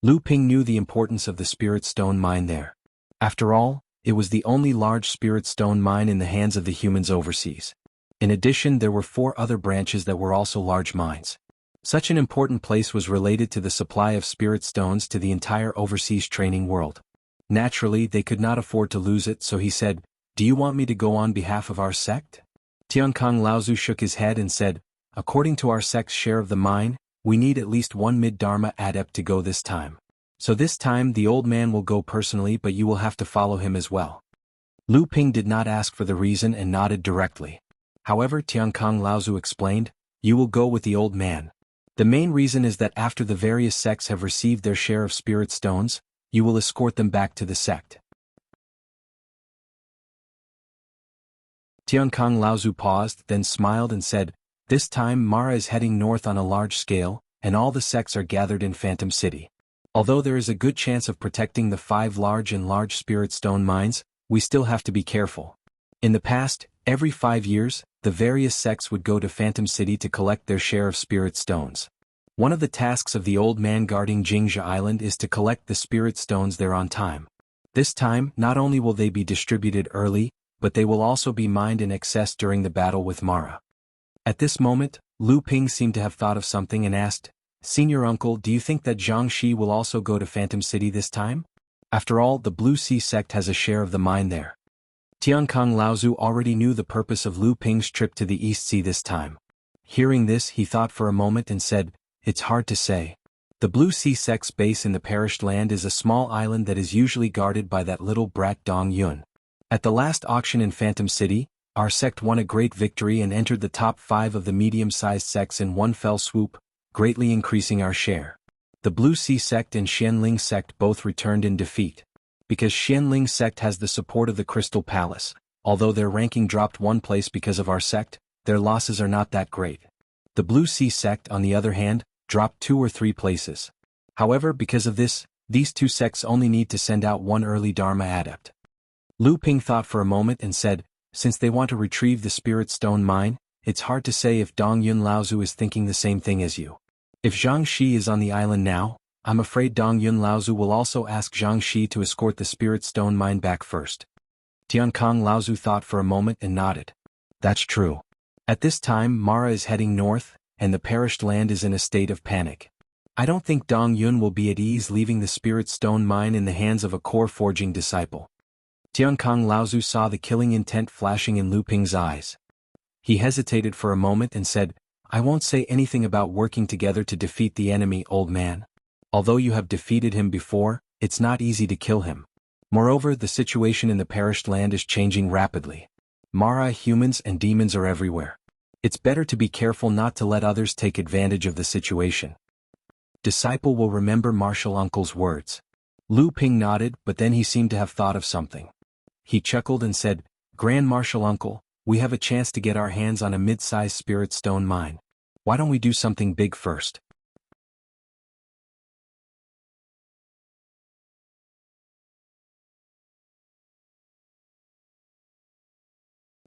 Lu Ping knew the importance of the Spirit Stone Mine there. After all, it was the only large Spirit Stone Mine in the hands of the humans overseas. In addition, there were 4 other branches that were also large mines. Such an important place was related to the supply of spirit stones to the entire overseas training world. Naturally, they could not afford to lose it, so he said, "Do you want me to go on behalf of our sect?" Tiankong Laozu shook his head and said, "According to our sect's share of the mine, we need at least 1 mid-Dharma adept to go this time. So this time the old man will go personally, but you will have to follow him as well. Lu Ping did not ask for the reason and nodded directly. However, Tiankang Laozu explained, you will go with the old man. The main reason is that after the various sects have received their share of spirit stones, you will escort them back to the sect. Tiankang Laozu paused, then smiled and said, this time Mara is heading north on a large scale, and all the sects are gathered in Phantom City. Although there is a good chance of protecting the 5 large spirit stone mines, we still have to be careful. In the past, every 5 years, the various sects would go to Phantom City to collect their share of spirit stones. One of the tasks of the old man guarding Jianghu Island is to collect the spirit stones there on time. This time, not only will they be distributed early, but they will also be mined in excess during the battle with Mara. At this moment, Lu Ping seemed to have thought of something and asked, Senior Uncle, do you think that Jiangxi will also go to Phantom City this time? After all, the Blue Sea sect has a share of the mine there. Tiankang Laozu already knew the purpose of Lu Ping's trip to the East Sea this time. Hearing this, he thought for a moment and said, it's hard to say. The Blue Sea sect's base in the perished land is a small island that is usually guarded by that little brat Dong Yun. At the last auction in Phantom City, our sect won a great victory and entered the top 5 of the medium-sized sects in one fell swoop, greatly increasing our share. The Blue Sea sect and Xianling sect both returned in defeat. Because Xianling sect has the support of the Crystal Palace, although their ranking dropped 1 place because of our sect, their losses are not that great. The Blue Sea sect, on the other hand, dropped 2 or 3 places. However, because of this, these 2 sects only need to send out 1 early Dharma adept. Lu Ping thought for a moment and said, since they want to retrieve the spirit stone mine, it's hard to say if Dong Yun Laozu is thinking the same thing as you. If Zhang Shi is on the island now, I'm afraid Dong Yun Laozu will also ask Zhang Shi to escort the spirit stone mine back first. Tiankang Laozu thought for a moment and nodded. That's true. At this time Mara is heading north, and the perished land is in a state of panic. I don't think Dong Yun will be at ease leaving the spirit stone mine in the hands of a core forging disciple. Tiankang Laozu saw the killing intent flashing in Lu Ping's eyes. He hesitated for a moment and said, I won't say anything about working together to defeat the enemy, old man. Although you have defeated him before, it's not easy to kill him. Moreover, the situation in the perished land is changing rapidly. Mara, humans and demons are everywhere. It's better to be careful not to let others take advantage of the situation. Disciple will remember Martial Uncle's words. Lu Ping nodded, but then he seemed to have thought of something. He chuckled and said, Grand Martial Uncle, we have a chance to get our hands on a mid-sized spirit stone mine. Why don't we do something big first?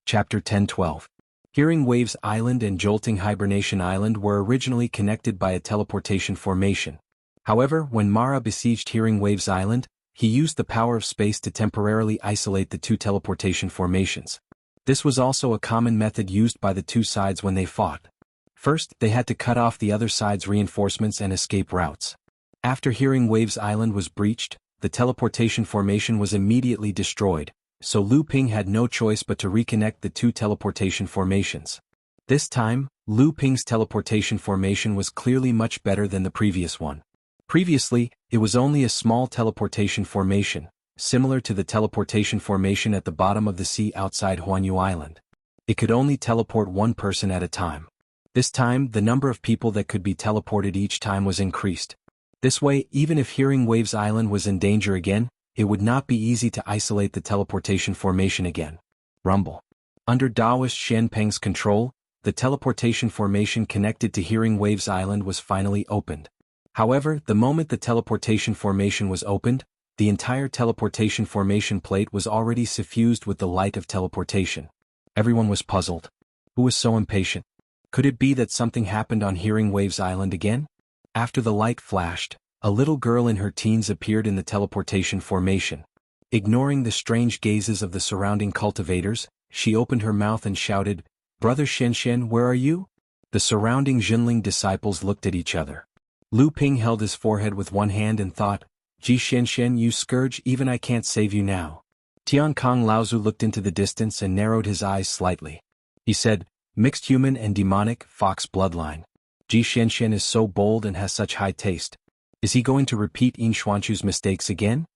Chapter 10-12. Hearing Waves Island and Jolting Hibernation Island were originally connected by a teleportation formation. However, when Mara besieged Hearing Waves Island, he used the power of space to temporarily isolate the 2 teleportation formations. This was also a common method used by the 2 sides when they fought. First, they had to cut off the other side's reinforcements and escape routes. After Hearing Waves Island was breached, the teleportation formation was immediately destroyed, so Lu Ping had no choice but to reconnect the 2 teleportation formations. This time, Lu Ping's teleportation formation was clearly much better than the previous one. Previously, it was only a small teleportation formation, similar to the teleportation formation at the bottom of the sea outside Huanyu Island. It could only teleport 1 person at a time. This time, the number of people that could be teleported each time was increased. This way, even if Hearing Waves Island was in danger again, it would not be easy to isolate the teleportation formation again. Rumble. Under Daoist Shenpeng's control, the teleportation formation connected to Hearing Waves Island was finally opened. However, the moment the teleportation formation was opened, the entire teleportation formation plate was already suffused with the light of teleportation. Everyone was puzzled. Who was so impatient? Could it be that something happened on Hearing Waves Island again? After the light flashed, a little girl in her teens appeared in the teleportation formation. Ignoring the strange gazes of the surrounding cultivators, she opened her mouth and shouted, Brother Shenshen, where are you? The surrounding Jinling disciples looked at each other. Lu Ping held his forehead with one hand and thought, Ji Shenshen, you scourge, even I can't save you now. Tiankang Laozu looked into the distance and narrowed his eyes slightly. He said, Mixed human and demonic, fox bloodline. Ji Shenshen is so bold and has such high taste. Is he going to repeat Yin Xuanchu's mistakes again?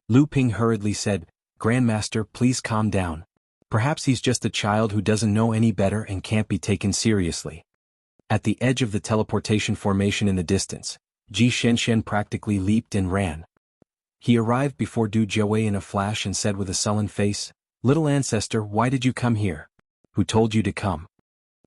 Lu Ping hurriedly said, Grandmaster, please calm down. Perhaps he's just a child who doesn't know any better and can't be taken seriously. At the edge of the teleportation formation in the distance, Ji Shenshen practically leaped and ran. He arrived before Du Jiawei in a flash and said with a sullen face, Little ancestor, why did you come here? Who told you to come?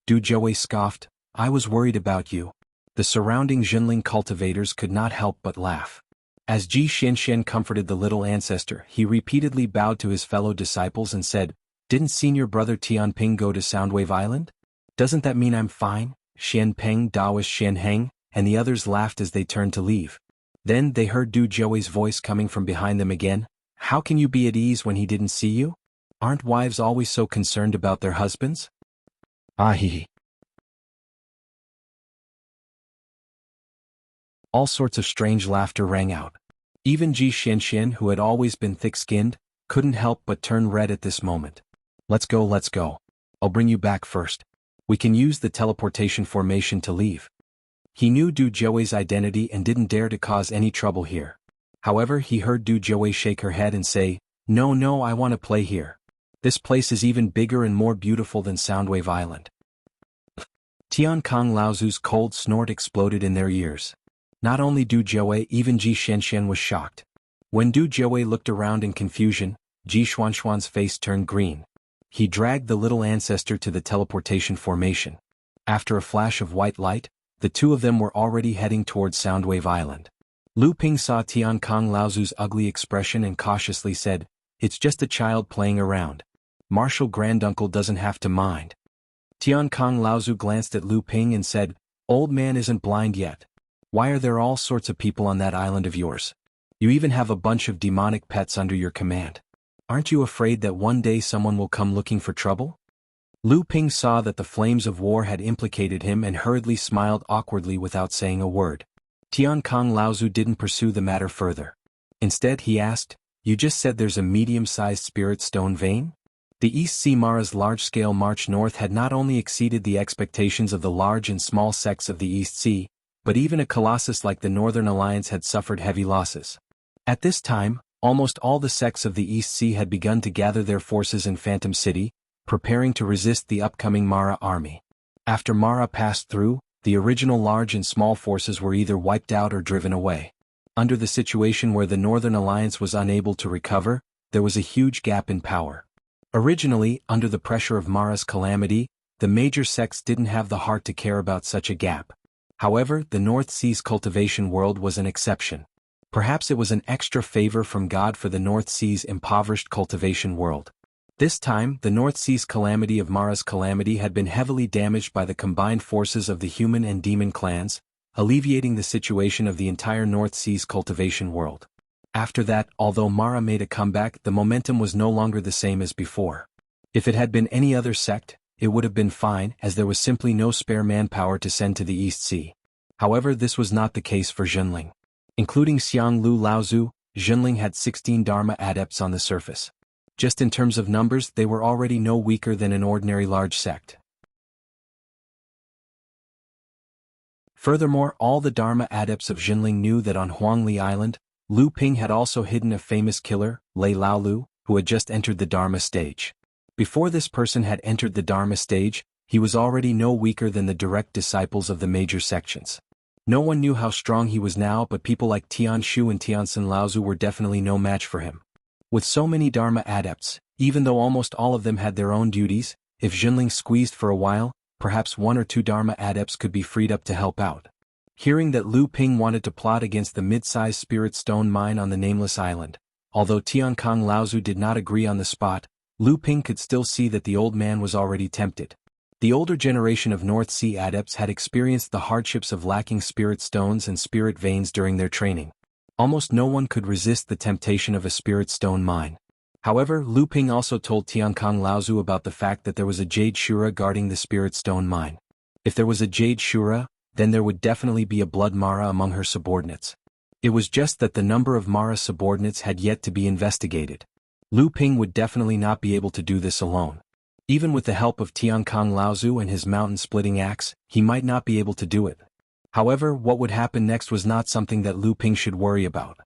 Du Jiawei scoffed, I was worried about you. The surrounding Jinling cultivators could not help but laugh. As Ji Shenshen comforted the little ancestor, he repeatedly bowed to his fellow disciples and said, Didn't senior brother Tianping go to Soundwave Island? Doesn't that mean I'm fine? Xian Peng, Daoist Xian Heng, and the others laughed as they turned to leave. Then they heard Du Jiawei's voice coming from behind them again. How can you be at ease when he didn't see you? Aren't wives always so concerned about their husbands? Ah hee. All sorts of strange laughter rang out. Even Ji Shenshen, who had always been thick-skinned, couldn't help but turn red at this moment. Let's go, let's go. I'll bring you back first. We can use the teleportation formation to leave. He knew Du Jiawei's identity and didn't dare to cause any trouble here. However, he heard Du Jiawei shake her head and say, No, I want to play here. This place is even bigger and more beautiful than Soundwave Island. Tiankong Laozu's cold snort exploded in their ears. Not only Du Jiawei, even Ji Shenshen was shocked. When Du Jiawei looked around in confusion, Ji Xuanxuan's face turned green. He dragged the little ancestor to the teleportation formation. After a flash of white light, the two of them were already heading towards Soundwave Island. Lu Ping saw Tiankong Laozu's ugly expression and cautiously said, It's just a child playing around. Martial granduncle doesn't have to mind. Tiankong Laozu glanced at Lu Ping and said, Old man isn't blind yet. Why are there all sorts of people on that island of yours? You even have a bunch of demonic pets under your command. Aren't you afraid that one day someone will come looking for trouble? Lu Ping saw that the flames of war had implicated him and hurriedly smiled awkwardly without saying a word. Tiankong Laozu didn't pursue the matter further. Instead he asked, You just said there's a medium-sized spirit stone vein? The East Sea Mara's large-scale march north had not only exceeded the expectations of the large and small sects of the East Sea, but even a colossus like the Northern Alliance had suffered heavy losses. At this time, almost all the sects of the East Sea had begun to gather their forces in Phantom City, preparing to resist the upcoming Mara army. After Mara passed through, the original large and small forces were either wiped out or driven away. Under the situation where the Northern Alliance was unable to recover, there was a huge gap in power. Originally, under the pressure of Mara's calamity, the major sects didn't have the heart to care about such a gap. However, the North Sea's cultivation world was an exception. Perhaps it was an extra favor from God for the North Sea's impoverished cultivation world. This time, the North Sea's calamity of Mara's calamity had been heavily damaged by the combined forces of the human and demon clans, alleviating the situation of the entire North Sea's cultivation world. After that, although Mara made a comeback, the momentum was no longer the same as before. If it had been any other sect, it would have been fine, as there was simply no spare manpower to send to the East Sea. However, this was not the case for Jinling. Including Xianglu Laozu, Jinling had 16 Dharma adepts on the surface. Just in terms of numbers, they were already no weaker than an ordinary large sect. Furthermore, all the Dharma adepts of Jinling knew that on Huangli Island, Lu Ping had also hidden a famous killer, Lei Laolu, who had just entered the Dharma stage. Before this person had entered the Dharma stage, he was already no weaker than the direct disciples of the major sections. No one knew how strong he was now, but people like Tian Shu and Tianxin Laozu were definitely no match for him. With so many Dharma adepts, even though almost all of them had their own duties, if Jinling squeezed for a while, perhaps 1 or 2 Dharma adepts could be freed up to help out. Hearing that Lu Ping wanted to plot against the mid-sized spirit stone mine on the Nameless Island, although Tiankong Laozu did not agree on the spot, Lu Ping could still see that the old man was already tempted. The older generation of North Sea adepts had experienced the hardships of lacking spirit stones and spirit veins during their training. Almost no one could resist the temptation of a spirit stone mine. However, Lu Ping also told Tiankong Laozu about the fact that there was a Jade Shura guarding the spirit stone mine. If there was a Jade Shura, then there would definitely be a Blood Mara among her subordinates. It was just that the number of Mara subordinates had yet to be investigated. Lu Ping would definitely not be able to do this alone. Even with the help of Tiankong Laozu and his mountain-splitting axe, he might not be able to do it. However, what would happen next was not something that Lu Ping should worry about.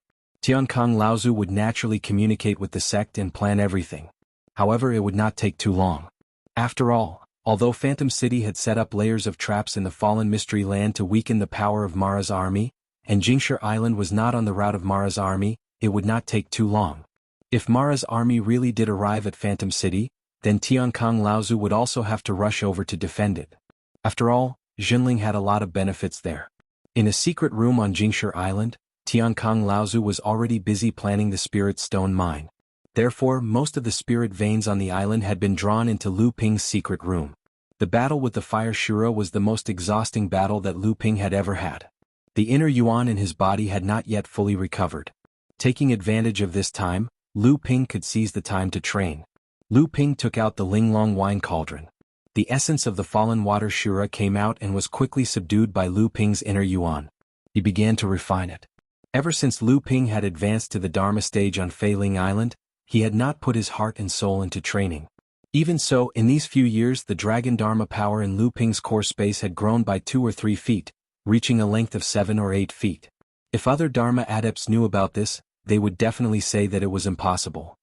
Tiankang Laozu would naturally communicate with the sect and plan everything. However, it would not take too long. After all, although Phantom City had set up layers of traps in the fallen mystery land to weaken the power of Mara's army, and Jingshi Island was not on the route of Mara's army, it would not take too long. If Mara's army really did arrive at Phantom City, then Tiankang Laozu would also have to rush over to defend it. After all, Jinling had a lot of benefits there. In a secret room on Jingshi Island, Tiankang Laozu was already busy planning the Spirit Stone mine. Therefore, most of the spirit veins on the island had been drawn into Lu Ping's secret room. The battle with the Fire Shura was the most exhausting battle that Lu Ping had ever had. The inner yuan in his body had not yet fully recovered. Taking advantage of this time, Lu Ping could seize the time to train. Lu Ping took out the Linglong wine cauldron. The essence of the fallen water Shura came out and was quickly subdued by Lu Ping's inner yuan. He began to refine it. Ever since Lu Ping had advanced to the Dharma stage on Fei Ling Island, he had not put his heart and soul into training. Even so, in these few years the Dragon Dharma power in Lu Ping's core space had grown by 2 or 3 feet, reaching a length of 7 or 8 feet. If other Dharma adepts knew about this, they would definitely say that it was impossible.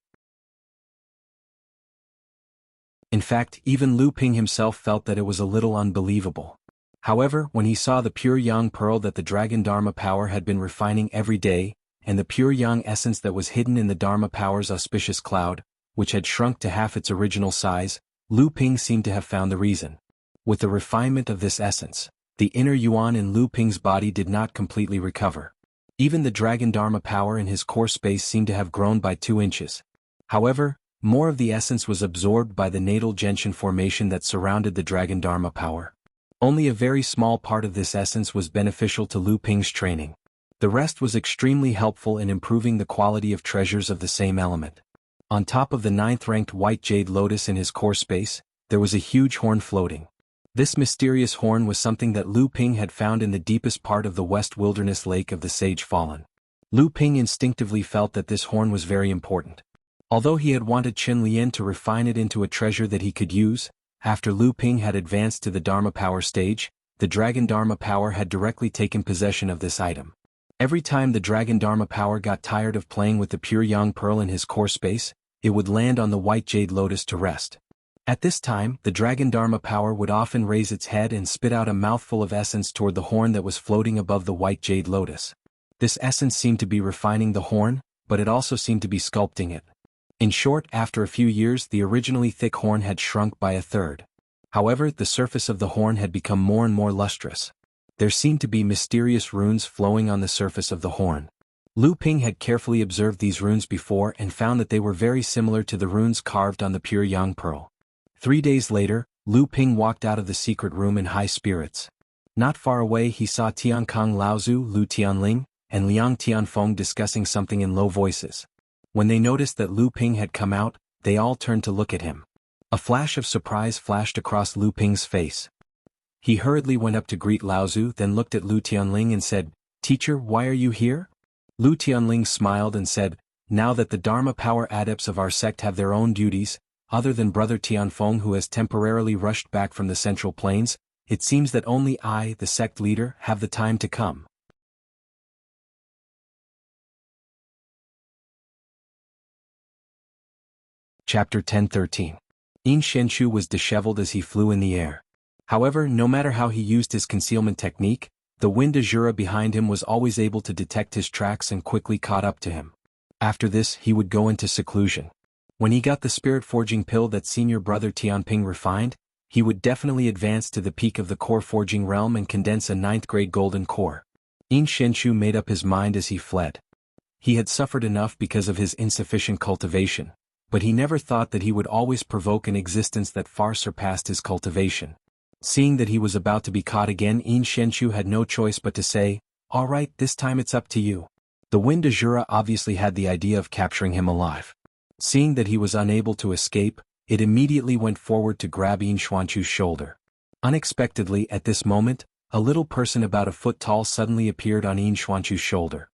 In fact, even Lu Ping himself felt that it was a little unbelievable. However, when he saw the pure Yang pearl that the Dragon Dharma power had been refining every day, and the pure Yang essence that was hidden in the Dharma power's auspicious cloud, which had shrunk to half its original size, Lu Ping seemed to have found the reason. With the refinement of this essence, the inner yuan in Lu Ping's body did not completely recover. Even the Dragon Dharma power in his core space seemed to have grown by 2 inches. However, more of the essence was absorbed by the natal gentian formation that surrounded the Dragon Dharma power. Only a very small part of this essence was beneficial to Lu Ping's training. The rest was extremely helpful in improving the quality of treasures of the same element. On top of the 9th-ranked white jade lotus in his core space, there was a huge horn floating. This mysterious horn was something that Lu Ping had found in the deepest part of the West Wilderness Lake of the Sage Fallen. Lu Ping instinctively felt that this horn was very important. Although he had wanted Qin Lian to refine it into a treasure that he could use, after Lu Ping had advanced to the Dharma power stage, the Dragon Dharma power had directly taken possession of this item. Every time the Dragon Dharma power got tired of playing with the pure Yang pearl in his core space, it would land on the white jade lotus to rest. At this time, the Dragon Dharma power would often raise its head and spit out a mouthful of essence toward the horn that was floating above the white jade lotus. This essence seemed to be refining the horn, but it also seemed to be sculpting it. In short, after a few years the originally thick horn had shrunk by 1/3. However, the surface of the horn had become more and more lustrous. There seemed to be mysterious runes flowing on the surface of the horn. Lu Ping had carefully observed these runes before and found that they were very similar to the runes carved on the pure Yang pearl. 3 days later, Lu Ping walked out of the secret room in high spirits. Not far away he saw Tiankang Laozu, Lu Tianling, and Liang Tianfeng discussing something in low voices. When they noticed that Lu Ping had come out, they all turned to look at him. A flash of surprise flashed across Lu Ping's face. He hurriedly went up to greet Laozu, then looked at Lu Tianling and said, "Teacher, why are you here?" Lu Tianling smiled and said, "Now that the Dharma power adepts of our sect have their own duties, other than Brother Tianfeng who has temporarily rushed back from the Central Plains, it seems that only I, the sect leader, have the time to come." Chapter 10:13. Yin Shenshu was disheveled as he flew in the air. However, no matter how he used his concealment technique, the wind Azura behind him was always able to detect his tracks and quickly caught up to him. After this, he would go into seclusion. When he got the spirit forging pill that senior brother Tianping refined, he would definitely advance to the peak of the core forging realm and condense a 9th-grade golden core. Yin Shenshu made up his mind as he fled. He had suffered enough because of his insufficient cultivation, but he never thought that he would always provoke an existence that far surpassed his cultivation. Seeing that he was about to be caught again, Yin Shenshu had no choice but to say, "All right, this time it's up to you." The wind Azura obviously had the idea of capturing him alive. Seeing that he was unable to escape, it immediately went forward to grab Yin Xuanchu's shoulder. Unexpectedly, at this moment, a little person about a foot tall suddenly appeared on Yin Xuanchu's shoulder.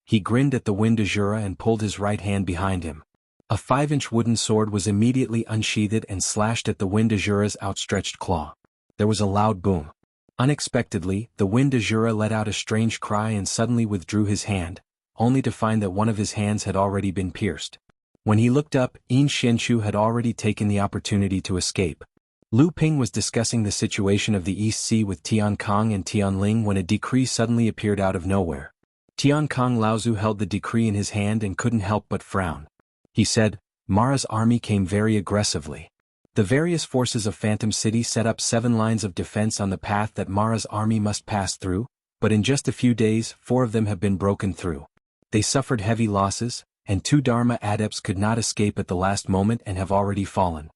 He grinned at the wind Azura and pulled his right hand behind him. A 5-inch wooden sword was immediately unsheathed and slashed at the wind Azura's outstretched claw. There was a loud boom. Unexpectedly, the wind Azura let out a strange cry and suddenly withdrew his hand, only to find that one of his hands had already been pierced. When he looked up, Yin Xianchu had already taken the opportunity to escape. Lu Ping was discussing the situation of the East Sea with Tian Kong and Tian Ling when a decree suddenly appeared out of nowhere. Tian Kong Laozu held the decree in his hand and couldn't help but frown. He said, Mara's army came very aggressively. The various forces of Phantom City set up 7 lines of defense on the path that Mara's army must pass through, but in just a few days 4 of them have been broken through. They suffered heavy losses, and 2 Dharma adepts could not escape at the last moment and have already fallen.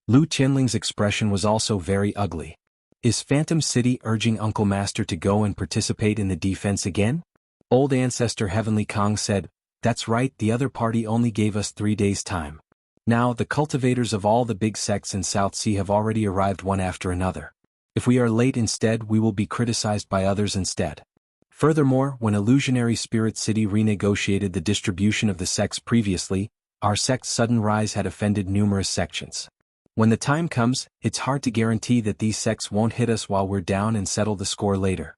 Lu Tianling's expression was also very ugly. Is Phantom City urging Uncle Master to go and participate in the defense again? Old Ancestor Heavenly Kong said, That's right, the other party only gave us 3 days' time. Now the cultivators of all the big sects in South Sea have already arrived one after another. If we are late instead, we will be criticized by others instead. Furthermore, when Illusionary Spirit City renegotiated the distribution of the sects previously, our sect's sudden rise had offended numerous sections. When the time comes, it's hard to guarantee that these sects won't hit us while we're down and settle the score later.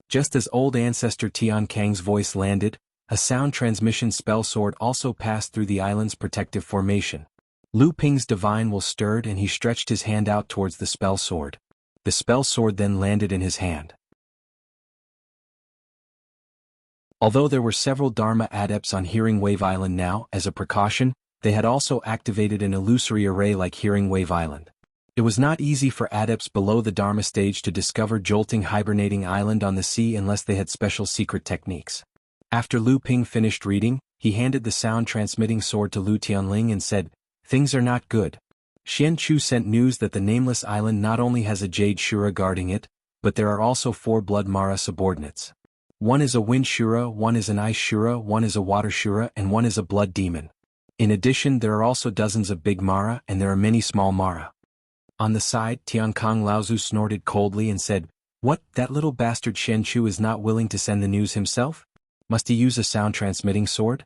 Just as old ancestor Tian Kang's voice landed, a sound transmission spell sword also passed through the island's protective formation. Lu Ping's divine will stirred and he stretched his hand out towards the spell sword. The spell sword then landed in his hand. Although there were several Dharma adepts on Hearing Wave Island now, as a precaution, they had also activated an illusory array like Hearing Wave Island. It was not easy for adepts below the Dharma stage to discover Jolting Hibernating Island on the sea unless they had special secret techniques. After Lu Ping finished reading, he handed the sound-transmitting sword to Lu Tianling and said, Things are not good. Xian Chu sent news that the Nameless Island not only has a Jade Shura guarding it, but there are also 4 Blood Mara subordinates. One is a Wind Shura, one is an Ice Shura, one is a Water Shura, and one is a Blood Demon. In addition, there are also dozens of big Mara and there are many small Mara. On the side, Tian Kong Laozu snorted coldly and said, What, that little bastard Xian Chu is not willing to send the news himself? Must he use a sound-transmitting sword?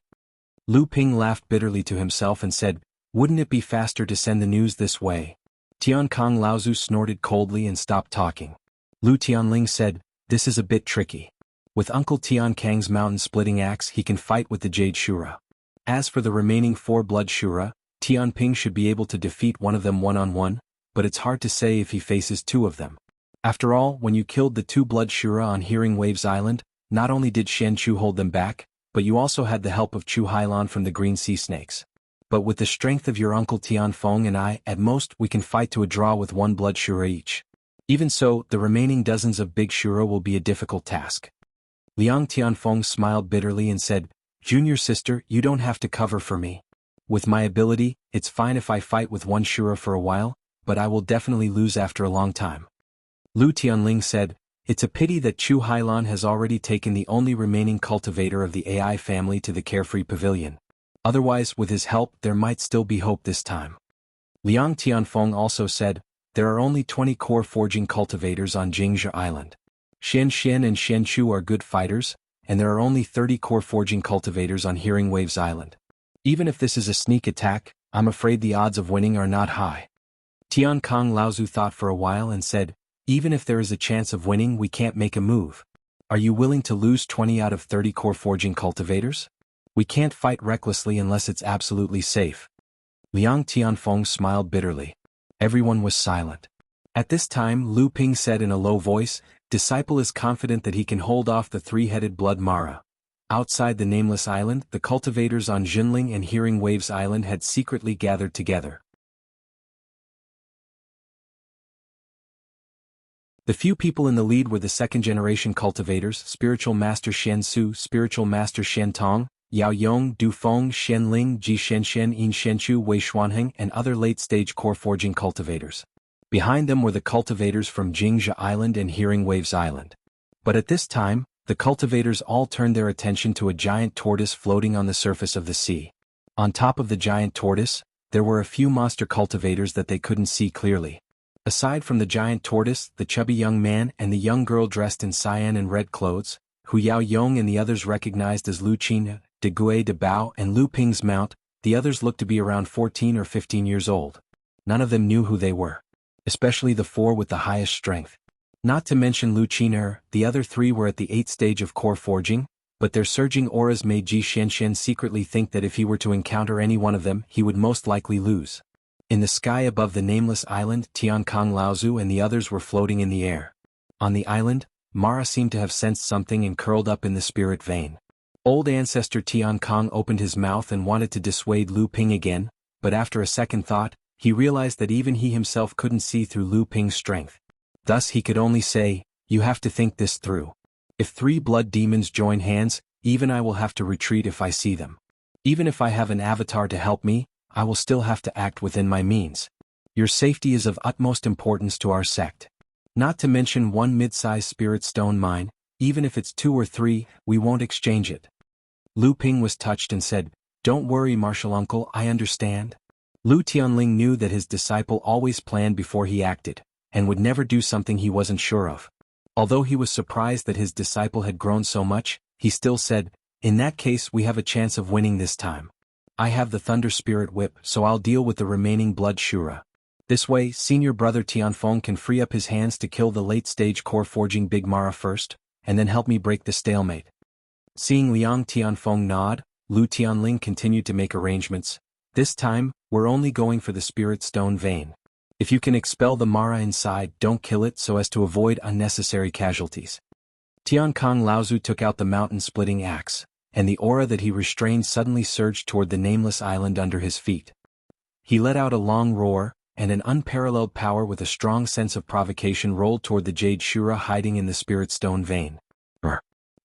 Lu Ping laughed bitterly to himself and said, Wouldn't it be faster to send the news this way? Tian Kong Laozu snorted coldly and stopped talking. Lu Tianling said, This is a bit tricky. With Uncle Tian Kang's mountain-splitting axe he can fight with the Jade Shura. As for the remaining 4 Blood Shura, Tian Ping should be able to defeat one of them one-on-one, but it's hard to say if he faces 2 of them. After all, when you killed the 2 Blood Shura on Hearing Waves Island, not only did Xian Chu hold them back, but you also had the help of Chu Hailan from the Green Sea Snakes. But with the strength of your Uncle Tian Feng and I, at most we can fight to a draw with 1 Blood Shura each. Even so, the remaining dozens of big Shura will be a difficult task. Liang Tianfeng smiled bitterly and said, Junior sister, you don't have to cover for me. With my ability, it's fine if I fight with 1 Shura for a while, but I will definitely lose after a long time. Lu Tianling said, It's a pity that Chu Hailan has already taken the only remaining cultivator of the AI family to the Carefree Pavilion. Otherwise, with his help, there might still be hope this time. Liang Tianfeng also said, There are only 20 core forging cultivators on Jianghu Island. Xian Xian and Xian Chu are good fighters, and there are only 30 core forging cultivators on Hearing Waves Island. Even if this is a sneak attack, I'm afraid the odds of winning are not high. Tian Kong Laozu thought for a while and said, Even if there is a chance of winning, we can't make a move. Are you willing to lose 20 out of 30 core forging cultivators? We can't fight recklessly unless it's absolutely safe. Liang Tianfeng smiled bitterly. Everyone was silent. At this time, Lu Ping said in a low voice, Disciple is confident that he can hold off the 3-headed Blood Mara. Outside the Nameless Island, the cultivators on Jinling and Hearing Waves Island had secretly gathered together. The few people in the lead were the second-generation cultivators, Spiritual Master Xian Su, Spiritual Master Xian Tong, Yao Yong, Du Feng, Xian Ling, Ji Xian Yin Xianchu, Wei Xuanheng, and other late-stage core forging cultivators. Behind them were the cultivators from Jianghu Island and Hearing Waves Island. But at this time, the cultivators all turned their attention to a giant tortoise floating on the surface of the sea. On top of the giant tortoise, there were a few monster cultivators that they couldn't see clearly. Aside from the giant tortoise, the chubby young man and the young girl dressed in cyan and red clothes, who Yao Yong and the others recognized as Lu Qin, De Gui De Bao and Lu Ping's mount, the others looked to be around 14 or 15 years old. None of them knew who they were. Especially the 4 with the highest strength. Not to mention Lu Qiner, the other three were at the 8th stage of core forging, but their surging auras made Ji Xianxian secretly think that if he were to encounter any one of them he would most likely lose. In the sky above the nameless island, Tiankong Laozu and the others were floating in the air. On the island, Mara seemed to have sensed something and curled up in the spirit vein. Old ancestor Tiankong opened his mouth and wanted to dissuade Lu Ping again, but after a second thought, he realized that even he himself couldn't see through Lu Ping's strength. Thus he could only say, "You have to think this through. If 3 blood demons join hands, even I will have to retreat if I see them. Even if I have an avatar to help me, I will still have to act within my means. Your safety is of utmost importance to our sect. Not to mention 1 mid-sized spirit stone mine, even if it's 2 or 3, we won't exchange it." Lu Ping was touched and said, "Don't worry, martial uncle, I understand." Lu Tianling knew that his disciple always planned before he acted, and would never do something he wasn't sure of. Although he was surprised that his disciple had grown so much, he still said, "In that case we have a chance of winning this time. I have the Thunder Spirit Whip, so I'll deal with the remaining Blood Shura. This way, senior brother Tianfeng can free up his hands to kill the late-stage core forging Big Mara first, and then help me break the stalemate." Seeing Liang Tianfeng nod, Lu Tianling continued to make arrangements. "This time, we're only going for the Spirit Stone vein. If you can expel the Mara inside, don't kill it so as to avoid unnecessary casualties." Tiankong Laozu took out the mountain-splitting axe, and the aura that he restrained suddenly surged toward the nameless island under his feet. He let out a long roar, and an unparalleled power with a strong sense of provocation rolled toward the Jade Shura hiding in the Spirit Stone vein.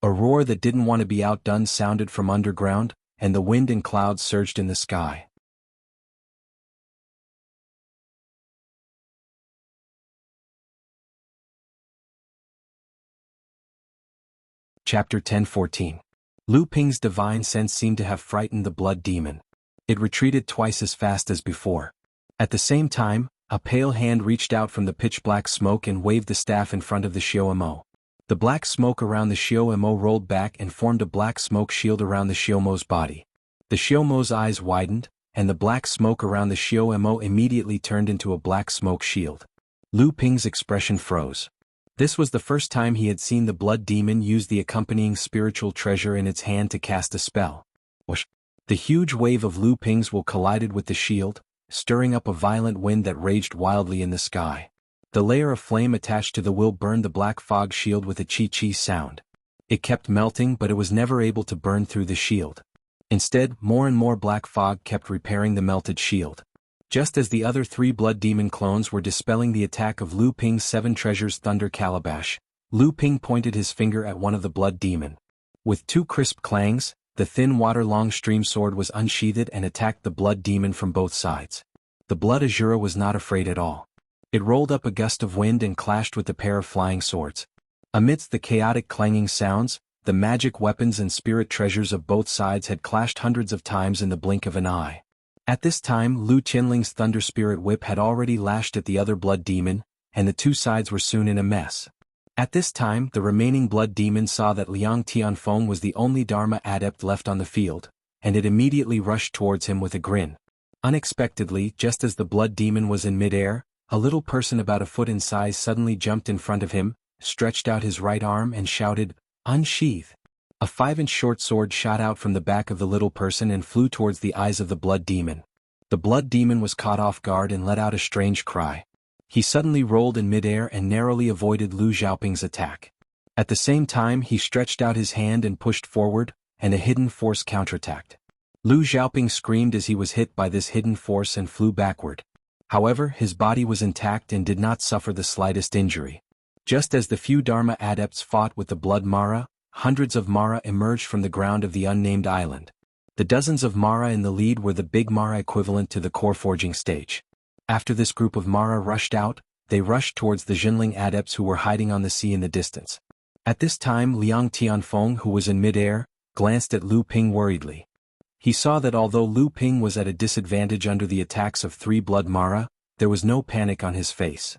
A roar that didn't want to be outdone sounded from underground, and the wind and clouds surged in the sky. Chapter 10:14. Lu Ping's divine sense seemed to have frightened the blood demon. It retreated twice as fast as before. At the same time, a pale hand reached out from the pitch-black smoke and waved the staff in front of the Xiaomo. The black smoke around the Xiaomo rolled back and formed a black smoke shield around the Xiaomo's body. The Xiaomo's eyes widened, and the black smoke around the Xiaomo immediately turned into a black smoke shield. Lu Ping's expression froze. This was the first time he had seen the blood demon use the accompanying spiritual treasure in its hand to cast a spell. Whoosh! The huge wave of Lu Ping's will collided with the shield, stirring up a violent wind that raged wildly in the sky. The layer of flame attached to the will burned the black fog shield with a chi-chi sound. It kept melting, but it was never able to burn through the shield. Instead, more and more black fog kept repairing the melted shield. Just as the other 3 blood demon clones were dispelling the attack of Lu Ping's 7 treasures Thunder Calabash, Lu Ping pointed his finger at one of the blood demon. With 2 crisp clangs, the thin water-long stream sword was unsheathed and attacked the blood demon from both sides. The blood Azura was not afraid at all. It rolled up a gust of wind and clashed with the pair of flying swords. Amidst the chaotic clanging sounds, the magic weapons and spirit treasures of both sides had clashed hundreds of times in the blink of an eye. At this time Lu Tianling's Thunder Spirit Whip had already lashed at the other blood demon, and the 2 sides were soon in a mess. At this time the remaining blood demon saw that Liang Tianfeng was the only Dharma adept left on the field, and it immediately rushed towards him with a grin. Unexpectedly, just as the blood demon was in midair, a little person about a foot in size suddenly jumped in front of him, stretched out his right arm and shouted, "Unsheath!" A 5-inch short sword shot out from the back of the little person and flew towards the eyes of the blood demon. The blood demon was caught off guard and let out a strange cry. He suddenly rolled in midair and narrowly avoided Lu Xiaoping's attack. At the same time he stretched out his hand and pushed forward, and a hidden force counterattacked. Lu Xiaoping screamed as he was hit by this hidden force and flew backward. However, his body was intact and did not suffer the slightest injury. Just as the few Dharma adepts fought with the blood Mara, hundreds of Mara emerged from the ground of the unnamed island. The dozens of Mara in the lead were the big Mara equivalent to the core forging stage. After this group of Mara rushed out, they rushed towards the Jinling adepts who were hiding on the sea in the distance. At this time Liang Tianfeng, who was in midair, glanced at Lu Ping worriedly. He saw that although Lu Ping was at a disadvantage under the attacks of 3 blood Mara, there was no panic on his face.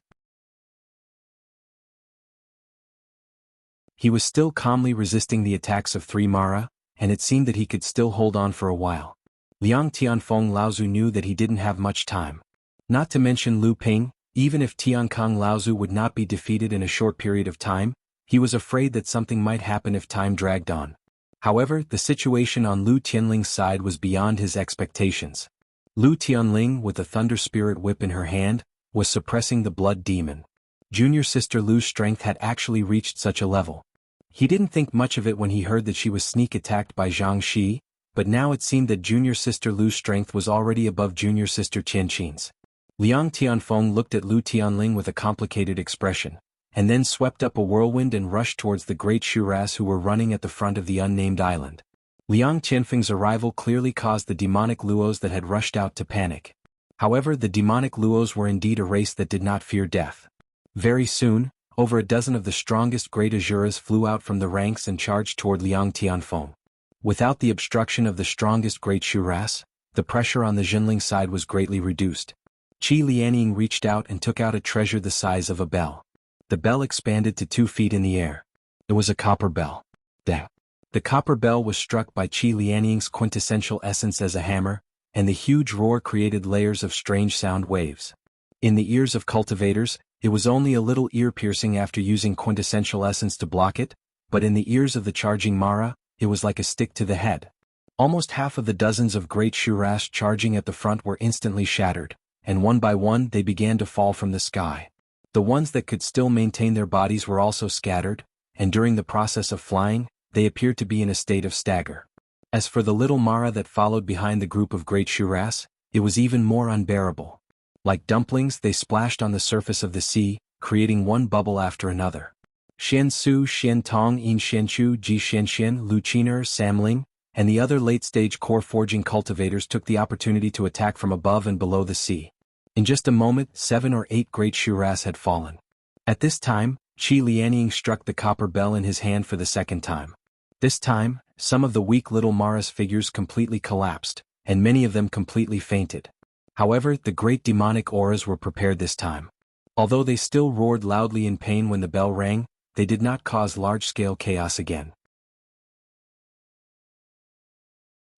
He was still calmly resisting the attacks of 3 Mara, and it seemed that he could still hold on for a while. Liang Tianfeng Laozu knew that he didn't have much time. Not to mention Lu Ping, Even if Tiankang Laozu would not be defeated in a short period of time, he was afraid that something might happen if time dragged on. However, the situation on Lu Tianling's side was beyond his expectations. Lu Tianling, with the Thunder Spirit Whip in her hand, was suppressing the blood demon. Junior sister Lu's strength had actually reached such a level. He didn't think much of it when he heard that she was sneak attacked by Zhang Shi, but now it seemed that junior sister Lu's strength was already above junior sister Qianqin's. Liang Tianfeng looked at Lu Tianling with a complicated expression, and then swept up a whirlwind and rushed towards the great Shuras who were running at the front of the unnamed island. Liang Tianfeng's arrival clearly caused the demonic Luos that had rushed out to panic. However, the demonic Luos were indeed a race that did not fear death. Very soon, over a dozen of the strongest great Azuras flew out from the ranks and charged toward Liang Tianfeng. Without the obstruction of the strongest great Shuras, the pressure on the Jinling side was greatly reduced. Qi Lianying reached out and took out a treasure the size of a bell. The bell expanded to 2 feet in the air. It was a copper bell. The copper bell was struck by Qi Lianying's quintessential essence as a hammer, and the huge roar created layers of strange sound waves. In the ears of cultivators, it was only a little ear-piercing after using quintessential essence to block it, but in the ears of the charging Mara, it was like a stick to the head. Almost half of the dozens of great Shuras charging at the front were instantly shattered, and one by one they began to fall from the sky. The ones that could still maintain their bodies were also scattered, and during the process of flying, they appeared to be in a state of stagger. As for the little Mara that followed behind the group of great Shuras, it was even more unbearable. Like dumplings, they splashed on the surface of the sea, creating one bubble after another. Xian Su, Xian Tong, Yin Xianchu, Ji Xianxian, Lu Qiner, Samling, and the other late-stage core-forging cultivators took the opportunity to attack from above and below the sea. In just a moment, 7 or 8 great Shuras had fallen. At this time, Qi Lianying struck the copper bell in his hand for the second time. This time, some of the weak little Mara's figures completely collapsed, and many of them completely fainted. However, the great demonic auras were prepared this time. Although they still roared loudly in pain when the bell rang, they did not cause large-scale chaos again.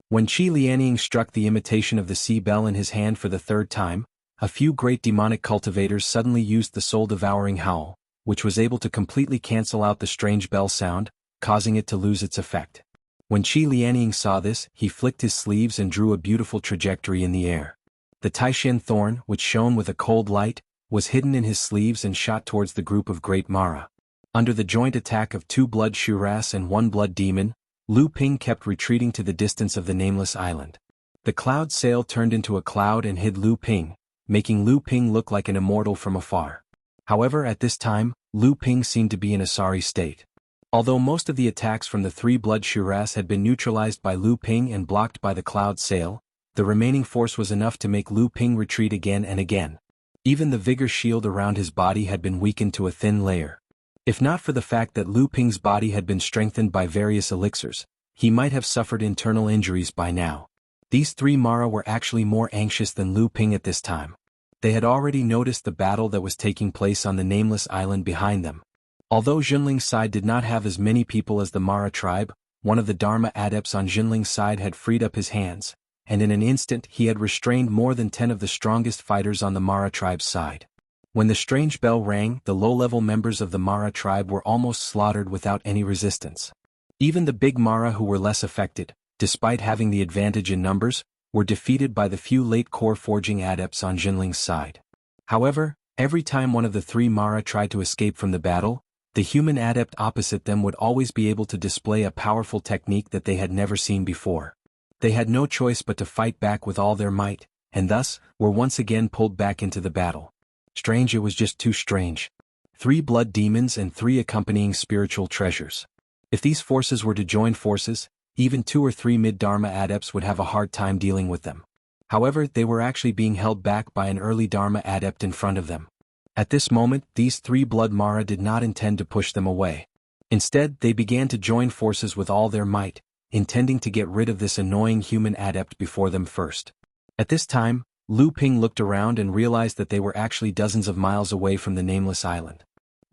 When Qi Lianying struck the imitation of the sea bell in his hand for the third time, a few great demonic cultivators suddenly used the soul-devouring howl, which was able to completely cancel out the strange bell sound, causing it to lose its effect. When Qi Lianying saw this, he flicked his sleeves and drew a beautiful trajectory in the air. The Taishan thorn, which shone with a cold light, was hidden in his sleeves and shot towards the group of great Mara. Under the joint attack of 2 blood Shuras and 1 blood demon, Lu Ping kept retreating to the distance of the nameless island. The cloud sail turned into a cloud and hid Lu Ping, making Lu Ping look like an immortal from afar. However, at this time, Lu Ping seemed to be in a sorry state. Although most of the attacks from the 3 blood Shuras had been neutralized by Lu Ping and blocked by the cloud sail, the remaining force was enough to make Lu Ping retreat again and again. Even the vigor shield around his body had been weakened to a thin layer. If not for the fact that Lu Ping's body had been strengthened by various elixirs, he might have suffered internal injuries by now. These 3 Mara were actually more anxious than Lu Ping at this time. They had already noticed the battle that was taking place on the nameless island behind them. Although Jinling's side did not have as many people as the Mara tribe, one of the Dharma adepts on Jinling's side had freed up his hands, and in an instant he had restrained more than 10 of the strongest fighters on the Mara tribe's side. When the strange bell rang, the low-level members of the Mara tribe were almost slaughtered without any resistance. Even the big Mara who were less affected, despite having the advantage in numbers, were defeated by the few late core forging adepts on Jinling's side. However, every time one of the 3 Mara tried to escape from the battle, the human adept opposite them would always be able to display a powerful technique that they had never seen before. They had no choice but to fight back with all their might, and thus, were once again pulled back into the battle. Strange, it was just too strange. 3 blood demons and 3 accompanying spiritual treasures. If these forces were to join forces, even 2 or 3 mid-Dharma adepts would have a hard time dealing with them. However, they were actually being held back by an early Dharma adept in front of them. At this moment, these 3 blood Mara did not intend to push them away. Instead, they began to join forces with all their might, intending to get rid of this annoying human adept before them first. At this time, Lu Ping looked around and realized that they were actually dozens of miles away from the nameless island.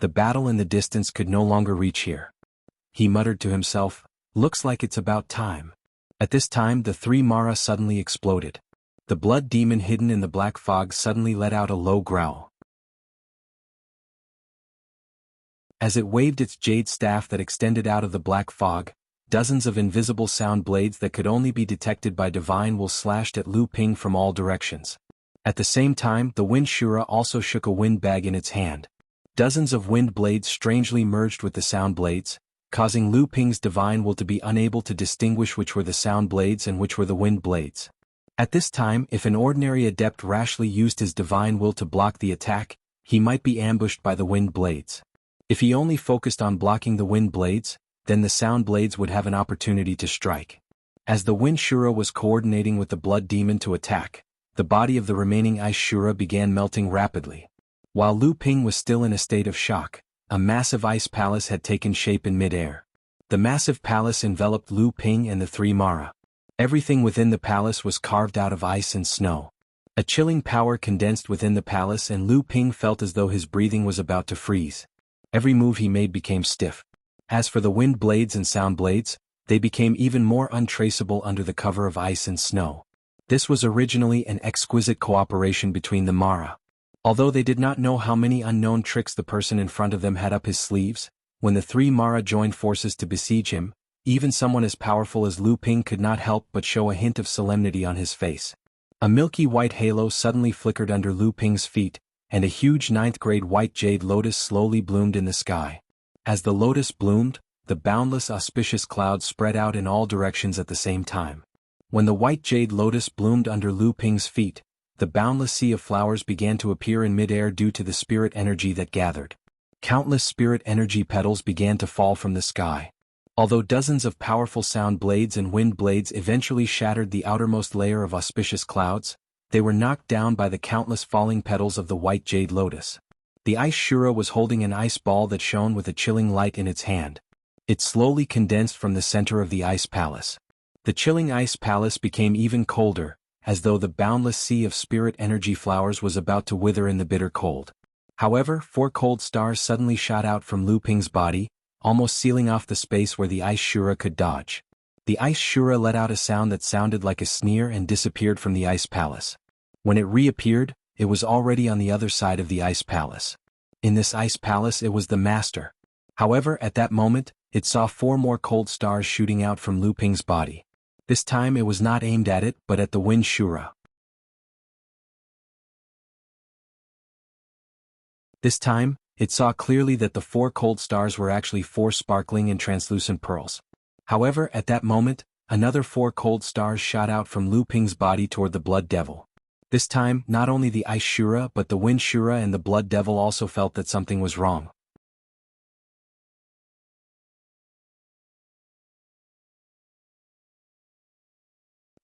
The battle in the distance could no longer reach here. He muttered to himself, "Looks like it's about time." At this time, the 3 Mara suddenly exploded. The blood demon hidden in the black fog suddenly let out a low growl. As it waved its jade staff that extended out of the black fog, dozens of invisible sound blades that could only be detected by divine will slashed at Lu Ping from all directions. At the same time, the Wind Shura also shook a wind bag in its hand. Dozens of wind blades strangely merged with the sound blades, causing Lu Ping's divine will to be unable to distinguish which were the sound blades and which were the wind blades. At this time, if an ordinary adept rashly used his divine will to block the attack, he might be ambushed by the wind blades. If he only focused on blocking the wind blades, then the sound blades would have an opportunity to strike. As the Wind Shura was coordinating with the Blood Demon to attack, the body of the remaining Ice Shura began melting rapidly. While Lu Ping was still in a state of shock, a massive ice palace had taken shape in mid-air. The massive palace enveloped Lu Ping and the three Mara. Everything within the palace was carved out of ice and snow. A chilling power condensed within the palace and Lu Ping felt as though his breathing was about to freeze. Every move he made became stiff. As for the wind blades and sound blades, they became even more untraceable under the cover of ice and snow. This was originally an exquisite cooperation between the Mara. Although they did not know how many unknown tricks the person in front of them had up his sleeves, when the three Mara joined forces to besiege him, even someone as powerful as Lu Ping could not help but show a hint of solemnity on his face. A milky white halo suddenly flickered under Lu Ping's feet, and a huge 9th-grade white jade lotus slowly bloomed in the sky. As the lotus bloomed, the boundless auspicious clouds spread out in all directions at the same time. When the white jade lotus bloomed under Lu Ping's feet, the boundless sea of flowers began to appear in mid-air due to the spirit energy that gathered. Countless spirit energy petals began to fall from the sky. Although dozens of powerful sound blades and wind blades eventually shattered the outermost layer of auspicious clouds, they were knocked down by the countless falling petals of the white jade lotus. The Ice Shura was holding an ice ball that shone with a chilling light in its hand. It slowly condensed from the center of the ice palace. The chilling ice palace became even colder, as though the boundless sea of spirit energy flowers was about to wither in the bitter cold. However, 4 cold stars suddenly shot out from Lu Ping's body, almost sealing off the space where the Ice Shura could dodge. The Ice Shura let out a sound that sounded like a sneer and disappeared from the ice palace. When it reappeared, it was already on the other side of the ice palace. In this ice palace it was the master. However, at that moment, it saw 4 more cold stars shooting out from Lu Ping's body. This time it was not aimed at it but at the Wind Shura. This time, it saw clearly that the 4 cold stars were actually 4 sparkling and translucent pearls. However, at that moment, another 4 cold stars shot out from Lu Ping's body toward the Blood Devil. This time, not only the Ice Shura but the Wind Shura and the Blood Devil also felt that something was wrong.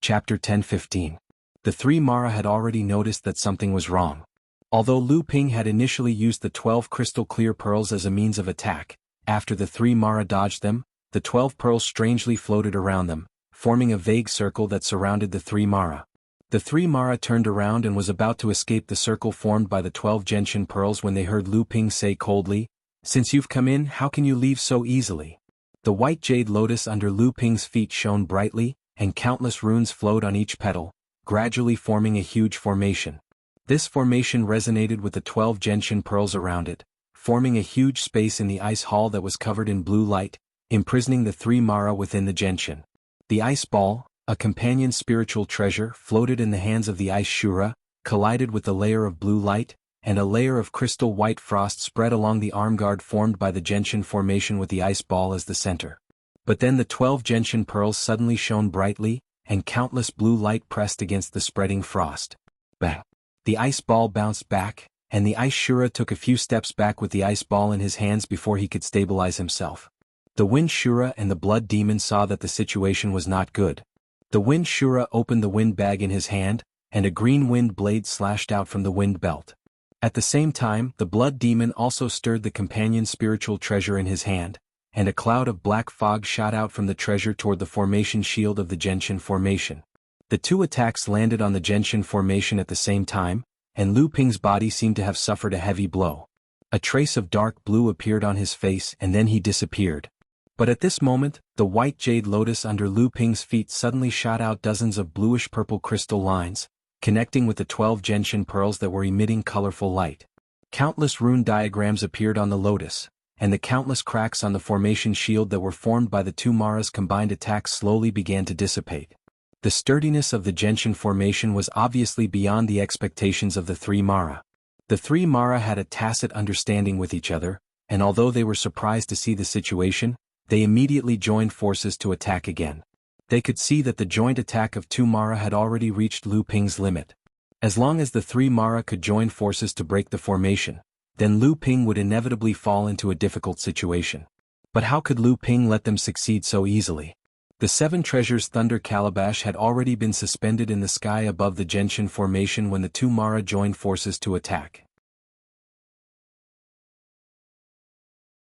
Chapter 10:15. The 3 Mara had already noticed that something was wrong. Although Lu Ping had initially used the 12 crystal clear pearls as a means of attack, after the 3 Mara dodged them, the 12 pearls strangely floated around them, forming a vague circle that surrounded the 3 Mara. The 3 Mara turned around and was about to escape the circle formed by the 12 gentian pearls when they heard Lu Ping say coldly, "Since you've come in, how can you leave so easily?" The white jade lotus under Lu Ping's feet shone brightly, and countless runes flowed on each petal, gradually forming a huge formation. This formation resonated with the 12 gentian pearls around it, forming a huge space in the ice hall that was covered in blue light, imprisoning the 3 Mara within the gentian. The ice ball, a companion spiritual treasure, floated in the hands of the Ice Shura, collided with a layer of blue light, and a layer of crystal white frost spread along the arm guard formed by the gentian formation with the ice ball as the center. But then the 12 gentian pearls suddenly shone brightly, and countless blue light pressed against the spreading frost. Bang! The ice ball bounced back, and the Ice Shura took a few steps back with the ice ball in his hands before he could stabilize himself. The Wind Shura and the Blood Demon saw that the situation was not good. The Wind Shura opened the wind bag in his hand, and a green wind blade slashed out from the wind belt. At the same time, the Blood Demon also stirred the companion spiritual treasure in his hand, and a cloud of black fog shot out from the treasure toward the formation shield of the gentian formation. The 2 attacks landed on the gentian formation at the same time, and Lu Ping's body seemed to have suffered a heavy blow. A trace of dark blue appeared on his face and then he disappeared. But at this moment, the white jade lotus under Lu Ping's feet suddenly shot out dozens of bluish-purple crystal lines, connecting with the 12 gentian pearls that were emitting colorful light. Countless rune diagrams appeared on the lotus, and the countless cracks on the formation shield that were formed by the two Mara's combined attacks slowly began to dissipate. The sturdiness of the Genshin formation was obviously beyond the expectations of the three Mara. The three Mara had a tacit understanding with each other, and although they were surprised to see the situation, they immediately joined forces to attack again. They could see that the joint attack of two Mara had already reached Lu Ping's limit. As long as the three Mara could join forces to break the formation, then Lu Ping would inevitably fall into a difficult situation. But how could Lu Ping let them succeed so easily? The Seven Treasures Thunder Calabash had already been suspended in the sky above the Genshin formation when the two Mara joined forces to attack.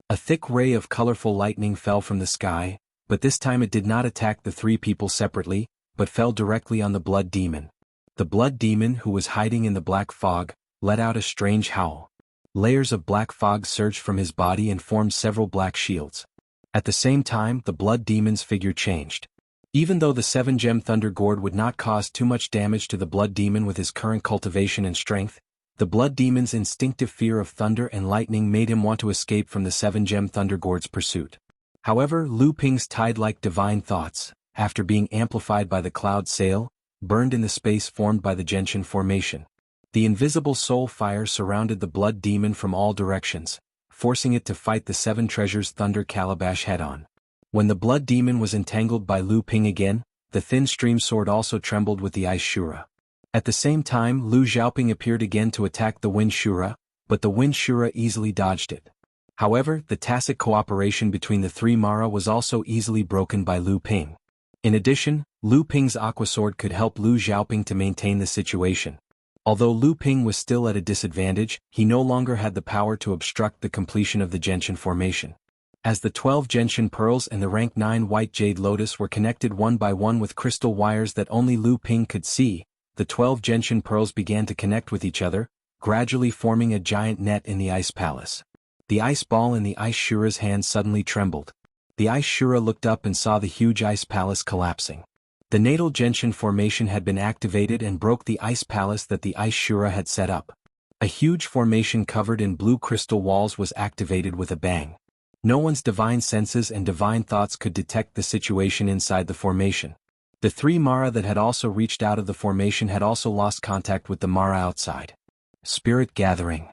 A thick ray of colorful lightning fell from the sky, but this time it did not attack the three people separately, but fell directly on the Blood Demon. The Blood Demon, who was hiding in the black fog, let out a strange howl. Layers of black fog surged from his body and formed several black shields. At the same time, the Blood Demon's figure changed. Even though the 7-gem Thunder Gourd would not cause too much damage to the Blood Demon with his current cultivation and strength, the Blood Demon's instinctive fear of thunder and lightning made him want to escape from the 7-gem Thunder Gourd's pursuit. However, Lu Ping's tide-like divine thoughts, after being amplified by the cloud sail, burned in the space formed by the Genshin formation. The invisible soul fire surrounded the Blood Demon from all directions, forcing it to fight the Seven Treasures Thunder Calabash head-on. When the Blood Demon was entangled by Lu Ping again, the thin stream sword also trembled with the Ice Shura. At the same time, Lu Xiaoping appeared again to attack the Wind Shura, but the Wind Shura easily dodged it. However, the tacit cooperation between the three Mara was also easily broken by Lu Ping. In addition, Lu Ping's Aqua Sword could help Lu Xiaoping to maintain the situation. Although Lu Ping was still at a disadvantage, he no longer had the power to obstruct the completion of the Genshin formation. As the 12 Genshin Pearls and the rank 9 White Jade Lotus were connected one by one with crystal wires that only Lu Ping could see, the 12 Genshin Pearls began to connect with each other, gradually forming a giant net in the Ice Palace. The ice ball in the Ice Shura's hand suddenly trembled. The Ice Shura looked up and saw the huge Ice Palace collapsing. The natal Genshin formation had been activated and broke the Ice Palace that the Ice Shura had set up. A huge formation covered in blue crystal walls was activated with a bang. No one's divine senses and divine thoughts could detect the situation inside the formation. The three Mara that had also reached out of the formation had also lost contact with the Mara outside. Spirit gathering.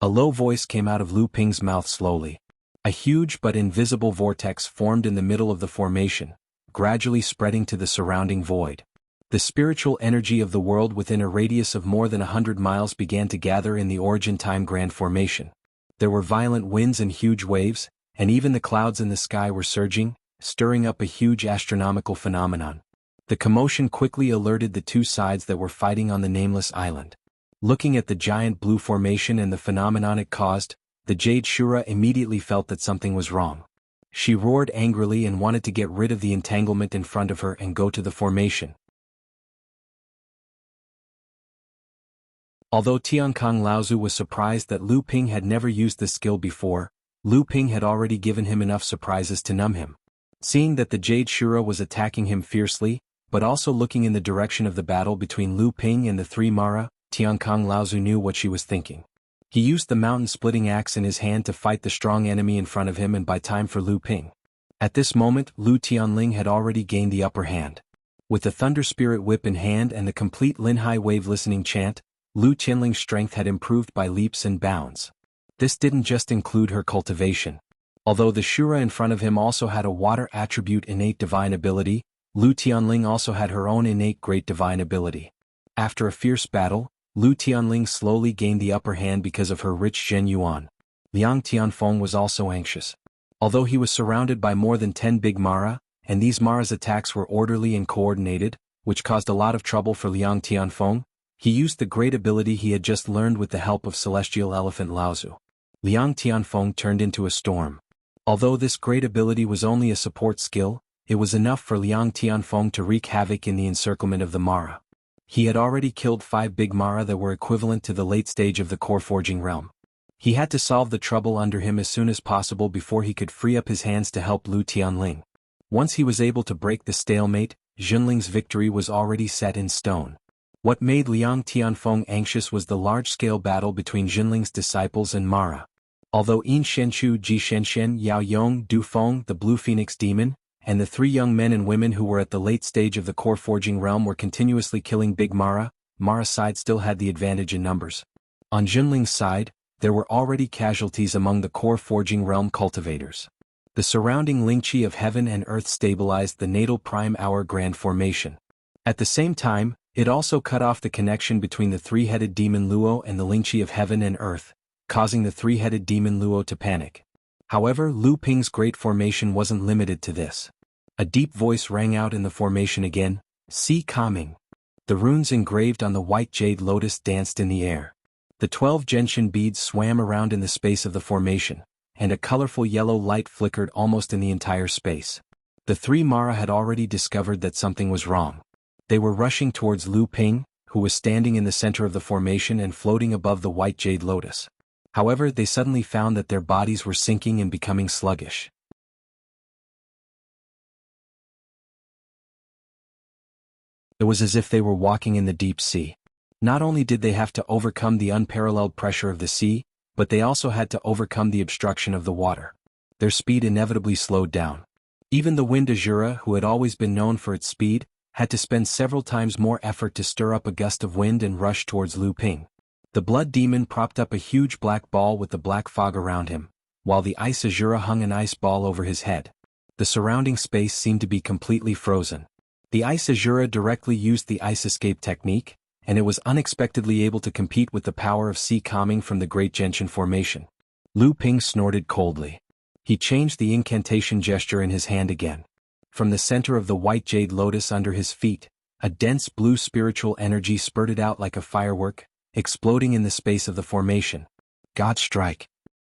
A low voice came out of Lu Ping's mouth slowly. A huge but invisible vortex formed in the middle of the formation, gradually spreading to the surrounding void. The spiritual energy of the world within a radius of more than 100 miles began to gather in the Origin Time Grand Formation. There were violent winds and huge waves, and even the clouds in the sky were surging, stirring up a huge astronomical phenomenon. The commotion quickly alerted the two sides that were fighting on the nameless island. Looking at the giant blue formation and the phenomenon it caused, the Jade Shura immediately felt that something was wrong. She roared angrily and wanted to get rid of the entanglement in front of her and go to the formation. Although Tiankong Laozu was surprised that Lu Ping had never used the skill before, Lu Ping had already given him enough surprises to numb him. Seeing that the Jade Shura was attacking him fiercely, but also looking in the direction of the battle between Lu Ping and the three Mara, Tiankong Laozu knew what she was thinking. He used the mountain-splitting axe in his hand to fight the strong enemy in front of him and buy time for Lu Ping. At this moment, Lu Tianling had already gained the upper hand. With the Thunder Spirit Whip in hand and the complete Linhai Wave listening chant, Lu Tianling's strength had improved by leaps and bounds. This didn't just include her cultivation. Although the Shura in front of him also had a water attribute innate divine ability, Lu Tianling also had her own innate great divine ability. After a fierce battle, Lu Tianling slowly gained the upper hand because of her rich Zhen Yuan. Liang Tianfeng was also anxious. Although he was surrounded by more than 10 big Mara, and these Mara's attacks were orderly and coordinated, which caused a lot of trouble for Liang Tianfeng, he used the great ability he had just learned with the help of Celestial Elephant Laozu. Liang Tianfeng turned into a storm. Although this great ability was only a support skill, it was enough for Liang Tianfeng to wreak havoc in the encirclement of the Mara. He had already killed 5 big Mara that were equivalent to the late stage of the core forging realm. He had to solve the trouble under him as soon as possible before he could free up his hands to help Lu Tianling. Once he was able to break the stalemate, Junling's victory was already set in stone. What made Liang Tianfeng anxious was the large-scale battle between Junling's disciples and Mara. Although Yin Shenshu, Ji Shenshen, Yao Yong, Du Feng, the Blue Phoenix Demon, and the 3 young men and women who were at the late stage of the core forging realm were continuously killing Big Mara, Mara's side still had the advantage in numbers. On Junling's side, there were already casualties among the core forging realm cultivators. The surrounding Lingqi of heaven and earth stabilized the natal prime hour grand formation. At the same time, it also cut off the connection between the 3-headed demon Luo and the Lingqi of heaven and earth, causing the 3-headed demon Luo to panic. However, Lu Ping's great formation wasn't limited to this. A deep voice rang out in the formation again, "See coming." The runes engraved on the white jade lotus danced in the air. The 12 gentian beads swam around in the space of the formation, and a colorful yellow light flickered almost in the entire space. The 3 Mara had already discovered that something was wrong. They were rushing towards Lu Ping, who was standing in the center of the formation and floating above the white jade lotus. However, they suddenly found that their bodies were sinking and becoming sluggish. It was as if they were walking in the deep sea. Not only did they have to overcome the unparalleled pressure of the sea, but they also had to overcome the obstruction of the water. Their speed inevitably slowed down. Even the wind Azura, who had always been known for its speed, had to spend several times more effort to stir up a gust of wind and rush towards Lu Ping. The blood demon propped up a huge black ball with the black fog around him, while the ice Azura hung an ice ball over his head. The surrounding space seemed to be completely frozen. The ice Azura directly used the ice escape technique, and it was unexpectedly able to compete with the power of sea calming from the Great Gentian Formation. Lu Ping snorted coldly. He changed the incantation gesture in his hand again. From the center of the white jade lotus under his feet, a dense blue spiritual energy spurted out like a firework, exploding in the space of the formation. God strike.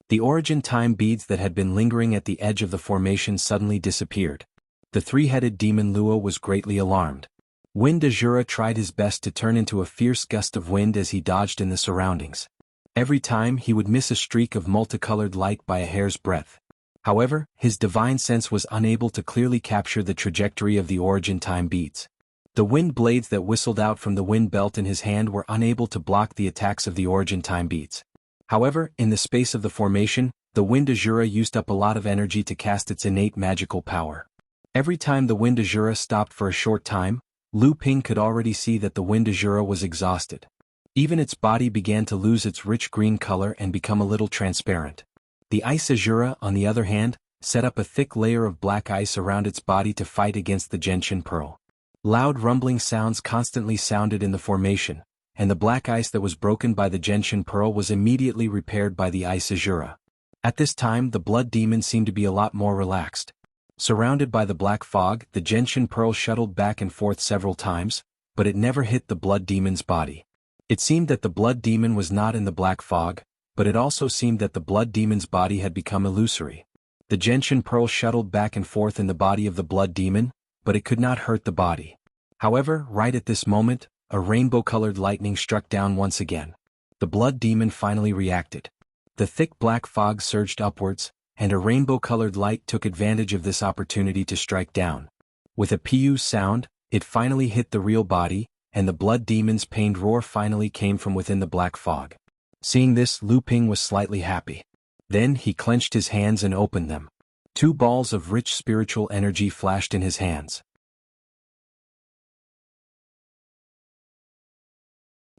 The origin time beads that had been lingering at the edge of the formation suddenly disappeared. The 3-headed demon Luo was greatly alarmed. Wind Azura tried his best to turn into a fierce gust of wind as he dodged in the surroundings. Every time he would miss a streak of multicolored light by a hair's breadth. However, his divine sense was unable to clearly capture the trajectory of the origin time beads. The wind blades that whistled out from the wind belt in his hand were unable to block the attacks of the origin time beads. However, in the space of the formation, the wind Azura used up a lot of energy to cast its innate magical power. Every time the wind Azura stopped for a short time, Lu Ping could already see that the wind Azura was exhausted. Even its body began to lose its rich green color and become a little transparent. The ice Azura, on the other hand, set up a thick layer of black ice around its body to fight against the gentian pearl. Loud rumbling sounds constantly sounded in the formation, and the black ice that was broken by the gentian pearl was immediately repaired by the ice Azura. At this time the blood demon seemed to be a lot more relaxed. Surrounded by the black fog, the gentian pearl shuttled back and forth several times, but it never hit the blood demon's body. It seemed that the blood demon was not in the black fog, but it also seemed that the blood demon's body had become illusory. The gentian pearl shuttled back and forth in the body of the blood demon, but it could not hurt the body. However, right at this moment, a rainbow-colored lightning struck down once again. The blood demon finally reacted. The thick black fog surged upwards, and a rainbow-colored light took advantage of this opportunity to strike down. With a "pu" sound, it finally hit the real body, and the blood demon's pained roar finally came from within the black fog. Seeing this, Lu Ping was slightly happy. Then he clenched his hands and opened them. 2 balls of rich spiritual energy flashed in his hands.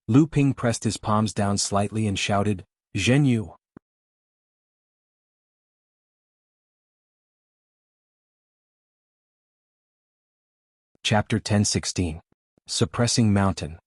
Lu Ping pressed his palms down slightly and shouted, "Zhenyu." Chapter 10:16. Suppressing Mountain.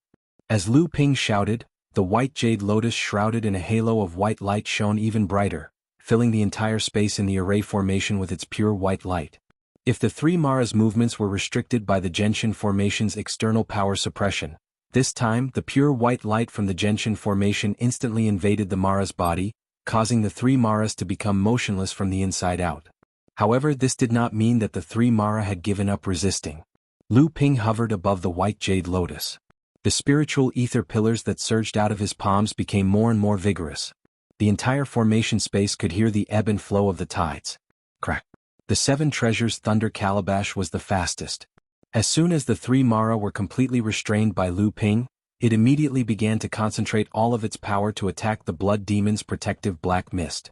As Lu Ping shouted, the white jade lotus shrouded in a halo of white light shone even brighter, filling the entire space in the array formation with its pure white light. If the 3 Mara's movements were restricted by the gentian formation's external power suppression, this time the pure white light from the gentian formation instantly invaded the Mara's body, causing the 3 Maras to become motionless from the inside out. However, this did not mean that the 3 Mara had given up resisting. Lu Ping hovered above the white jade lotus. The spiritual ether pillars that surged out of his palms became more and more vigorous. The entire formation space could hear the ebb and flow of the tides. Crack. The 7 treasures thunder calabash was the fastest. As soon as the 3 Mara were completely restrained by Lu Ping, it immediately began to concentrate all of its power to attack the blood demon's protective black mist.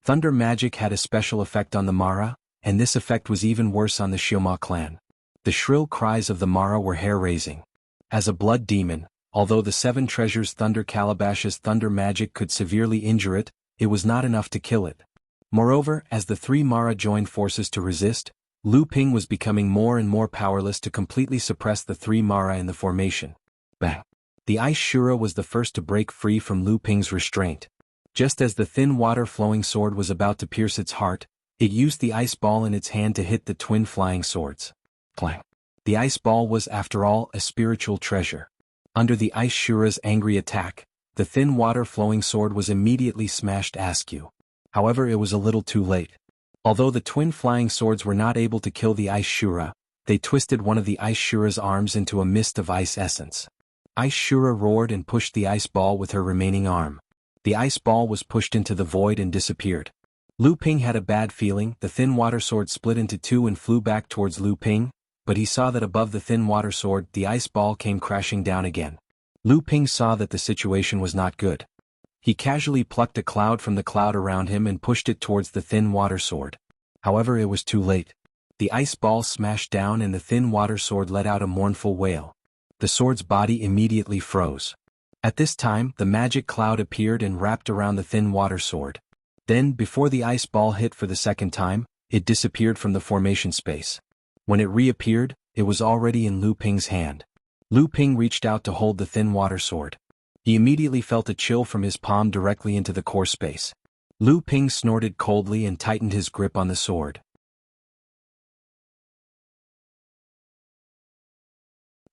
Thunder magic had a special effect on the Mara, and this effect was even worse on the Xioma clan. The shrill cries of the Mara were hair-raising. As a blood demon, although the 7 treasures Thunder Calabash's thunder magic could severely injure it, it was not enough to kill it. Moreover, as the 3 Mara joined forces to resist, Lu Ping was becoming more and more powerless to completely suppress the 3 Mara in the formation. Bang! The ice Shura was the first to break free from Lu Ping's restraint. Just as the thin water-flowing sword was about to pierce its heart, it used the ice ball in its hand to hit the twin flying swords. Clang! The ice ball was, after all, a spiritual treasure. Under the ice Shura's angry attack, the thin water-flowing sword was immediately smashed askew. However, it was a little too late. Although the twin flying swords were not able to kill the ice Shura, they twisted one of the ice Shura's arms into a mist of ice essence. Ice Shura roared and pushed the ice ball with her remaining arm. The ice ball was pushed into the void and disappeared. Lu Ping had a bad feeling. The thin water sword split into 2 and flew back towards Lu Ping, but he saw that above the thin water sword the ice ball came crashing down again. Lu Ping saw that the situation was not good. He casually plucked a cloud from the cloud around him and pushed it towards the thin water sword. However, it was too late. The ice ball smashed down and the thin water sword let out a mournful wail. The sword's body immediately froze. At this time, the magic cloud appeared and wrapped around the thin water sword. Then, before the ice ball hit for the second time, it disappeared from the formation space. When it reappeared, it was already in Lu Ping's hand. Lu Ping reached out to hold the thin water sword. He immediately felt a chill from his palm directly into the core space. Lu Ping snorted coldly and tightened his grip on the sword.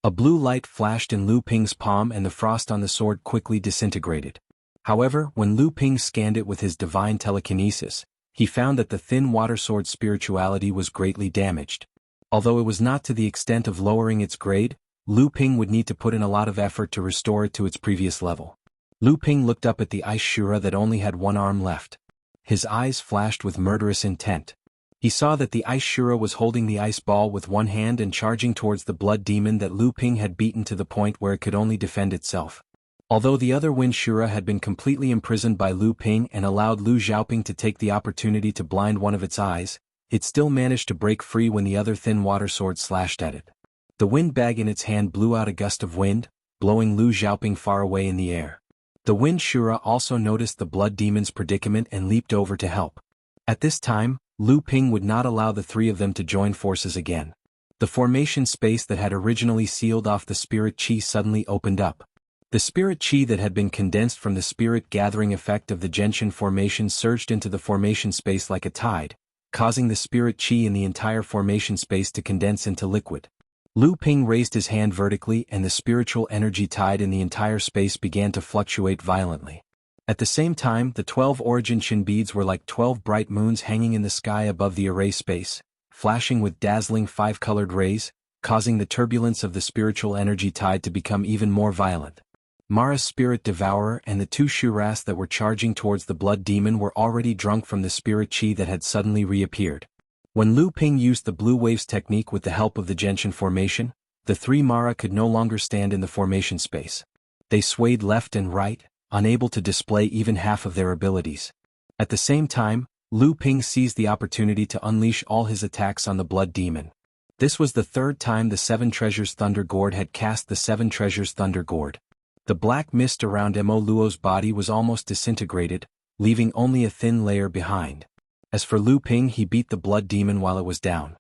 A blue light flashed in Lu Ping's palm and the frost on the sword quickly disintegrated. However, when Lu Ping scanned it with his divine telekinesis, he found that the thin water sword's spirituality was greatly damaged. Although it was not to the extent of lowering its grade, Lu Ping would need to put in a lot of effort to restore it to its previous level. Lu Ping looked up at the ice Shura that only had 1 arm left. His eyes flashed with murderous intent. He saw that the ice Shura was holding the ice ball with 1 hand and charging towards the blood demon that Lu Ping had beaten to the point where it could only defend itself. Although the other wind Shura had been completely imprisoned by Lu Ping and allowed Lu Xiaoping to take the opportunity to blind one of its eyes, it still managed to break free when the other thin water sword slashed at it. The wind bag in its hand blew out a gust of wind, blowing Lu Xiaoping far away in the air. The wind Shura also noticed the blood demon's predicament and leaped over to help. At this time, Lu Ping would not allow the 3 of them to join forces again. The formation space that had originally sealed off the spirit chi suddenly opened up. The spirit chi that had been condensed from the spirit gathering effect of the Genshin formation surged into the formation space like a tide, causing the spirit chi in the entire formation space to condense into liquid. Lu Ping raised his hand vertically and the spiritual energy tide in the entire space began to fluctuate violently. At the same time, the 12 origin Shin beads were like 12 bright moons hanging in the sky above the array space, flashing with dazzling 5-colored rays, causing the turbulence of the spiritual energy tide to become even more violent. Mara's spirit devourer and the 2 Shuras that were charging towards the blood demon were already drunk from the spirit chi that had suddenly reappeared. When Lu Ping used the blue waves technique with the help of the Genshin formation, the 3 Mara could no longer stand in the formation space. They swayed left and right, unable to display even half of their abilities. At the same time, Lu Ping seized the opportunity to unleash all his attacks on the blood demon. This was the 3rd time the 7 Treasures Thunder Gourd had cast the 7 Treasures Thunder Gourd. The black mist around Mo Luo's body was almost disintegrated, leaving only a thin layer behind. As for Lu Ping, he beat the blood demon while it was down.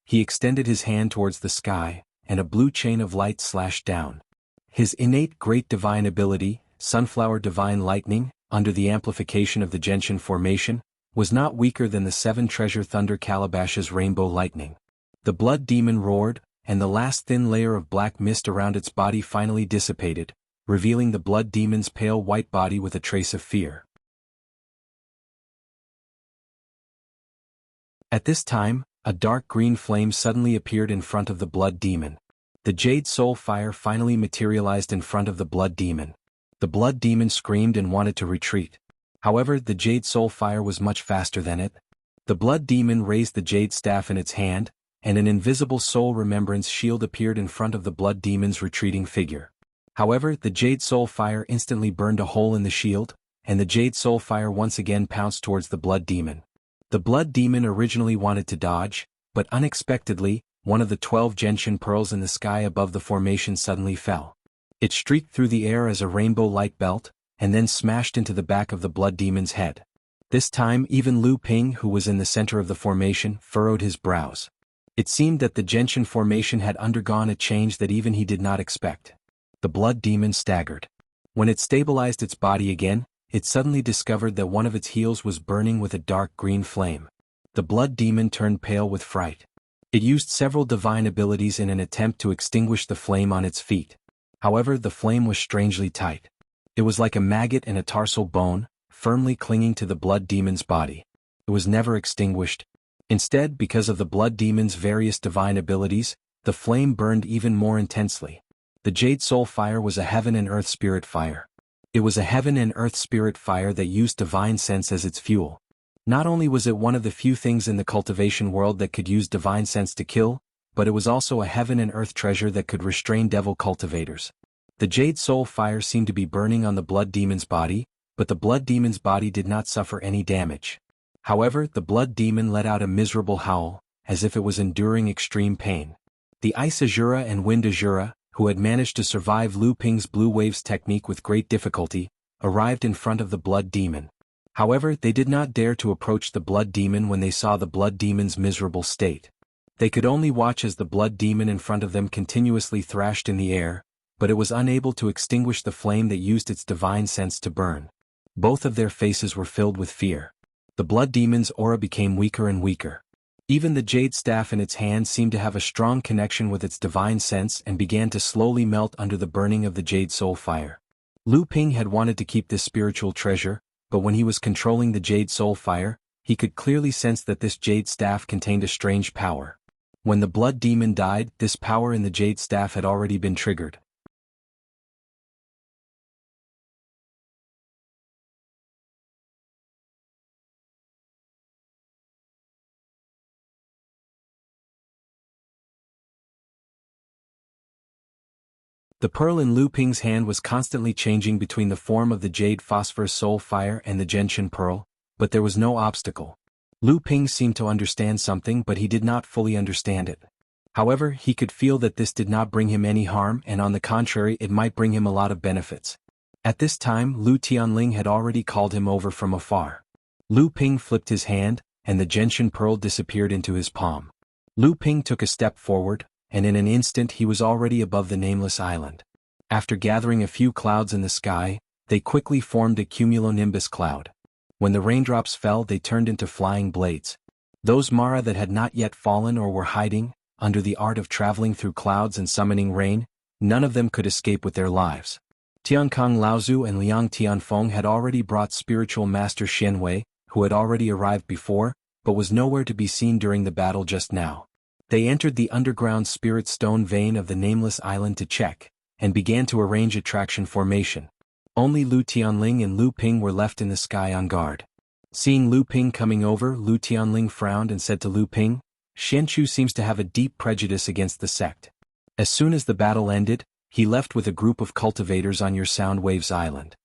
He extended his hand towards the sky, and a blue chain of light slashed down. His innate great divine ability, Sunflower Divine Lightning, under the amplification of the Genshin formation, was not weaker than the 7 Treasure Thunder Calabash's Rainbow Lightning. The blood demon roared, and the last thin layer of black mist around its body finally dissipated, revealing the blood demon's pale white body with a trace of fear. At this time, a dark green flame suddenly appeared in front of the blood demon. The Jade Soul Fire finally materialized in front of the blood demon. The blood demon screamed and wanted to retreat. However, the Jade Soul Fire was much faster than it. The blood demon raised the jade staff in its hand, and an invisible soul remembrance shield appeared in front of the blood demon's retreating figure. However, the Jade Soul Fire instantly burned a hole in the shield, and the Jade Soul Fire once again pounced towards the Blood Demon. The Blood Demon originally wanted to dodge, but unexpectedly, one of the 12 gentian pearls in the sky above the formation suddenly fell. It streaked through the air as a rainbow light belt, and then smashed into the back of the Blood Demon's head. This time even Lu Ping, who was in the center of the formation, furrowed his brows. It seemed that the gentian formation had undergone a change that even he did not expect. The Blood Demon staggered. When it stabilized its body again, it suddenly discovered that one of its heels was burning with a dark green flame. The Blood Demon turned pale with fright. It used several divine abilities in an attempt to extinguish the flame on its feet. However, the flame was strangely tight. It was like a maggot in a tarsal bone, firmly clinging to the Blood Demon's body. It was never extinguished. Instead, because of the Blood Demon's various divine abilities, the flame burned even more intensely. The Jade Soul Fire was a heaven and earth spirit fire. It was a heaven and earth spirit fire that used divine sense as its fuel. Not only was it one of the few things in the cultivation world that could use divine sense to kill, but it was also a heaven and earth treasure that could restrain devil cultivators. The Jade Soul Fire seemed to be burning on the Blood Demon's body, but the Blood Demon's body did not suffer any damage. However, the Blood Demon let out a miserable howl, as if it was enduring extreme pain. The Ice Azura and Wind Azura, who had managed to survive Lu Ping's Blue Waves technique with great difficulty, arrived in front of the Blood Demon. However, they did not dare to approach the Blood Demon when they saw the Blood Demon's miserable state. They could only watch as the Blood Demon in front of them continuously thrashed in the air, but it was unable to extinguish the flame that used its divine sense to burn. Both of their faces were filled with fear. The Blood Demon's aura became weaker and weaker. Even the jade staff in its hand seemed to have a strong connection with its divine sense and began to slowly melt under the burning of the Jade Soul Fire. Lu Ping had wanted to keep this spiritual treasure, but when he was controlling the Jade Soul Fire, he could clearly sense that this jade staff contained a strange power. When the Blood Demon died, this power in the jade staff had already been triggered. The pearl in Lu Ping's hand was constantly changing between the form of the Jade Phosphor Soul Fire and the Gentian Pearl, but there was no obstacle. Lu Ping seemed to understand something, but he did not fully understand it. However, he could feel that this did not bring him any harm, and on the contrary, it might bring him a lot of benefits. At this time, Lu Tianling had already called him over from afar. Lu Ping flipped his hand, and the Gentian Pearl disappeared into his palm. Lu Ping took a step forward, and in an instant he was already above the nameless island. After gathering a few clouds in the sky, they quickly formed a cumulonimbus cloud. When the raindrops fell, they turned into flying blades. Those Mara that had not yet fallen or were hiding, under the art of traveling through clouds and summoning rain, none of them could escape with their lives. Tiankang Laozu and Liang Tianfeng had already brought spiritual master Xianwei, who had already arrived before, but was nowhere to be seen during the battle just now. They entered the underground spirit stone vein of the nameless island to check, and began to arrange attraction formation. Only Lu Tianling and Lu Ping were left in the sky on guard. Seeing Lu Ping coming over, Lu Tianling frowned and said to Lu Ping, "Xianchu seems to have a deep prejudice against the sect." As soon as the battle ended, he left with a group of cultivators on your Sound Waves Island.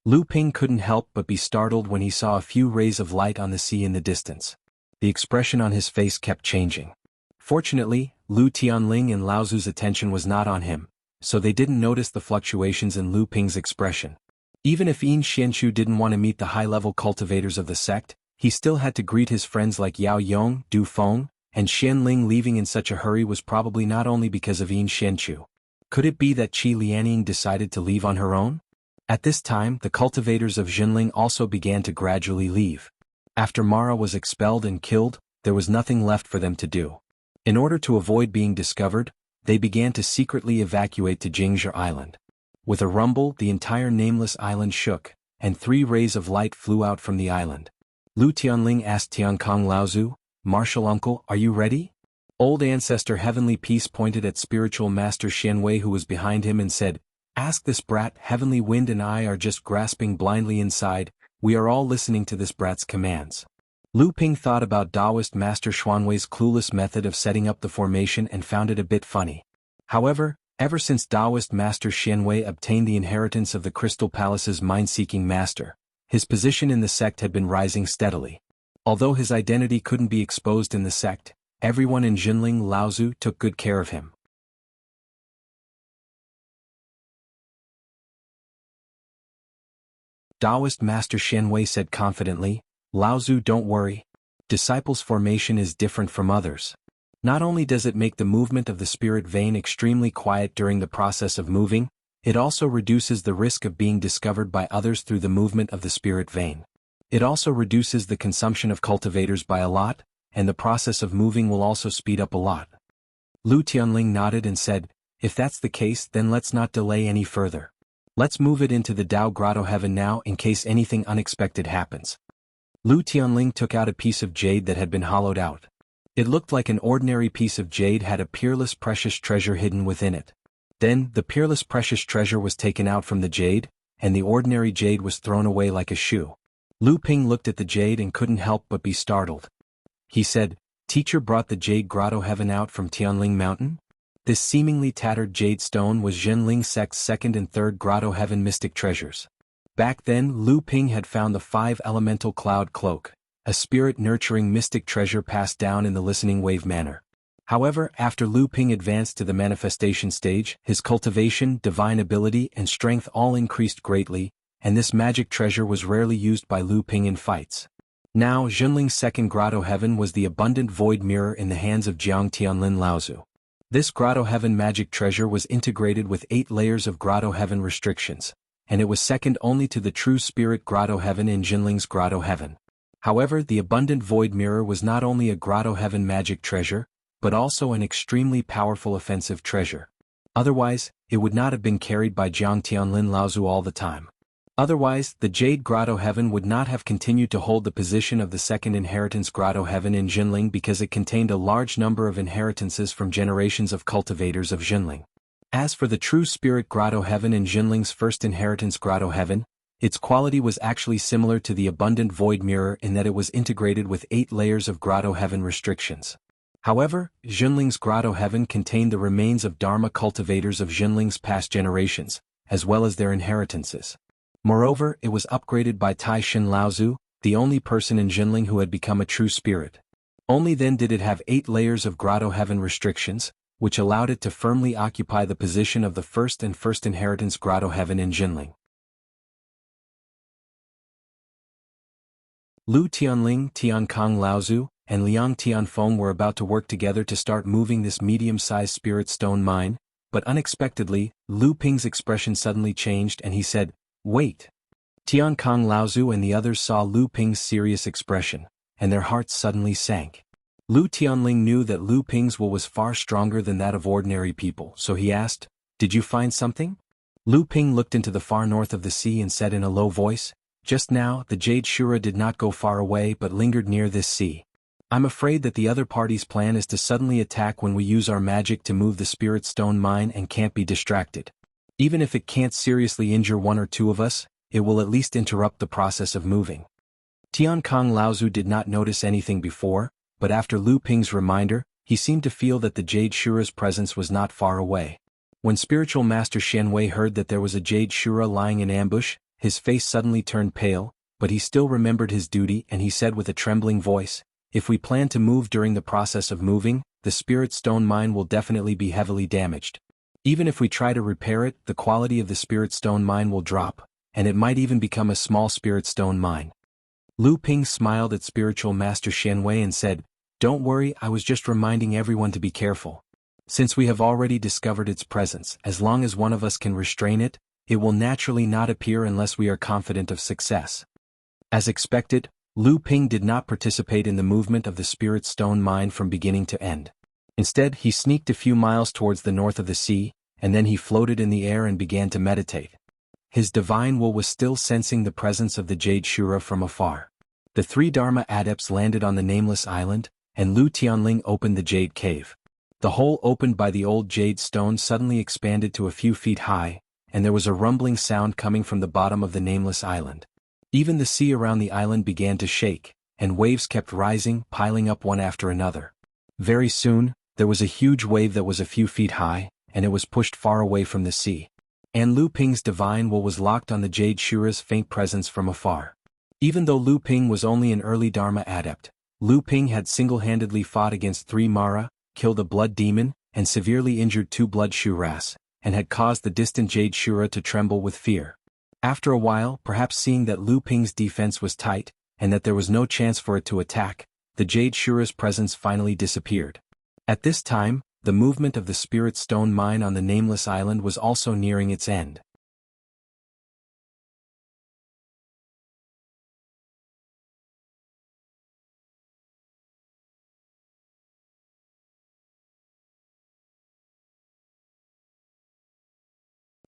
Lu Ping couldn't help but be startled when he saw a few rays of light on the sea in the distance. The expression on his face kept changing. Fortunately, Lu Tianling and Laozu's attention was not on him, so they didn't notice the fluctuations in Lu Ping's expression. Even if Yin Xianchu didn't want to meet the high-level cultivators of the sect, he still had to greet his friends like Yao Yong, Du Feng, and Xianling. Leaving in such a hurry was probably not only because of Yin Xianchu. Could it be that Qi Lianing decided to leave on her own? At this time, the cultivators of Jinling also began to gradually leave. After Mara was expelled and killed, there was nothing left for them to do. In order to avoid being discovered, they began to secretly evacuate to Jingzhi Island. With a rumble, the entire nameless island shook, and 3 rays of light flew out from the island. Lu Tianling asked Tiankang Laozu, "Martial uncle, are you ready?" Old Ancestor Heavenly Peace pointed at spiritual master Xianwei, who was behind him, and said, "Ask this brat. Heavenly Wind and I are just grasping blindly inside. We are all listening to this brat's commands." Lu Ping thought about Taoist Master Xuanwei's clueless method of setting up the formation and found it a bit funny. However, ever since Taoist Master Xianwei obtained the inheritance of the Crystal Palace's mind-seeking master, His position in the sect had been rising steadily. Although his identity couldn't be exposed in the sect, everyone in Jinling Laozu took good care of him. Taoist Master Xianwei said confidently, "Laozu, don't worry. Disciples' formation is different from others. Not only does it make the movement of the spirit vein extremely quiet during the process of moving, it also reduces the risk of being discovered by others through the movement of the spirit vein. It also reduces the consumption of cultivators by a lot, and the process of moving will also speed up a lot." Lu Tianling nodded and said, "If that's the case, then let's not delay any further. Let's move it into the Dao Grotto Heaven now in case anything unexpected happens." Lu Tianling took out a piece of jade that had been hollowed out. It looked like an ordinary piece of jade had a peerless precious treasure hidden within it. Then, the peerless precious treasure was taken out from the jade, and the ordinary jade was thrown away like a shoe. Lu Ping looked at the jade and couldn't help but be startled. He said, "Teacher brought the Jade Grotto Heaven out from Tianling Mountain?" This seemingly tattered jade stone was Zhenling sect's second and third Grotto Heaven mystic treasures. Back then, Lu Ping had found the 5-elemental cloud cloak, a spirit-nurturing mystic treasure passed down in the listening wave manner. However, after Lu Ping advanced to the manifestation stage, his cultivation, divine ability, and strength all increased greatly, and this magic treasure was rarely used by Lu Ping in fights. Now, Zhenling's second Grotto Heaven was the abundant void mirror in the hands of Jiang Tianlin Laozu. This Grotto Heaven magic treasure was integrated with 8 layers of Grotto Heaven restrictions, and it was second only to the true spirit Grotto Heaven in Jinling's Grotto Heaven. However, the abundant void mirror was not only a Grotto Heaven magic treasure, but also an extremely powerful offensive treasure. Otherwise, it would not have been carried by Jiang Tianlin Laozu all the time. Otherwise, the Jade Grotto Heaven would not have continued to hold the position of the second inheritance Grotto Heaven in Jinling because it contained a large number of inheritances from generations of cultivators of Jinling. As for the true spirit Grotto Heaven in Jinling's first inheritance Grotto Heaven, its quality was actually similar to the abundant void mirror in that it was integrated with 8 layers of Grotto Heaven restrictions. However, Jinling's Grotto Heaven contained the remains of Dharma cultivators of Jinling's past generations, as well as their inheritances. Moreover, it was upgraded by Tai Shin Laozu, the only person in Jinling who had become a true spirit. Only then did it have 8 layers of Grotto Heaven restrictions, which allowed it to firmly occupy the position of the first inheritance Grotto Heaven in Jinling. Lu Tianling, Tiankang Laozu, and Liang Tianfeng were about to work together to start moving this medium-sized spirit stone mine, but unexpectedly, Lu Ping's expression suddenly changed and he said, "Wait." Tiankang Laozu and the others saw Lu Ping's serious expression, and their hearts suddenly sank. Lu Tianling knew that Lu Ping's will was far stronger than that of ordinary people, so he asked, "Did you find something?" Lu Ping looked into the far north of the sea and said in a low voice, "Just now, the Jade Shura did not go far away but lingered near this sea. I'm afraid that the other party's plan is to suddenly attack when we use our magic to move the spirit stone mine and can't be distracted. Even if it can't seriously injure 1 or 2 of us, it will at least interrupt the process of moving." Tiankang Laozu did not notice anything before, but after Lu Ping's reminder, he seemed to feel that the Jade Shura's presence was not far away. When spiritual master Xianwei heard that there was a Jade Shura lying in ambush, his face suddenly turned pale, but he still remembered his duty and he said with a trembling voice, "If we plan to move during the process of moving, the spirit stone mine will definitely be heavily damaged. Even if we try to repair it, the quality of the spirit stone mine will drop, and it might even become a small spirit stone mine." Lu Ping smiled at spiritual master Xianwei and said, "Don't worry, I was just reminding everyone to be careful. Since we have already discovered its presence, as long as one of us can restrain it, it will naturally not appear unless we are confident of success." As expected, Lu Ping did not participate in the movement of the spirit stone mine from beginning to end. Instead, he sneaked a few miles towards the north of the sea, and then he floated in the air and began to meditate. His divine will was still sensing the presence of the Jade Shura from afar. The 3 Dharma adepts landed on the nameless island, and Lu Tianling opened the Jade Cave. The hole opened by the old jade stone suddenly expanded to a few feet high, and there was a rumbling sound coming from the bottom of the nameless island. Even the sea around the island began to shake, and waves kept rising, piling up one after another. Very soon, there was a huge wave that was a few feet high, and it was pushed far away from the sea. And Lu Ping's divine will was locked on the Jade Shura's faint presence from afar. Even though Lu Ping was only an early Dharma adept, Lu Ping had single-handedly fought against 3 Mara, killed a blood demon, and severely injured 2 blood Shuras, and had caused the distant Jade Shura to tremble with fear. After a while, perhaps seeing that Lu Ping's defense was tight, and that there was no chance for it to attack, the Jade Shura's presence finally disappeared. At this time, the movement of the Spirit Stone mine on the Nameless Island was also nearing its end.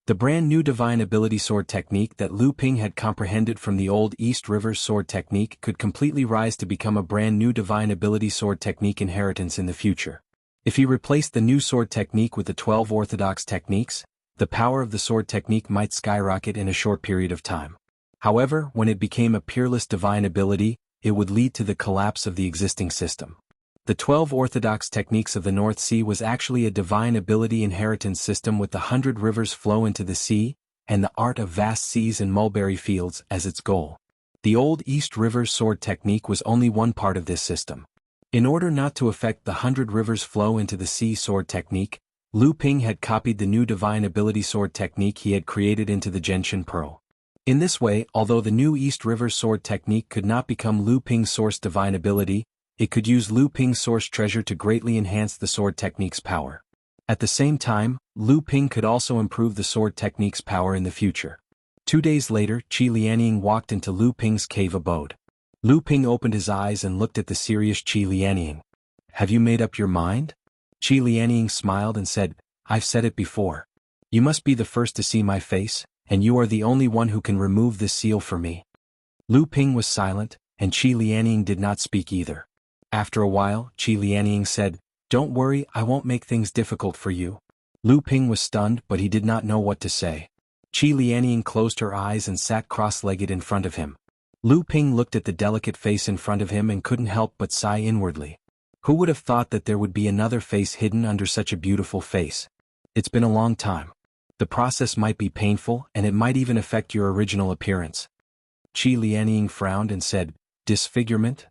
The brand new Divine Ability Sword technique that Lu Ping had comprehended from the old East River Sword technique could completely rise to become a brand new Divine Ability Sword technique inheritance in the future. If he replaced the new sword technique with the 12 orthodox techniques, the power of the sword technique might skyrocket in a short period of time. However, when it became a peerless divine ability, it would lead to the collapse of the existing system. The 12 orthodox techniques of the North Sea was actually a divine ability inheritance system with the 100 rivers flow into the sea, and the art of vast seas and mulberry fields as its goal. The old East River sword technique was only one part of this system. In order not to affect the 100 rivers flow into the sea sword technique, Lu Ping had copied the new divine ability sword technique he had created into the Genshin Pearl. In this way, although the new East River sword technique could not become Lu Ping's source divine ability, it could use Lu Ping's source treasure to greatly enhance the sword technique's power. At the same time, Lu Ping could also improve the sword technique's power in the future. 2 days later, Qi Lianying walked into Lu Ping's cave abode. Lu Ping opened his eyes and looked at the serious Qi Lianying. "Have you made up your mind?" Qi Lianying smiled and said, "I've said it before. You must be the first to see my face, and you are the only one who can remove this seal for me." Lu Ping was silent, and Qi Lianying did not speak either. After a while, Qi Lianying said, "Don't worry, I won't make things difficult for you." Lu Ping was stunned, but he did not know what to say. Qi Lianying closed her eyes and sat cross-legged in front of him. Lu Ping looked at the delicate face in front of him and couldn't help but sigh inwardly. Who would have thought that there would be another face hidden under such a beautiful face? It's been a long time. The process might be painful, and it might even affect your original appearance. Qi Lianying frowned and said, "Disfigurement?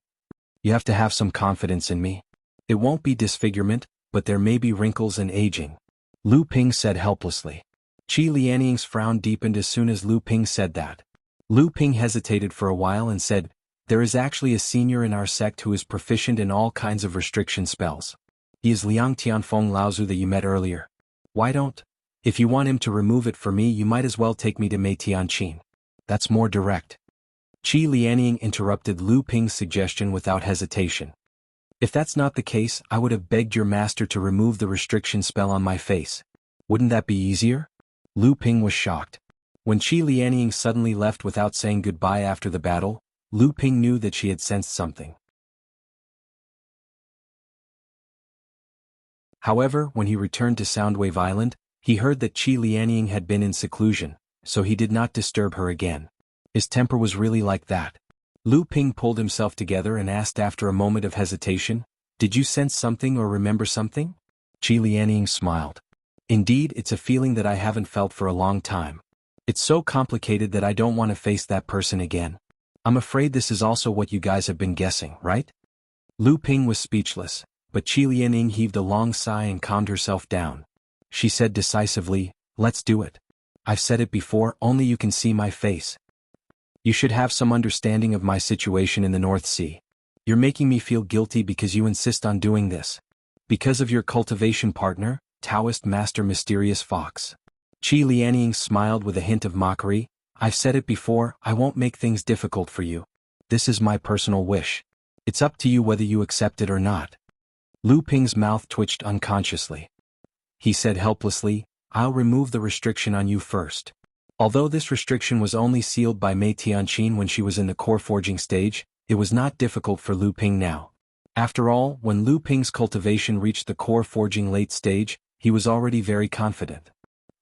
You have to have some confidence in me. It won't be disfigurement, but there may be wrinkles and aging," Lu Ping said helplessly. Qi Lianying's frown deepened as soon as Lu Ping said that. Lu Ping hesitated for a while and said, "There is actually a senior in our sect who is proficient in all kinds of restriction spells. He is Liang Tianfeng Laozu that you met earlier. Why don't? If you want him to remove it for me, you might as well take me to Mei Tianqin. That's more direct." Qi Lianying interrupted Lu Ping's suggestion without hesitation. "If that's not the case, I would have begged your master to remove the restriction spell on my face. Wouldn't that be easier?" Lu Ping was shocked. When Qi Lianying suddenly left without saying goodbye after the battle, Lu Ping knew that she had sensed something. However, when he returned to Soundwave Island, he heard that Qi Lianying had been in seclusion, so he did not disturb her again. His temper was really like that. Lu Ping pulled himself together and asked after a moment of hesitation, "Did you sense something or remember something?" Qi Lianying smiled. "Indeed, it's a feeling that I haven't felt for a long time. It's so complicated that I don't want to face that person again. I'm afraid this is also what you guys have been guessing, right?" Lu Ping was speechless, but Qi Lianying heaved a long sigh and calmed herself down. She said decisively, "Let's do it. I've said it before, only you can see my face. You should have some understanding of my situation in the North Sea. You're making me feel guilty because you insist on doing this. Because of your cultivation partner, Taoist Master Mysterious Fox." Qi Lianying smiled with a hint of mockery. "I've said it before, I won't make things difficult for you. This is my personal wish. It's up to you whether you accept it or not." Lu Ping's mouth twitched unconsciously. He said helplessly, "I'll remove the restriction on you first." Although this restriction was only sealed by Mei Tianqin when she was in the core forging stage, it was not difficult for Lu Ping now. After all, when Lu Ping's cultivation reached the core forging late stage, he was already very confident.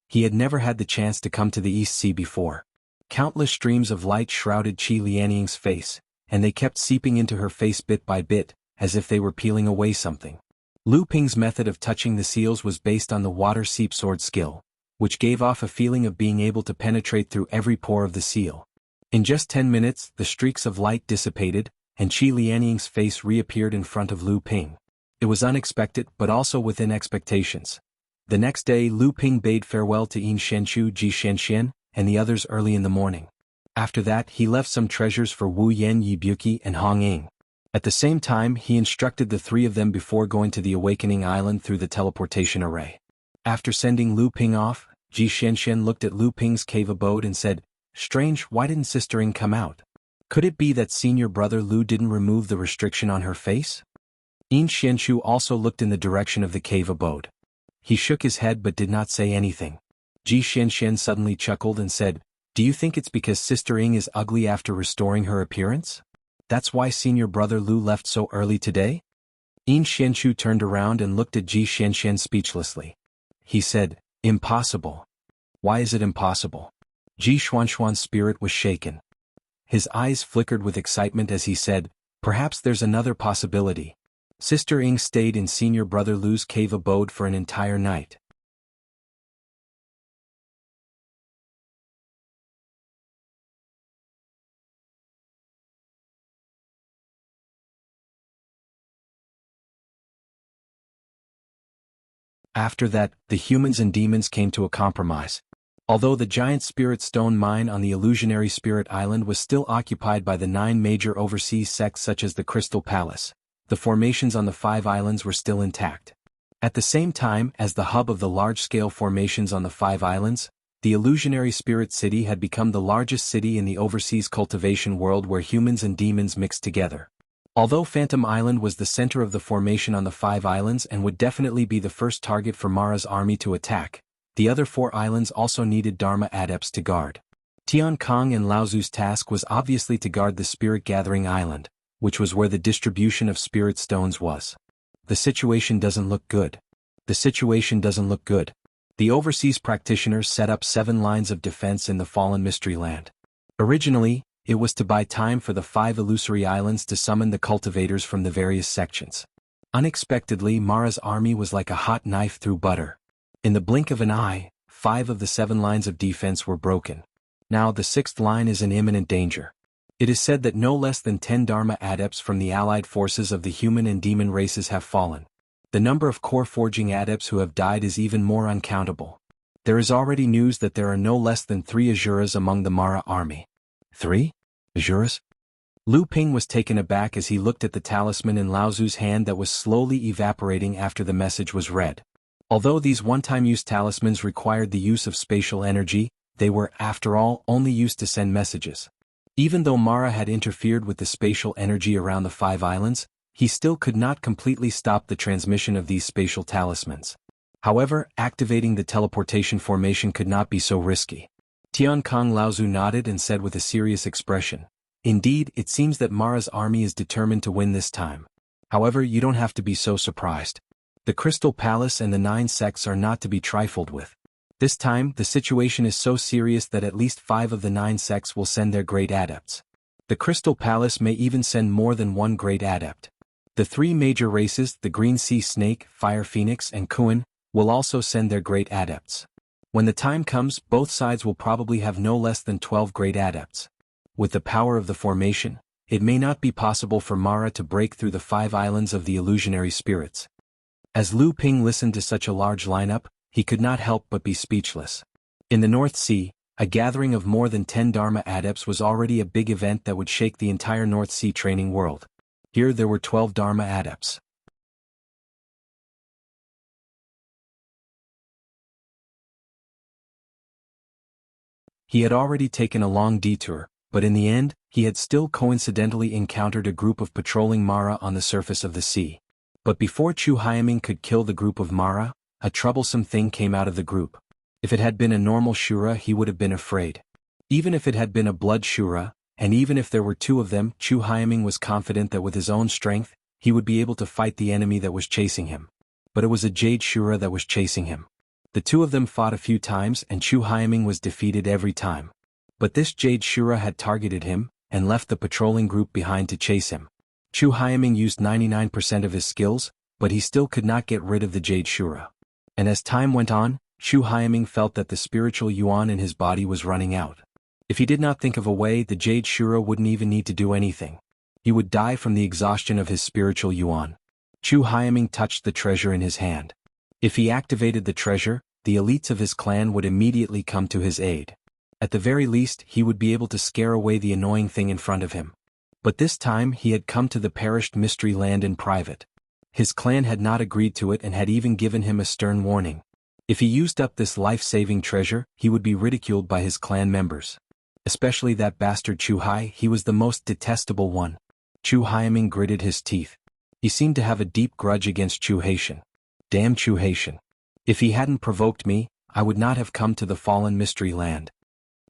He had never had the chance to come to the East Sea before. Countless streams of light shrouded Qi Lianying's face, and they kept seeping into her face bit by bit, as if they were peeling away something. Lu Ping's method of touching the seals was based on the water seep sword skill, which gave off a feeling of being able to penetrate through every pore of the seal. In just 10 minutes, the streaks of light dissipated, and Qi Lianying's face reappeared in front of Lu Ping. It was unexpected but also within expectations. The next day Lu Ping bade farewell to Yin Shenchu, Ji Shenxian, and the others early in the morning. After that he left some treasures for Wu Yan Yibuki and Hong Ying. At the same time he instructed the three of them before going to the Awakening Island through the teleportation array. After sending Lu Ping off, Ji Shenxian looked at Lu Ping's cave abode and said, "Strange, why didn't Sister Ying come out? Could it be that senior brother Lu didn't remove the restriction on her face?" Yin Xianchu also looked in the direction of the cave abode. He shook his head but did not say anything. Ji Shenxian suddenly chuckled and said, "Do you think it's because Sister Ying is ugly after restoring her appearance? That's why senior brother Lu left so early today?" Yin Xianchu turned around and looked at Ji Shenxian speechlessly. He said, "Impossible." "Why is it impossible?" Ji Xuanxuan's spirit was shaken. His eyes flickered with excitement as he said, "Perhaps there's another possibility. Sister Ying stayed in senior brother Lu's cave abode for an entire night." After that, the humans and demons came to a compromise. Although the giant spirit stone mine on the illusionary spirit island was still occupied by the 9 major overseas sects such as the Crystal Palace, the formations on the 5 islands were still intact. At the same time as the hub of the large-scale formations on the 5 islands, the illusionary spirit city had become the largest city in the overseas cultivation world where humans and demons mixed together. Although Phantom Island was the center of the formation on the 5 islands and would definitely be the first target for Mara's army to attack, the other 4 islands also needed Dharma adepts to guard. Tian Kong and Laozu's task was obviously to guard the Spirit Gathering Island, which was where the distribution of spirit stones was. The situation doesn't look good. The situation doesn't look good. The overseas practitioners set up 7 lines of defense in the fallen mystery land. Originally, it was to buy time for the 5 illusory islands to summon the cultivators from the various sections. Unexpectedly, Mara's army was like a hot knife through butter. In the blink of an eye, 5 of the 7 lines of defense were broken. Now the 6th line is in imminent danger. It is said that no less than 10 Dharma adepts from the allied forces of the human and demon races have fallen. The number of core forging adepts who have died is even more uncountable. There is already news that there are no less than 3 Azuras among the Mara army. 3? Azuras? Lu Ping was taken aback as he looked at the talisman in Laozu's hand that was slowly evaporating after the message was read. Although these one-time use talismans required the use of spatial energy, they were, after all, only used to send messages. Even though Mara had interfered with the spatial energy around the 5 islands, he still could not completely stop the transmission of these spatial talismans. However, activating the teleportation formation could not be so risky. Tian Kong Laozu nodded and said with a serious expression, "Indeed, it seems that Mara's army is determined to win this time. However, you don't have to be so surprised. The Crystal Palace and the 9 sects are not to be trifled with. This time, the situation is so serious that at least 5 of the 9 sects will send their great adepts. The Crystal Palace may even send more than 1 great adept. The 3 major races, the Green Sea Snake, Fire Phoenix and Kuan, will also send their great adepts. When the time comes, both sides will probably have no less than 12 great adepts. With the power of the formation, it may not be possible for Mara to break through the 5 islands of the illusionary spirits." As Lu Ping listened to such a large lineup, he could not help but be speechless. In the North Sea, a gathering of more than 10 Dharma adepts was already a big event that would shake the entire North Sea training world. Here there were 12 Dharma adepts. He had already taken a long detour, but in the end, he had still coincidentally encountered a group of patrolling Mara on the surface of the sea. But before Chu Hyaming could kill the group of Mara, a troublesome thing came out of the group. If it had been a normal Shura, he would have been afraid. Even if it had been a blood Shura, and even if there were 2 of them, Chu Hyaming was confident that with his own strength, he would be able to fight the enemy that was chasing him. But it was a Jade Shura that was chasing him. The 2 of them fought a few times and Chu Hyaming was defeated every time. But this Jade Shura had targeted him, and left the patrolling group behind to chase him. Chu Hyaming used 99% of his skills, but he still could not get rid of the Jade Shura. And as time went on, Chu Hyaming felt that the spiritual yuan in his body was running out. If he did not think of a way, the Jade Shura wouldn't even need to do anything. He would die from the exhaustion of his spiritual yuan. Chu Haiming touched the treasure in his hand. If he activated the treasure, the elites of his clan would immediately come to his aid. At the very least, he would be able to scare away the annoying thing in front of him. But this time he had come to the perished mystery land in private. His clan had not agreed to it and had even given him a stern warning. If he used up this life-saving treasure, he would be ridiculed by his clan members. Especially that bastard Chu Hai, he was the most detestable one. Chu Haiming gritted his teeth. He seemed to have a deep grudge against Chu Haitian. Damn Chu Haitian. If he hadn't provoked me, I would not have come to the fallen mystery land.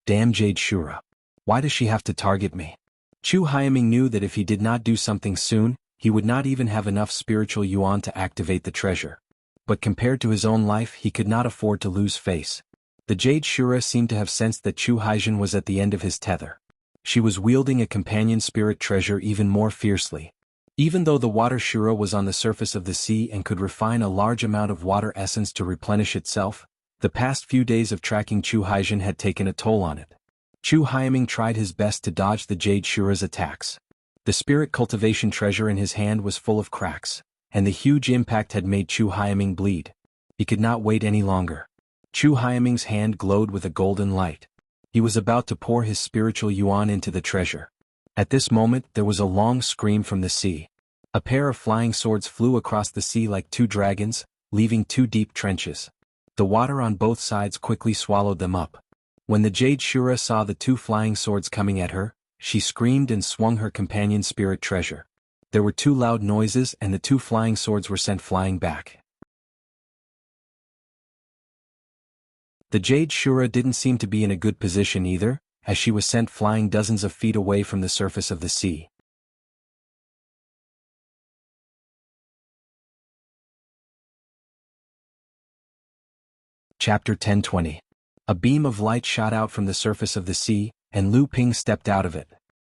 Damn Jade Shura. Why does she have to target me? Chu Haiming knew that if he did not do something soon, he would not even have enough spiritual yuan to activate the treasure. But compared to his own life, he could not afford to lose face. The Jade Shura seemed to have sensed that Chu Haijin was at the end of his tether. She was wielding a companion spirit treasure even more fiercely. Even though the water Shura was on the surface of the sea and could refine a large amount of water essence to replenish itself, the past few days of tracking Chu Haijin had taken a toll on it. Chu Haiming tried his best to dodge the Jade Shura's attacks. The spirit cultivation treasure in his hand was full of cracks, and the huge impact had made Chu Haiming bleed. He could not wait any longer. Chu Haiming's hand glowed with a golden light. He was about to pour his spiritual yuan into the treasure. At this moment there was a long scream from the sea. A pair of flying swords flew across the sea like two dragons, leaving two deep trenches. The water on both sides quickly swallowed them up. When the Jade Shura saw the two flying swords coming at her, she screamed and swung her companion spirit treasure. There were two loud noises and the two flying swords were sent flying back. The Jade Shura didn't seem to be in a good position either, as she was sent flying dozens of feet away from the surface of the sea. Chapter 1020. A beam of light shot out from the surface of the sea, and Lu Ping stepped out of it.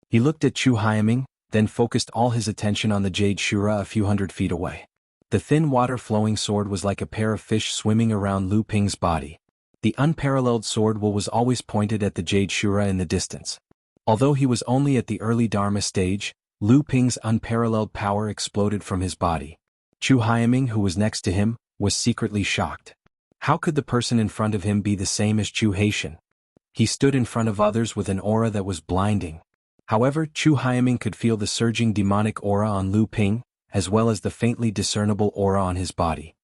He looked at Chu Haiming, then focused all his attention on the Jade Shura a few hundred feet away. The thin water-flowing sword was like a pair of fish swimming around Lu Ping's body. The unparalleled sword was always pointed at the Jade Shura in the distance. Although he was only at the early Dharma stage, Lu Ping's unparalleled power exploded from his body. Chu Haiming, who was next to him, was secretly shocked. How could the person in front of him be the same as Chu Haitian? He stood in front of others with an aura that was blinding. However, Chu Haiming could feel the surging demonic aura on Lu Ping, as well as the faintly discernible aura on his body.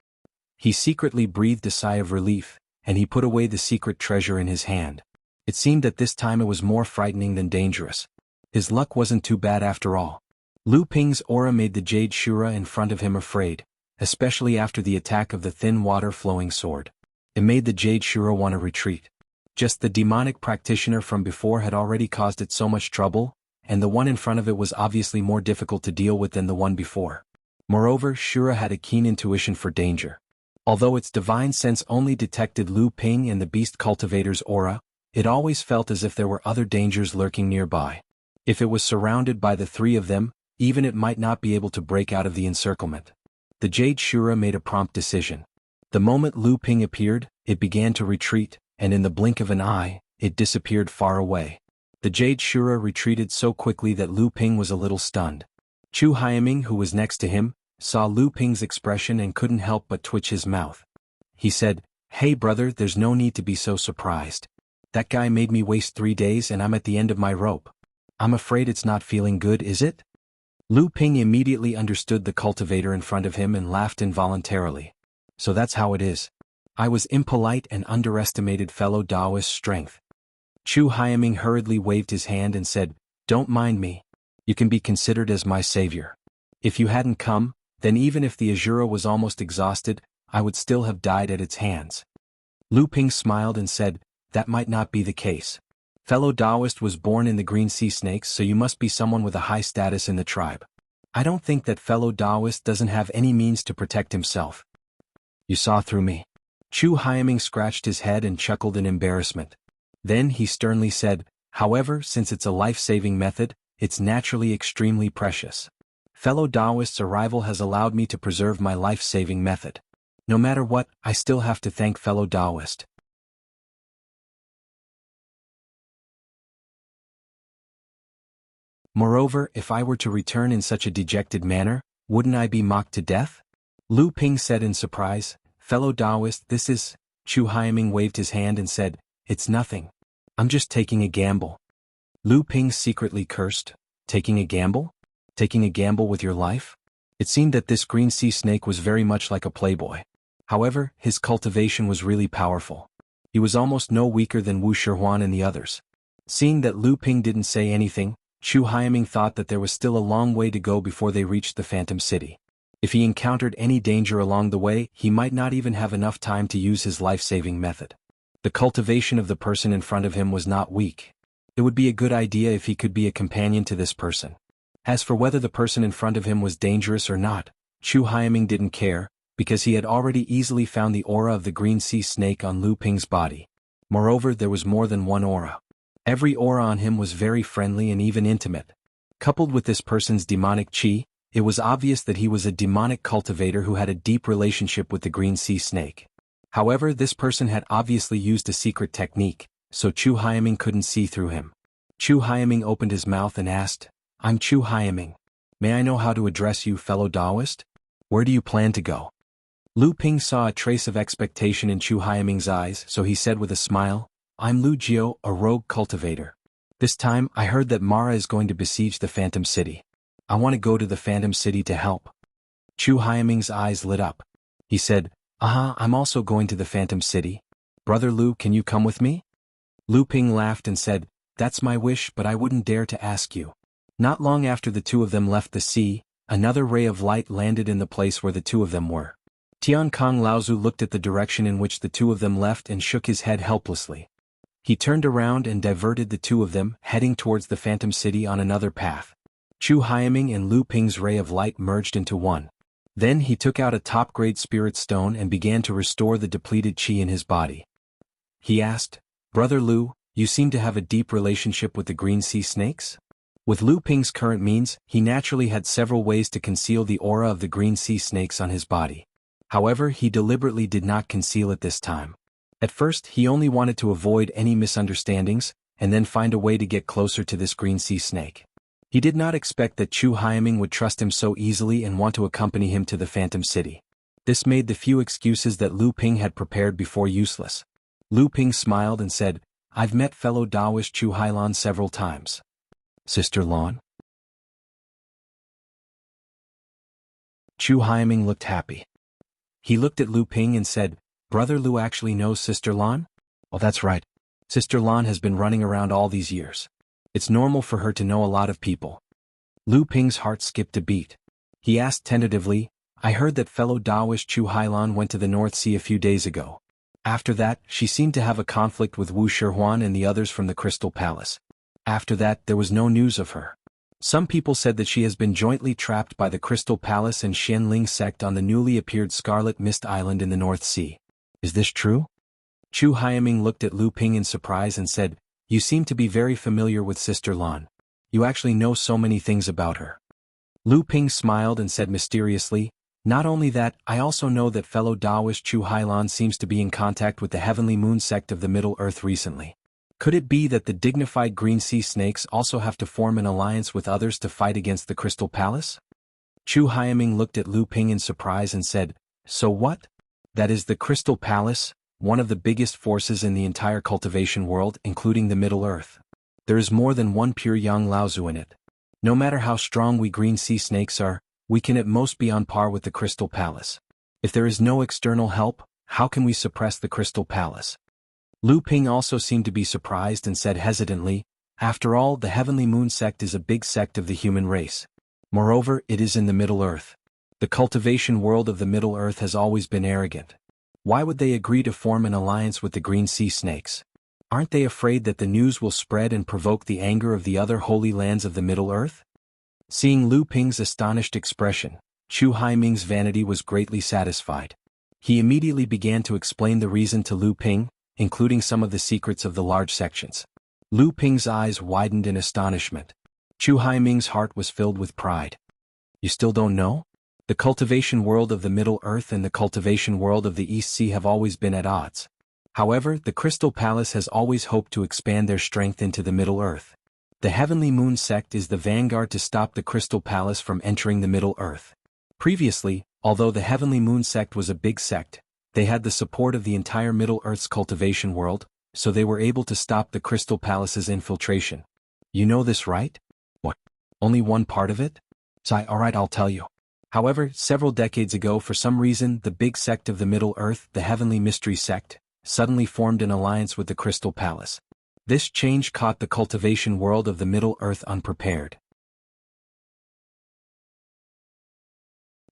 He secretly breathed a sigh of relief, and he put away the secret treasure in his hand. It seemed that this time it was more frightening than dangerous. His luck wasn't too bad after all. Lu Ping's aura made the Jade Shura in front of him afraid, especially after the attack of the thin water-flowing sword. It made the Jade Shura want to retreat. Just the demonic practitioner from before had already caused it so much trouble, and the one in front of it was obviously more difficult to deal with than the one before. Moreover, Shura had a keen intuition for danger. Although its divine sense only detected Lu Ping and the beast cultivator's aura, it always felt as if there were other dangers lurking nearby. If it was surrounded by the three of them, even it might not be able to break out of the encirclement. The Jade Shura made a prompt decision. The moment Lu Ping appeared, it began to retreat, and in the blink of an eye, it disappeared far away. The Jade Shura retreated so quickly that Lu Ping was a little stunned. Chu Haiming, who was next to him, saw Lu Ping's expression and couldn't help but twitch his mouth. He said, "Hey brother, there's no need to be so surprised. That guy made me waste 3 days and I'm at the end of my rope. I'm afraid it's not feeling good, is it?" Lu Ping immediately understood the cultivator in front of him and laughed involuntarily. "So that's how it is. I was impolite and underestimated fellow Taoist's strength." Chu Haiming hurriedly waved his hand and said, "Don't mind me. You can be considered as my savior. If you hadn't come, then even if the Azura was almost exhausted, I would still have died at its hands." Lu Ping smiled and said, "That might not be the case. Fellow Taoist was born in the green sea snakes, so you must be someone with a high status in the tribe. I don't think that fellow Taoist doesn't have any means to protect himself. You saw through me." Chu Haiming scratched his head and chuckled in embarrassment. Then he sternly said, "However, since it's a life-saving method, it's naturally extremely precious. Fellow Taoist's arrival has allowed me to preserve my life-saving method. No matter what, I still have to thank fellow Taoist." Moreover, if I were to return in such a dejected manner, wouldn't I be mocked to death? Lu Ping said in surprise. Fellow Taoist, this is... Chu Haiming waved his hand and said, it's nothing. I'm just taking a gamble. Lu Ping secretly cursed. Taking a gamble? Taking a gamble with your life? It seemed that this green sea snake was very much like a playboy. However, his cultivation was really powerful. He was almost no weaker than Wu Shihuan and the others. Seeing that Lu Ping didn't say anything, Chu Haiming thought that there was still a long way to go before they reached the Phantom City. If he encountered any danger along the way, he might not even have enough time to use his life-saving method. The cultivation of the person in front of him was not weak. It would be a good idea if he could be a companion to this person. As for whether the person in front of him was dangerous or not, Chu Haiming didn't care, because he had already easily found the aura of the green sea snake on Lu Ping's body. Moreover, there was more than one aura. Every aura on him was very friendly and even intimate. Coupled with this person's demonic chi, it was obvious that he was a demonic cultivator who had a deep relationship with the green sea snake. However, this person had obviously used a secret technique, so Chu Haiming couldn't see through him. Chu Haiming opened his mouth and asked, I'm Chu Haiming. May I know how to address you, fellow Taoist? Where do you plan to go? Lu Ping saw a trace of expectation in Chu Haiming's eyes, so he said with a smile, I'm Lu Jiao, a rogue cultivator. This time, I heard that Mara is going to besiege the Phantom City. I want to go to the Phantom City to help. Chu Haiming's eyes lit up. He said, I'm also going to the Phantom City. Brother Lu, can you come with me? Lu Ping laughed and said, that's my wish, but I wouldn't dare to ask you. Not long after the two of them left the sea, another ray of light landed in the place where the two of them were. Tian Kong Laozu looked at the direction in which the two of them left and shook his head helplessly. He turned around and diverted the two of them, heading towards the Phantom City on another path. Chu Haiming and Lu Ping's ray of light merged into one. Then he took out a top-grade spirit stone and began to restore the depleted chi in his body. He asked, Brother Lu, you seem to have a deep relationship with the green sea snakes? With Lu Ping's current means, he naturally had several ways to conceal the aura of the green sea snakes on his body. However, he deliberately did not conceal it this time. At first, he only wanted to avoid any misunderstandings, and then find a way to get closer to this green sea snake. He did not expect that Chu Haiming would trust him so easily and want to accompany him to the Phantom City. This made the few excuses that Lu Ping had prepared before useless. Lu Ping smiled and said, I've met fellow Taoist Chu Hailan several times. Sister Lan? Chu Haiming looked happy. He looked at Lu Ping and said, Brother Lu actually knows Sister Lan? Oh, that's right. Sister Lan has been running around all these years. It's normal for her to know a lot of people. Lu Ping's heart skipped a beat. He asked tentatively, I heard that fellow Taoist Chu Hailan went to the North Sea a few days ago. After that, she seemed to have a conflict with Wu Shihuan and the others from the Crystal Palace. After that, there was no news of her. Some people said that she has been jointly trapped by the Crystal Palace and Xianling sect on the newly appeared Scarlet Mist Island in the North Sea. Is this true? Chu Haiming looked at Lu Ping in surprise and said, You seem to be very familiar with Sister Lan. You actually know so many things about her. Lu Ping smiled and said mysteriously, Not only that, I also know that fellow Taoist Chu Hailan seems to be in contact with the Heavenly Moon sect of the Middle Earth recently. Could it be that the dignified green sea snakes also have to form an alliance with others to fight against the Crystal Palace? Chu Haiming looked at Lu Ping in surprise and said, So what? That is the Crystal Palace, one of the biggest forces in the entire cultivation world, including the Middle Earth. There is more than one pure Yang Laozu in it. No matter how strong we green sea snakes are, we can at most be on par with the Crystal Palace. If there is no external help, how can we suppress the Crystal Palace? Lu Ping also seemed to be surprised and said hesitantly, After all, the Heavenly Moon sect is a big sect of the human race. Moreover, it is in the Middle Earth. The cultivation world of the Middle Earth has always been arrogant. Why would they agree to form an alliance with the green sea snakes? Aren't they afraid that the news will spread and provoke the anger of the other holy lands of the Middle Earth? Seeing Lu Ping's astonished expression, Chu Haiming's vanity was greatly satisfied. He immediately began to explain the reason to Lu Ping, including some of the secrets of the large sections. Lu Ping's eyes widened in astonishment. Chu Haiming's heart was filled with pride. You still don't know? The cultivation world of the Middle Earth and the cultivation world of the East Sea have always been at odds. However, the Crystal Palace has always hoped to expand their strength into the Middle Earth. The Heavenly Moon sect is the vanguard to stop the Crystal Palace from entering the Middle Earth. Previously, although the Heavenly Moon sect was a big sect, they had the support of the entire Middle Earth's cultivation world, so they were able to stop the Crystal Palace's infiltration. You know this, right? What? Only one part of it? Alright, I'll tell you. However, several decades ago, for some reason, the big sect of the Middle Earth, the Heavenly Mystery Sect, suddenly formed an alliance with the Crystal Palace. This change caught the cultivation world of the Middle Earth unprepared.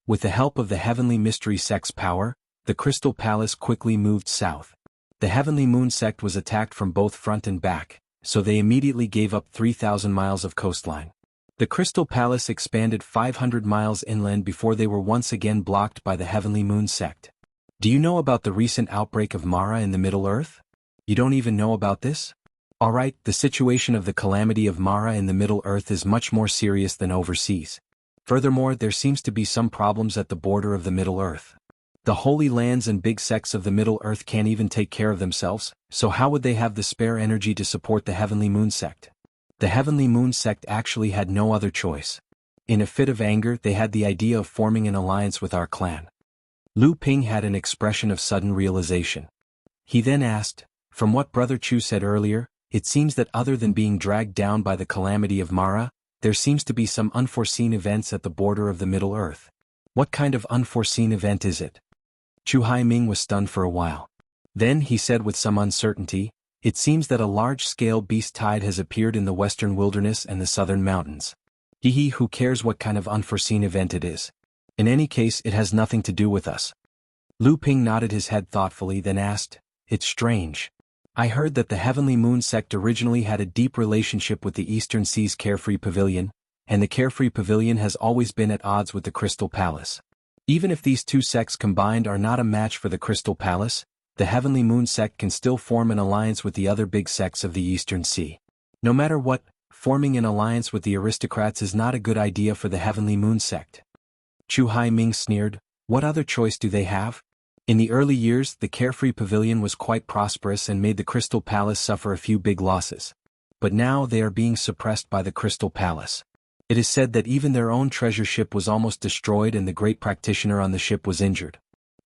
With the help of the Heavenly Mystery Sect's power, the Crystal Palace quickly moved south. The Heavenly Moon sect was attacked from both front and back, so they immediately gave up 3,000 miles of coastline. The Crystal Palace expanded 500 miles inland before they were once again blocked by the Heavenly Moon sect. Do you know about the recent outbreak of Mara in the Middle Earth? You don't even know about this? Alright, the situation of the calamity of Mara in the Middle Earth is much more serious than overseas. Furthermore, there seems to be some problems at the border of the Middle Earth. The Holy Lands and big sects of the Middle Earth can't even take care of themselves, so how would they have the spare energy to support the Heavenly Moon sect? The Heavenly Moon sect actually had no other choice. In a fit of anger, they had the idea of forming an alliance with our clan. Lu Ping had an expression of sudden realization. He then asked, from what Brother Chu said earlier, it seems that other than being dragged down by the calamity of Mara, there seems to be some unforeseen events at the border of the Middle Earth. What kind of unforeseen event is it? Chu Haiming was stunned for a while. Then he said with some uncertainty, it seems that a large-scale beast tide has appeared in the western wilderness and the southern mountains. Who cares what kind of unforeseen event it is? In any case, it has nothing to do with us. Lu Ping nodded his head thoughtfully, then asked, it's strange. I heard that the Heavenly Moon sect originally had a deep relationship with the Eastern Sea's Carefree Pavilion, and the Carefree Pavilion has always been at odds with the Crystal Palace. Even if these two sects combined are not a match for the Crystal Palace, the Heavenly Moon sect can still form an alliance with the other big sects of the Eastern Sea. No matter what, forming an alliance with the aristocrats is not a good idea for the Heavenly Moon sect. Chu Haiming sneered, what other choice do they have? In the early years, the Carefree Pavilion was quite prosperous and made the Crystal Palace suffer a few big losses. But now they are being suppressed by the Crystal Palace. It is said that even their own treasure ship was almost destroyed and the great practitioner on the ship was injured.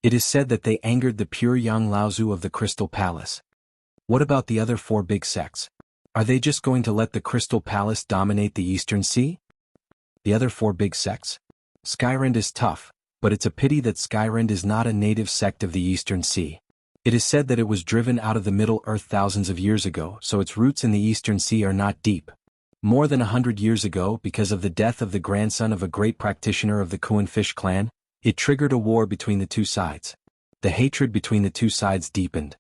It is said that they angered the pure Yang Laozu of the Crystal Palace. What about the other four big sects? Are they just going to let the Crystal Palace dominate the Eastern Sea? The other four big sects? Skyrend is tough, but it's a pity that Skyrend is not a native sect of the Eastern Sea. It is said that it was driven out of the Middle Earth thousands of years ago, so its roots in the Eastern Sea are not deep. More than 100 years ago, because of the death of the grandson of a great practitioner of the Kuan-Fish clan, it triggered a war between the two sides. The hatred between the two sides deepened.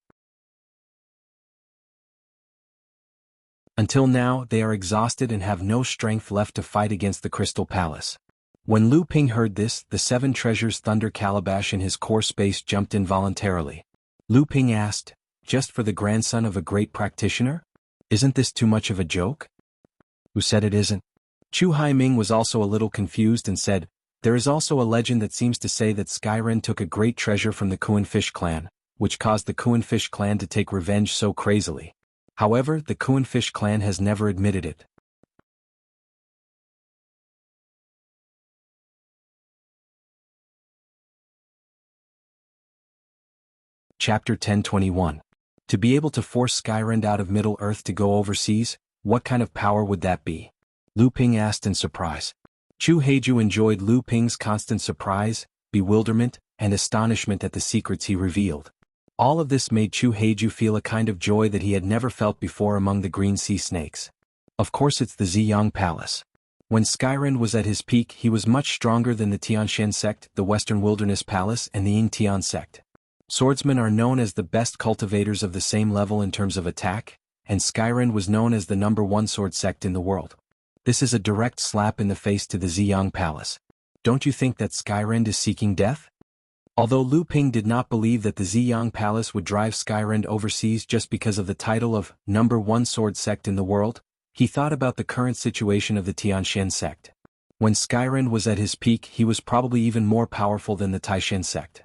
Until now, they are exhausted and have no strength left to fight against the Crystal Palace. When Lu Ping heard this, the Seven Treasures Thunder Calabash in his core space jumped involuntarily. Lu Ping asked, just for the grandson of a great practitioner? Isn't this too much of a joke? Who said it isn't? Chu Haiming was also a little confused and said, there is also a legend that seems to say that Skyren took a great treasure from the Kuan-Fish clan, which caused the Kuan-Fish clan to take revenge so crazily. However, the Kuan-Fish clan has never admitted it. Chapter 1021. To be able to force Skyrend out of Middle Earth to go overseas, what kind of power would that be? Lu Ping asked in surprise. Chu Heiju enjoyed Lu Ping's constant surprise, bewilderment, and astonishment at the secrets he revealed. All of this made Chu Heiju feel a kind of joy that he had never felt before among the green sea snakes. Of course, it's the Ziyang Palace. When Skyrend was at his peak, he was much stronger than the Tianshan sect, the Western Wilderness Palace, and the Yingtian sect. Swordsmen are known as the best cultivators of the same level in terms of attack, and Skyrend was known as the #1 sword sect in the world. This is a direct slap in the face to the Ziyang Palace. Don't you think that Skyrend is seeking death? Although Lu Ping did not believe that the Ziyang Palace would drive Skyrend overseas just because of the title of #1 sword sect in the world, he thought about the current situation of the Tianshan sect. When Skyrend was at his peak, he was probably even more powerful than the Taishan sect.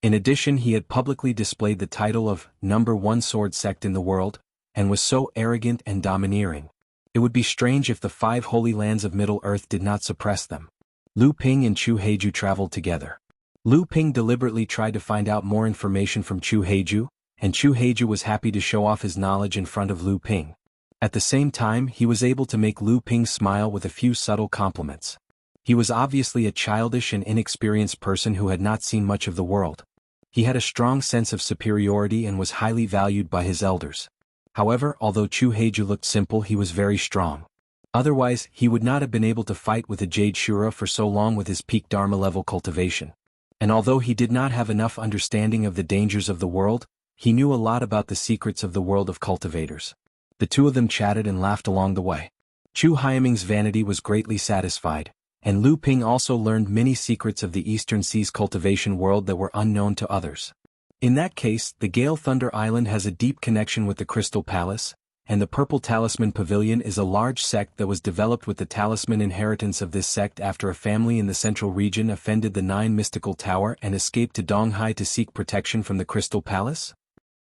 In addition, he had publicly displayed the title of #1 sword sect in the world, and was so arrogant and domineering. It would be strange if the 5 holy lands of Middle-earth did not suppress them. Lu Ping and Chu Heiju traveled together. Lu Ping deliberately tried to find out more information from Chu Heiju, and Chu Heiju was happy to show off his knowledge in front of Lu Ping. At the same time, he was able to make Lu Ping smile with a few subtle compliments. He was obviously a childish and inexperienced person who had not seen much of the world. He had a strong sense of superiority and was highly valued by his elders. However, although Chu Heiju looked simple, he was very strong. Otherwise, he would not have been able to fight with the Jade Shura for so long with his peak Dharma level cultivation. And although he did not have enough understanding of the dangers of the world, he knew a lot about the secrets of the world of cultivators. The two of them chatted and laughed along the way. Chu Haiming's vanity was greatly satisfied, and Lu Ping also learned many secrets of the Eastern Sea's cultivation world that were unknown to others. In that case, the Gale Thunder Island has a deep connection with the Crystal Palace, and the Purple Talisman Pavilion is a large sect that was developed with the talisman inheritance of this sect after a family in the central region offended the 9 mystical tower and escaped to Donghai to seek protection from the Crystal Palace?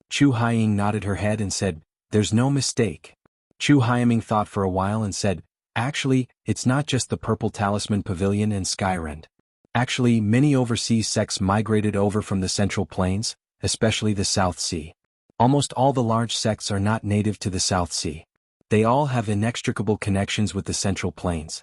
Chu Haiying nodded her head and said, "There's no mistake." Chu Haiming thought for a while and said, "Actually, it's not just the Purple Talisman Pavilion and Skyrend. Actually, many overseas sects migrated over from the Central Plains, especially the South Sea. Almost all the large sects are not native to the South Sea. They all have inextricable connections with the Central Plains."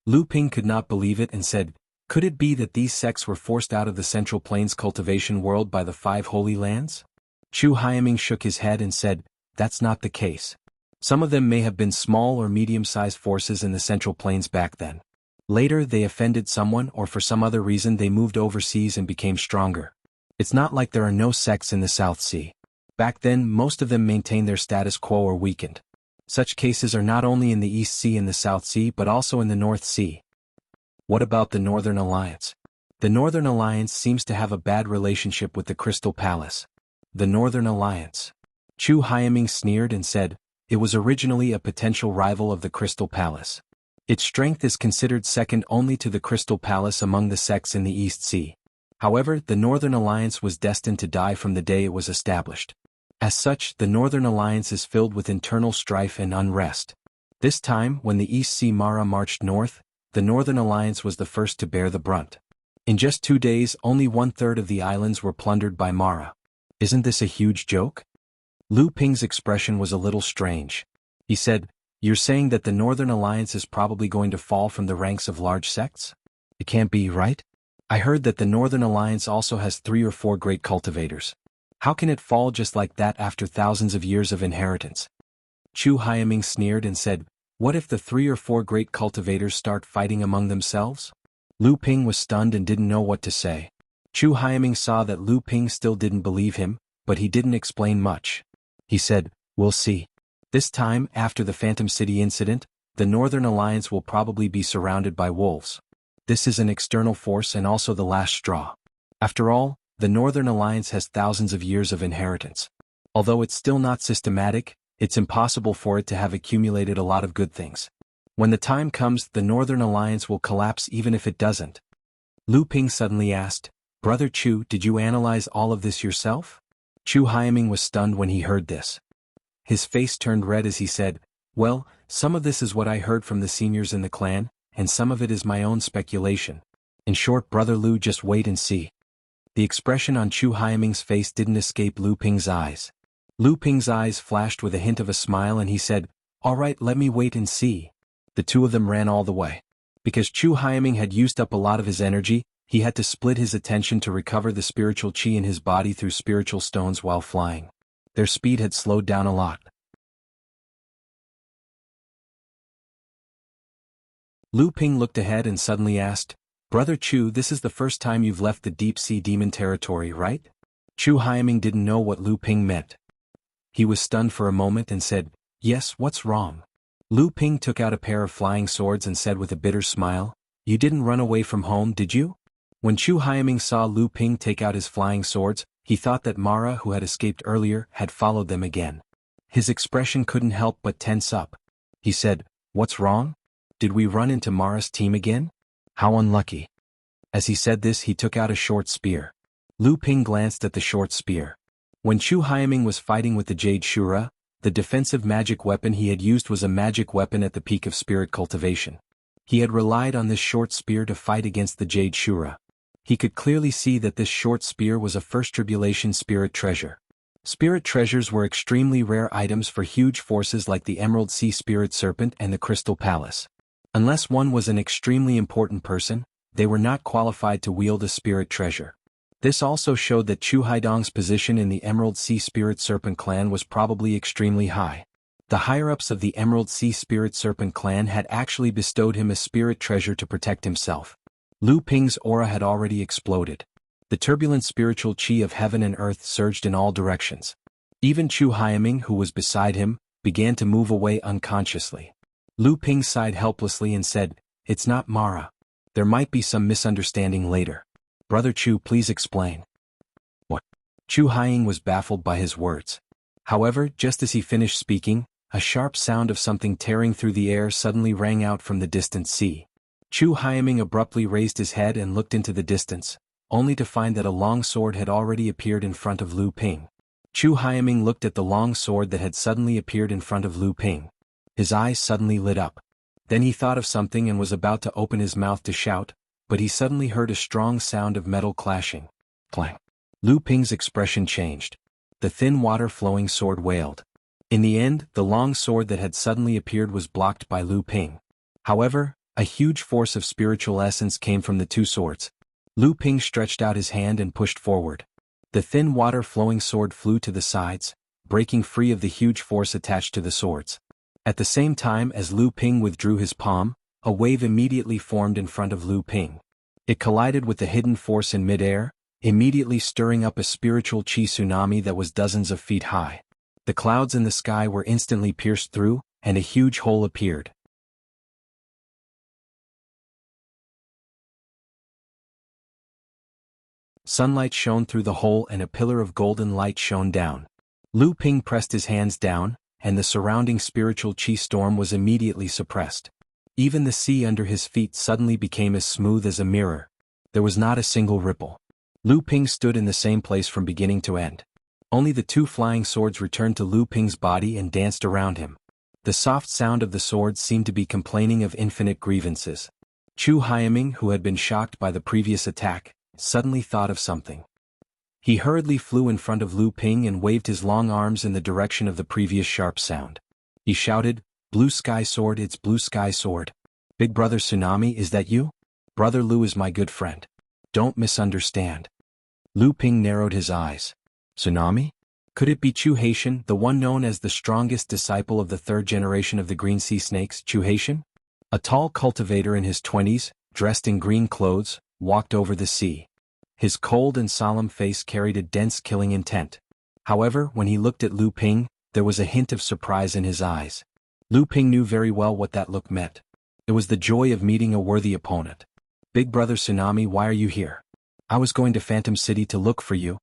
Lu Ping could not believe it and said, "Could it be that these sects were forced out of the Central Plains cultivation world by the 5 holy lands?" Chu Haiming shook his head and said, "That's not the case. Some of them may have been small or medium-sized forces in the Central Plains back then. Later they offended someone or for some other reason they moved overseas and became stronger. It's not like there are no sects in the South Sea. Back then most of them maintained their status quo or weakened. Such cases are not only in the East Sea and the South Sea but also in the North Sea." "What about the Northern Alliance?" "The Northern Alliance seems to have a bad relationship with the Crystal Palace." "The Northern Alliance?" Chu Haiming sneered and said, "It was originally a potential rival of the Crystal Palace. Its strength is considered second only to the Crystal Palace among the sects in the East Sea. However, the Northern Alliance was destined to die from the day it was established. As such, the Northern Alliance is filled with internal strife and unrest. This time, when the East Sea Mara marched north, the Northern Alliance was the first to bear the brunt. In just 2 days, only 1/3 of the islands were plundered by Mara. Isn't this a huge joke?" Lu Ping's expression was a little strange. He said, "You're saying that the Northern Alliance is probably going to fall from the ranks of large sects? It can't be, right? I heard that the Northern Alliance also has 3 or 4 great cultivators. How can it fall just like that after thousands of years of inheritance?" Chu Haiming sneered and said, "What if the 3 or 4 great cultivators start fighting among themselves?" Lu Ping was stunned and didn't know what to say. Chu Haiming saw that Lu Ping still didn't believe him, but he didn't explain much. He said, "We'll see. This time, after the Phantom City incident, the Northern Alliance will probably be surrounded by wolves. This is an external force and also the last straw. After all, the Northern Alliance has thousands of years of inheritance. Although it's still not systematic, it's impossible for it to have accumulated a lot of good things. When the time comes, the Northern Alliance will collapse even if it doesn't." Lu Ping suddenly asked, "Brother Chu, did you analyze all of this yourself?" Chu Haiming was stunned when he heard this. His face turned red as he said, "Well, some of this is what I heard from the seniors in the clan, and some of it is my own speculation. In short, Brother Lu, just wait and see." The expression on Chu Haiming's face didn't escape Lu Ping's eyes. Lu Ping's eyes flashed with a hint of a smile and he said, "All right, let me wait and see." The two of them ran all the way. Because Chu Haiming had used up a lot of his energy, he had to split his attention to recover the spiritual qi in his body through spiritual stones while flying. Their speed had slowed down a lot. Lu Ping looked ahead and suddenly asked, "Brother Chu, this is the first time you've left the deep sea demon territory, right?" Chu Haiming didn't know what Lu Ping meant. He was stunned for a moment and said, "Yes, what's wrong?" Lu Ping took out a pair of flying swords and said with a bitter smile, "You didn't run away from home, did you?" When Chu Haiming saw Lu Ping take out his flying swords, he thought that Mara, who had escaped earlier, had followed them again. His expression couldn't help but tense up. He said, "What's wrong? Did we run into Mara's team again? How unlucky." As he said this, he took out a short spear. Lu Ping glanced at the short spear. When Chu Haiming was fighting with the Jade Shura, the defensive magic weapon he had used was a magic weapon at the peak of spirit cultivation. He had relied on this short spear to fight against the Jade Shura. He could clearly see that this short spear was a first tribulation spirit treasure. Spirit treasures were extremely rare items for huge forces like the Emerald Sea Spirit Serpent and the Crystal Palace. Unless one was an extremely important person, they were not qualified to wield a spirit treasure. This also showed that Chu Haidong's position in the Emerald Sea Spirit Serpent clan was probably extremely high. The higher-ups of the Emerald Sea Spirit Serpent clan had actually bestowed him a spirit treasure to protect himself. Lu Ping's aura had already exploded. The turbulent spiritual chi of heaven and earth surged in all directions. Even Chu Haiming, who was beside him, began to move away unconsciously. Lu Ping sighed helplessly and said, "It's not Mara. There might be some misunderstanding later. Brother Chu, please explain." What? Chu Haiying was baffled by his words. However, just as he finished speaking, a sharp sound of something tearing through the air suddenly rang out from the distant sea. Chu Haiming abruptly raised his head and looked into the distance, only to find that a long sword had already appeared in front of Lu Ping. Chu Haiming looked at the long sword that had suddenly appeared in front of Lu Ping. His eyes suddenly lit up. Then he thought of something and was about to open his mouth to shout, but he suddenly heard a strong sound of metal clashing. Clang. Lu Ping's expression changed. The thin water-flowing sword wailed. In the end, the long sword that had suddenly appeared was blocked by Lu Ping. However, a huge force of spiritual essence came from the two swords. Lu Ping stretched out his hand and pushed forward. The thin water-flowing sword flew to the sides, breaking free of the huge force attached to the swords. At the same time as Lu Ping withdrew his palm, a wave immediately formed in front of Lu Ping. It collided with the hidden force in midair, immediately stirring up a spiritual chi tsunami that was dozens of feet high. The clouds in the sky were instantly pierced through, and a huge hole appeared. Sunlight shone through the hole and a pillar of golden light shone down. Lu Ping pressed his hands down, and the surrounding spiritual chi storm was immediately suppressed. Even the sea under his feet suddenly became as smooth as a mirror. There was not a single ripple. Lu Ping stood in the same place from beginning to end. Only the two flying swords returned to Lu Ping's body and danced around him. The soft sound of the swords seemed to be complaining of infinite grievances. Chu Haiming, who had been shocked by the previous attack, suddenly thought of something. He hurriedly flew in front of Lu Ping and waved his long arms in the direction of the previous sharp sound. He shouted, "Blue Sky Sword, it's Blue Sky Sword. Big Brother Tsunami, is that you? Brother Lu is my good friend. Don't misunderstand." Lu Ping narrowed his eyes. Tsunami? Could it be Chu Haitian, the one known as the strongest disciple of the third generation of the Green Sea Snakes, Chu Haitian? A tall cultivator in his 20s, dressed in green clothes, walked over the sea. His cold and solemn face carried a dense killing intent. However, when he looked at Lu Ping, there was a hint of surprise in his eyes. Lu Ping knew very well what that look meant. It was the joy of meeting a worthy opponent. "Big Brother Tsunami, why are you here?" "I was going to Phantom City to look for you."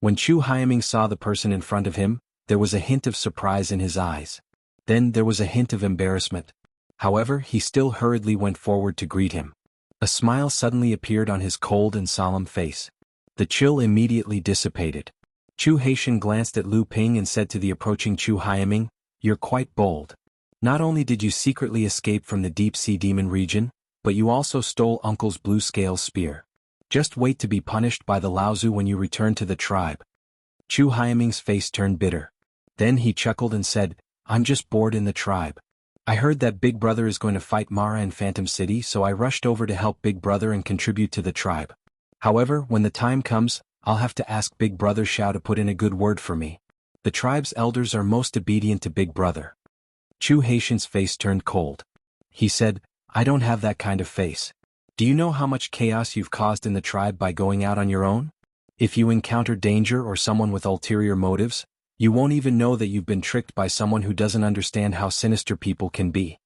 When Chu Haiming saw the person in front of him, there was a hint of surprise in his eyes. Then there was a hint of embarrassment. However, he still hurriedly went forward to greet him. A smile suddenly appeared on his cold and solemn face. The chill immediately dissipated. Chu Haitian glanced at Lu Ping and said to the approaching Chu Haiming, "You're quite bold. Not only did you secretly escape from the deep-sea demon region, but you also stole Uncle's blue scale spear. Just wait to be punished by the Laozu when you return to the tribe." Chu Haiming's face turned bitter. Then he chuckled and said, "I'm just bored in the tribe. I heard that Big Brother is going to fight Mara in Phantom City, so I rushed over to help Big Brother and contribute to the tribe. However, when the time comes, I'll have to ask Big Brother Xiao to put in a good word for me. The tribe's elders are most obedient to Big Brother." Chu Haitian's face turned cold. He said, "I don't have that kind of face. Do you know how much chaos you've caused in the tribe by going out on your own? If you encounter danger or someone with ulterior motives, you won't even know that you've been tricked by someone who doesn't understand how sinister people can be."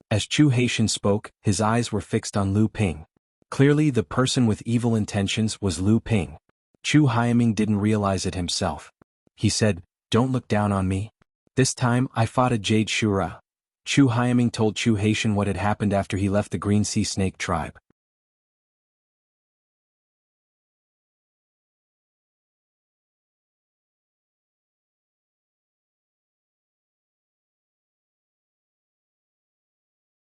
As Chu Haitian spoke, his eyes were fixed on Lu Ping. Clearly the person with evil intentions was Lu Ping. Chu Haiming didn't realize it himself. He said, "Don't look down on me. This time, I fought a Jade Shura." Chu Haiming told Chu Haitian what had happened after he left the Green Sea Snake tribe.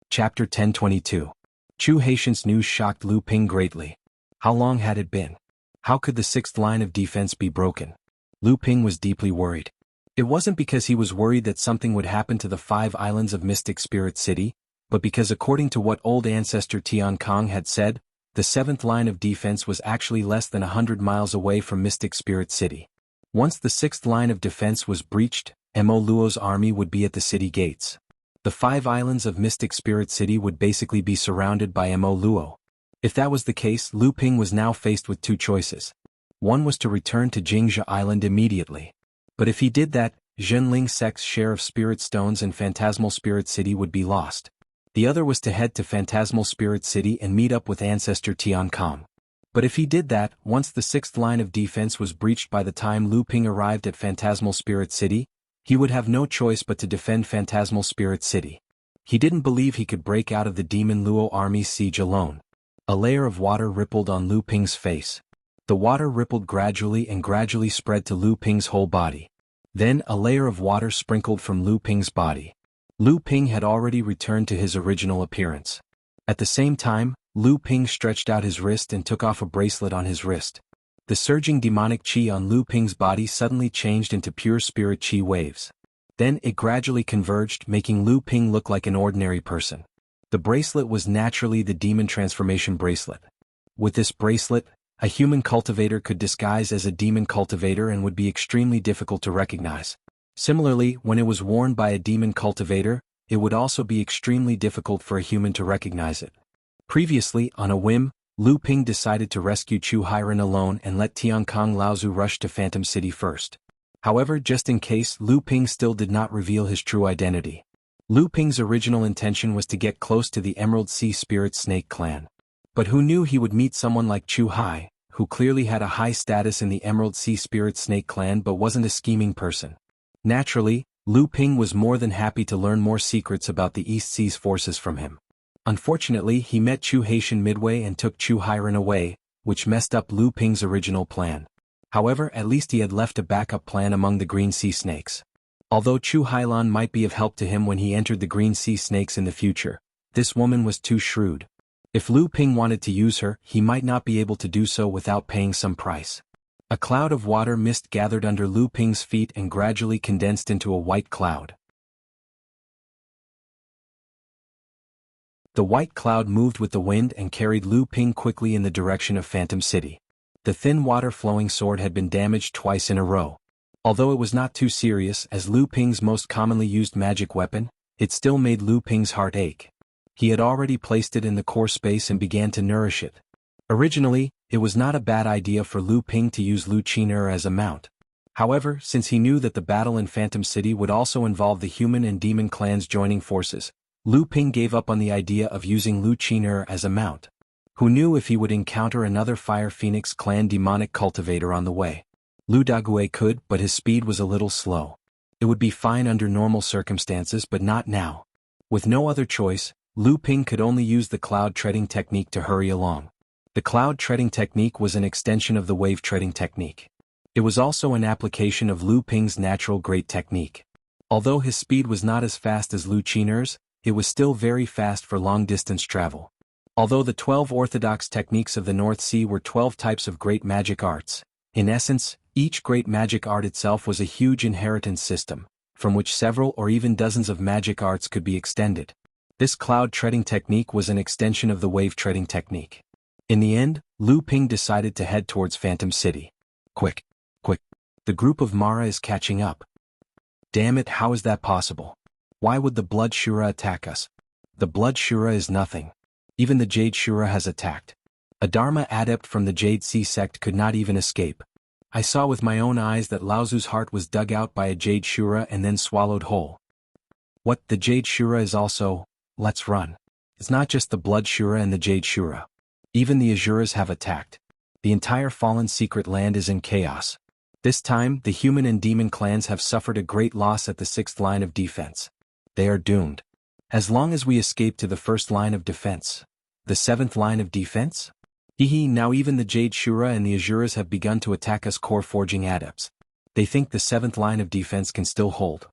Chapter 1022. Chu Haitian's news shocked Lu Ping greatly. How long had it been? How could the sixth line of defense be broken? Lu Ping was deeply worried. It wasn't because he was worried that something would happen to the 5 islands of Mystic Spirit City, but because according to what old ancestor Tian Kong had said, the 7th line of defense was actually less than 100 miles away from Mystic Spirit City. Once the 6th line of defense was breached, Mo Luo's army would be at the city gates. The 5 islands of Mystic Spirit City would basically be surrounded by Mo Luo. If that was the case, Lu Ping was now faced with 2 choices. One was to return to Jianghu Island immediately. But if he did that, Zhenling Sect's share of Spirit Stones in Phantasmal Spirit City would be lost. The other was to head to Phantasmal Spirit City and meet up with Ancestor Tian Kong. But if he did that, once the 6th line of defense was breached by the time Lu Ping arrived at Phantasmal Spirit City, he would have no choice but to defend Phantasmal Spirit City. He didn't believe he could break out of the Demon Luo army's siege alone. A layer of water rippled on Lu Ping's face. The water rippled gradually and gradually spread to Lu Ping's whole body. Then a layer of water sprinkled from Lu Ping's body. Lu Ping had already returned to his original appearance. At the same time, Lu Ping stretched out his wrist and took off a bracelet on his wrist. The surging demonic qi on Lu Ping's body suddenly changed into pure spirit qi waves. Then it gradually converged, making Lu Ping look like an ordinary person. The bracelet was naturally the demon transformation bracelet. With this bracelet, a human cultivator could disguise as a demon cultivator and would be extremely difficult to recognize. Similarly, when it was worn by a demon cultivator, it would also be extremely difficult for a human to recognize it. Previously, on a whim, Lu Ping decided to rescue Chu Hairan alone and let Tian Kong Laozu rush to Phantom City first. However, just in case, Lu Ping still did not reveal his true identity. Lu Ping's original intention was to get close to the Emerald Sea Spirit Snake clan. But who knew he would meet someone like Chu Hai, who clearly had a high status in the Emerald Sea Spirit Snake clan but wasn't a scheming person. Naturally, Lu Ping was more than happy to learn more secrets about the East Sea's forces from him. Unfortunately, he met Chu Haitian midway and took Chu Hairan away, which messed up Lu Ping's original plan. However, at least he had left a backup plan among the Green Sea Snakes. Although Chu Hailan might be of help to him when he entered the Green Sea Snakes in the future, this woman was too shrewd. If Lu Ping wanted to use her, he might not be able to do so without paying some price. A cloud of water mist gathered under Lu Ping's feet and gradually condensed into a white cloud. The white cloud moved with the wind and carried Lu Ping quickly in the direction of Phantom City. The thin water-flowing sword had been damaged twice in a row. Although it was not too serious as Lu Ping's most commonly used magic weapon, it still made Lu Ping's heart ache. He had already placed it in the core space and began to nourish it. Originally, it was not a bad idea for Lu Ping to use Lu Qin'er as a mount. However, since he knew that the battle in Phantom City would also involve the human and demon clans joining forces, Lu Ping gave up on the idea of using Lu Qin'er as a mount. Who knew if he would encounter another Fire Phoenix clan demonic cultivator on the way? Lu Dague could, but his speed was a little slow. It would be fine under normal circumstances but not now. With no other choice, Lu Ping could only use the cloud treading technique to hurry along. The cloud treading technique was an extension of the wave treading technique. It was also an application of Lu Ping's natural great technique. Although his speed was not as fast as Lu Qin'er's, it was still very fast for long-distance travel. Although the 12 orthodox techniques of the North Sea were 12 types of great magic arts, in essence, each great magic art itself was a huge inheritance system, from which several or even dozens of magic arts could be extended. This cloud treading technique was an extension of the wave treading technique. In the end, Lu Ping decided to head towards Phantom City. Quick! Quick! The group of Mara is catching up. Damn it, how is that possible? Why would the Blood Shura attack us? The Blood Shura is nothing. Even the Jade Shura has attacked. A Dharma adept from the Jade Sea sect could not even escape. I saw with my own eyes that Laozu's heart was dug out by a Jade Shura and then swallowed whole. What, the Jade Shura is also? Let's run. It's not just the Blood Shura and the Jade Shura. Even the Azuras have attacked. The entire fallen secret land is in chaos. This time, the human and demon clans have suffered a great loss at the 6th line of defense. They are doomed. As long as we escape to the 1st line of defense. The 7th line of defense? Now even the Jade Shura and the Azuras have begun to attack us core forging adepts. They think the 7th line of defense can still hold.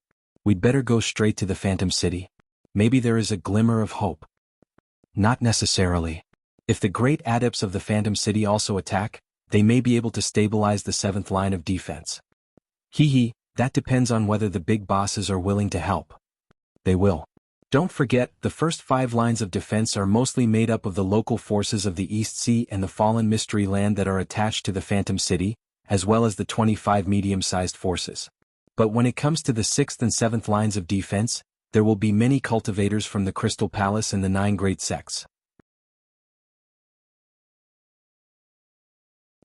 We'd better go straight to the Phantom City. Maybe there is a glimmer of hope. Not necessarily. If the great adepts of the Phantom City also attack, they may be able to stabilize the 7th line of defense. That depends on whether the big bosses are willing to help. They will. Don't forget, the first 5 lines of defense are mostly made up of the local forces of the East Sea and the Fallen Mystery Land that are attached to the Phantom City, as well as the 25 medium-sized forces. But when it comes to the 6th and 7th lines of defense, there will be many cultivators from the Crystal Palace and the 9 great sects.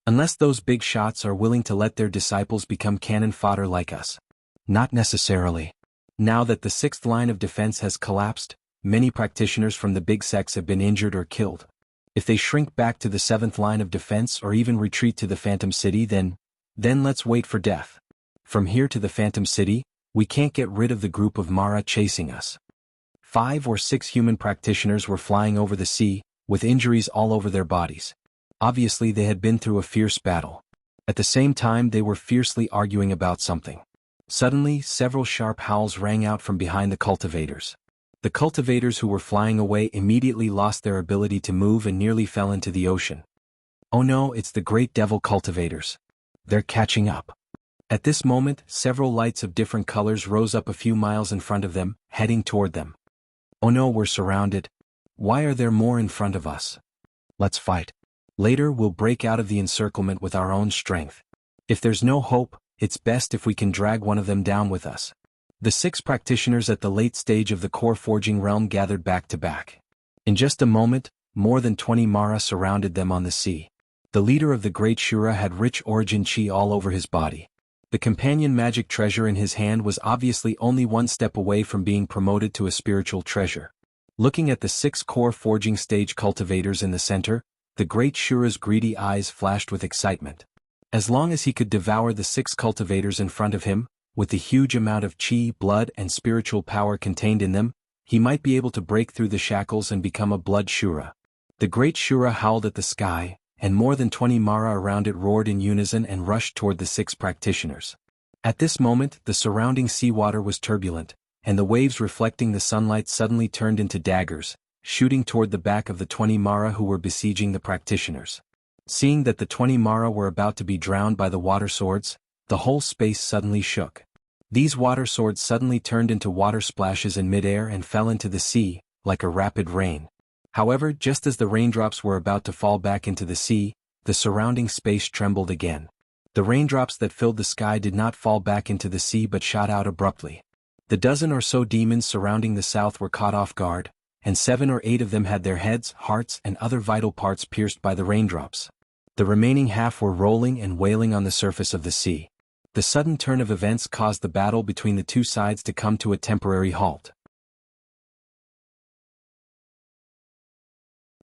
Unless those big shots are willing to let their disciples become cannon fodder like us. Not necessarily. Now that the 6th line of defense has collapsed, many practitioners from the big sects have been injured or killed. If they shrink back to the 7th line of defense or even retreat to the Phantom City, then let's wait for death. From here to the Phantom City, we can't get rid of the group of Mara chasing us. 5 or 6 human practitioners were flying over the sea, with injuries all over their bodies. Obviously they had been through a fierce battle. At the same time they were fiercely arguing about something. Suddenly, several sharp howls rang out from behind the cultivators. The cultivators who were flying away immediately lost their ability to move and nearly fell into the ocean. Oh no, it's the great devil cultivators. They're catching up. At this moment, several lights of different colors rose up a few miles in front of them, heading toward them. Oh no, we're surrounded. Why are there more in front of us? Let's fight. Later we'll break out of the encirclement with our own strength. If there's no hope, it's best if we can drag one of them down with us. The 6 practitioners at the late stage of the core forging realm gathered back to back. In just a moment, more than 20 Mara surrounded them on the sea. The leader of the Great Shura had rich origin chi all over his body. The companion magic treasure in his hand was obviously only one step away from being promoted to a spiritual treasure. Looking at the 6 core forging stage cultivators in the center, the Great Shura's greedy eyes flashed with excitement. As long as he could devour the 6 cultivators in front of him, with the huge amount of chi, blood and spiritual power contained in them, he might be able to break through the shackles and become a blood Shura. The Great Shura howled at the sky, and more than 20 Mara around it roared in unison and rushed toward the 6 practitioners. At this moment, the surrounding seawater was turbulent, and the waves reflecting the sunlight suddenly turned into daggers, shooting toward the back of the 20 Mara who were besieging the practitioners. Seeing that the 20 Mara were about to be drowned by the water swords, the whole space suddenly shook. These water swords suddenly turned into water splashes in midair and fell into the sea, like a rapid rain. However, just as the raindrops were about to fall back into the sea, the surrounding space trembled again. The raindrops that filled the sky did not fall back into the sea but shot out abruptly. The dozen or so demons surrounding the south were caught off guard, and 7 or 8 of them had their heads, hearts, and other vital parts pierced by the raindrops. The remaining half were rolling and wailing on the surface of the sea. The sudden turn of events caused the battle between the 2 sides to come to a temporary halt.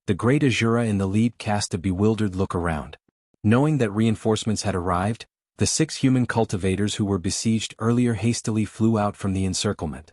The great Azura in the lead cast a bewildered look around. Knowing that reinforcements had arrived, the 6 human cultivators who were besieged earlier hastily flew out from the encirclement.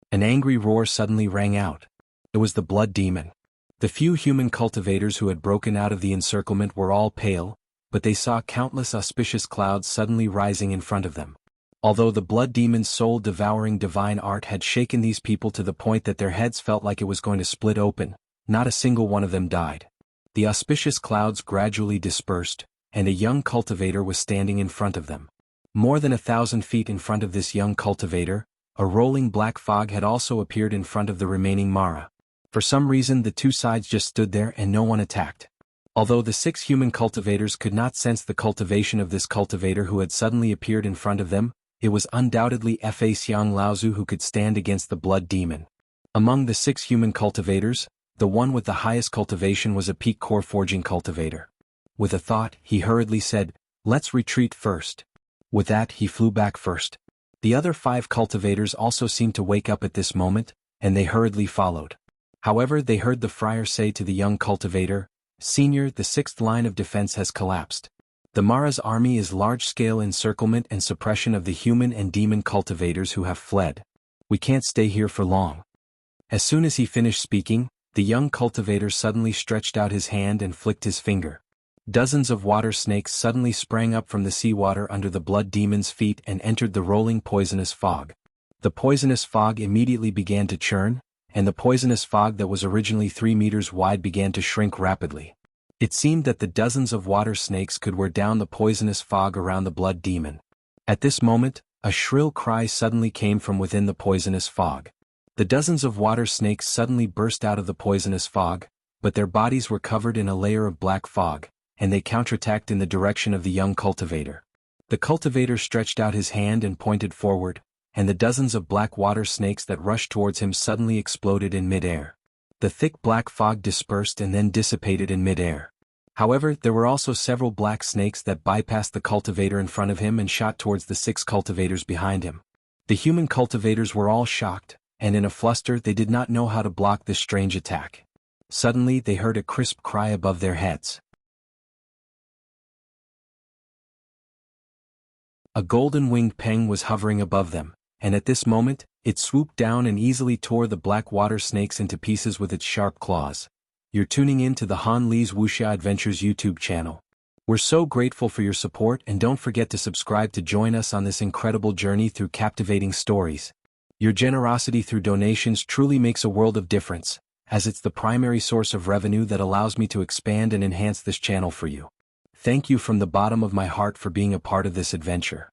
An angry roar suddenly rang out. It was the blood demon. The few human cultivators who had broken out of the encirclement were all pale, but they saw countless auspicious clouds suddenly rising in front of them. Although the blood demon's soul-devouring divine art had shaken these people to the point that their heads felt like it was going to split open, not a single one of them died. The auspicious clouds gradually dispersed, and a young cultivator was standing in front of them. More than 1,000 feet in front of this young cultivator, a rolling black fog had also appeared in front of the remaining Mara. For some reason the 2 sides just stood there and no one attacked. Although the 6 human cultivators could not sense the cultivation of this cultivator who had suddenly appeared in front of them, it was undoubtedly Fa Xiang Laozu who could stand against the blood demon. Among the 6 human cultivators, the one with the highest cultivation was a peak core forging cultivator. With a thought, he hurriedly said, "Let's retreat first." With that, he flew back first. The other 5 cultivators also seemed to wake up at this moment, and they hurriedly followed. However, they heard the friar say to the young cultivator, "Senior, the 6th line of defense has collapsed. The Mara's army is large-scale encirclement and suppression of the human and demon cultivators who have fled. We can't stay here for long." As soon as he finished speaking, the young cultivator suddenly stretched out his hand and flicked his finger. Dozens of water snakes suddenly sprang up from the seawater under the blood demon's feet and entered the rolling poisonous fog. The poisonous fog immediately began to churn, and the poisonous fog that was originally 3 meters wide began to shrink rapidly. It seemed that the dozens of water snakes could wear down the poisonous fog around the blood demon. At this moment, a shrill cry suddenly came from within the poisonous fog. The dozens of water snakes suddenly burst out of the poisonous fog, but their bodies were covered in a layer of black fog, and they counterattacked in the direction of the young cultivator. The cultivator stretched out his hand and pointed forward, and the dozens of black water snakes that rushed towards him suddenly exploded in mid-air. The thick black fog dispersed and then dissipated in mid-air. However, there were also several black snakes that bypassed the cultivator in front of him and shot towards the 6 cultivators behind him. The human cultivators were all shocked, and in a fluster they did not know how to block this strange attack. Suddenly they heard a crisp cry above their heads. A golden-winged peng was hovering above them, and at this moment, it swooped down and easily tore the black water snakes into pieces with its sharp claws. You're tuning in to the Han Li's Wuxia Adventures YouTube channel. We're so grateful for your support, and don't forget to subscribe to join us on this incredible journey through captivating stories. Your generosity through donations truly makes a world of difference, as it's the primary source of revenue that allows me to expand and enhance this channel for you. Thank you from the bottom of my heart for being a part of this adventure.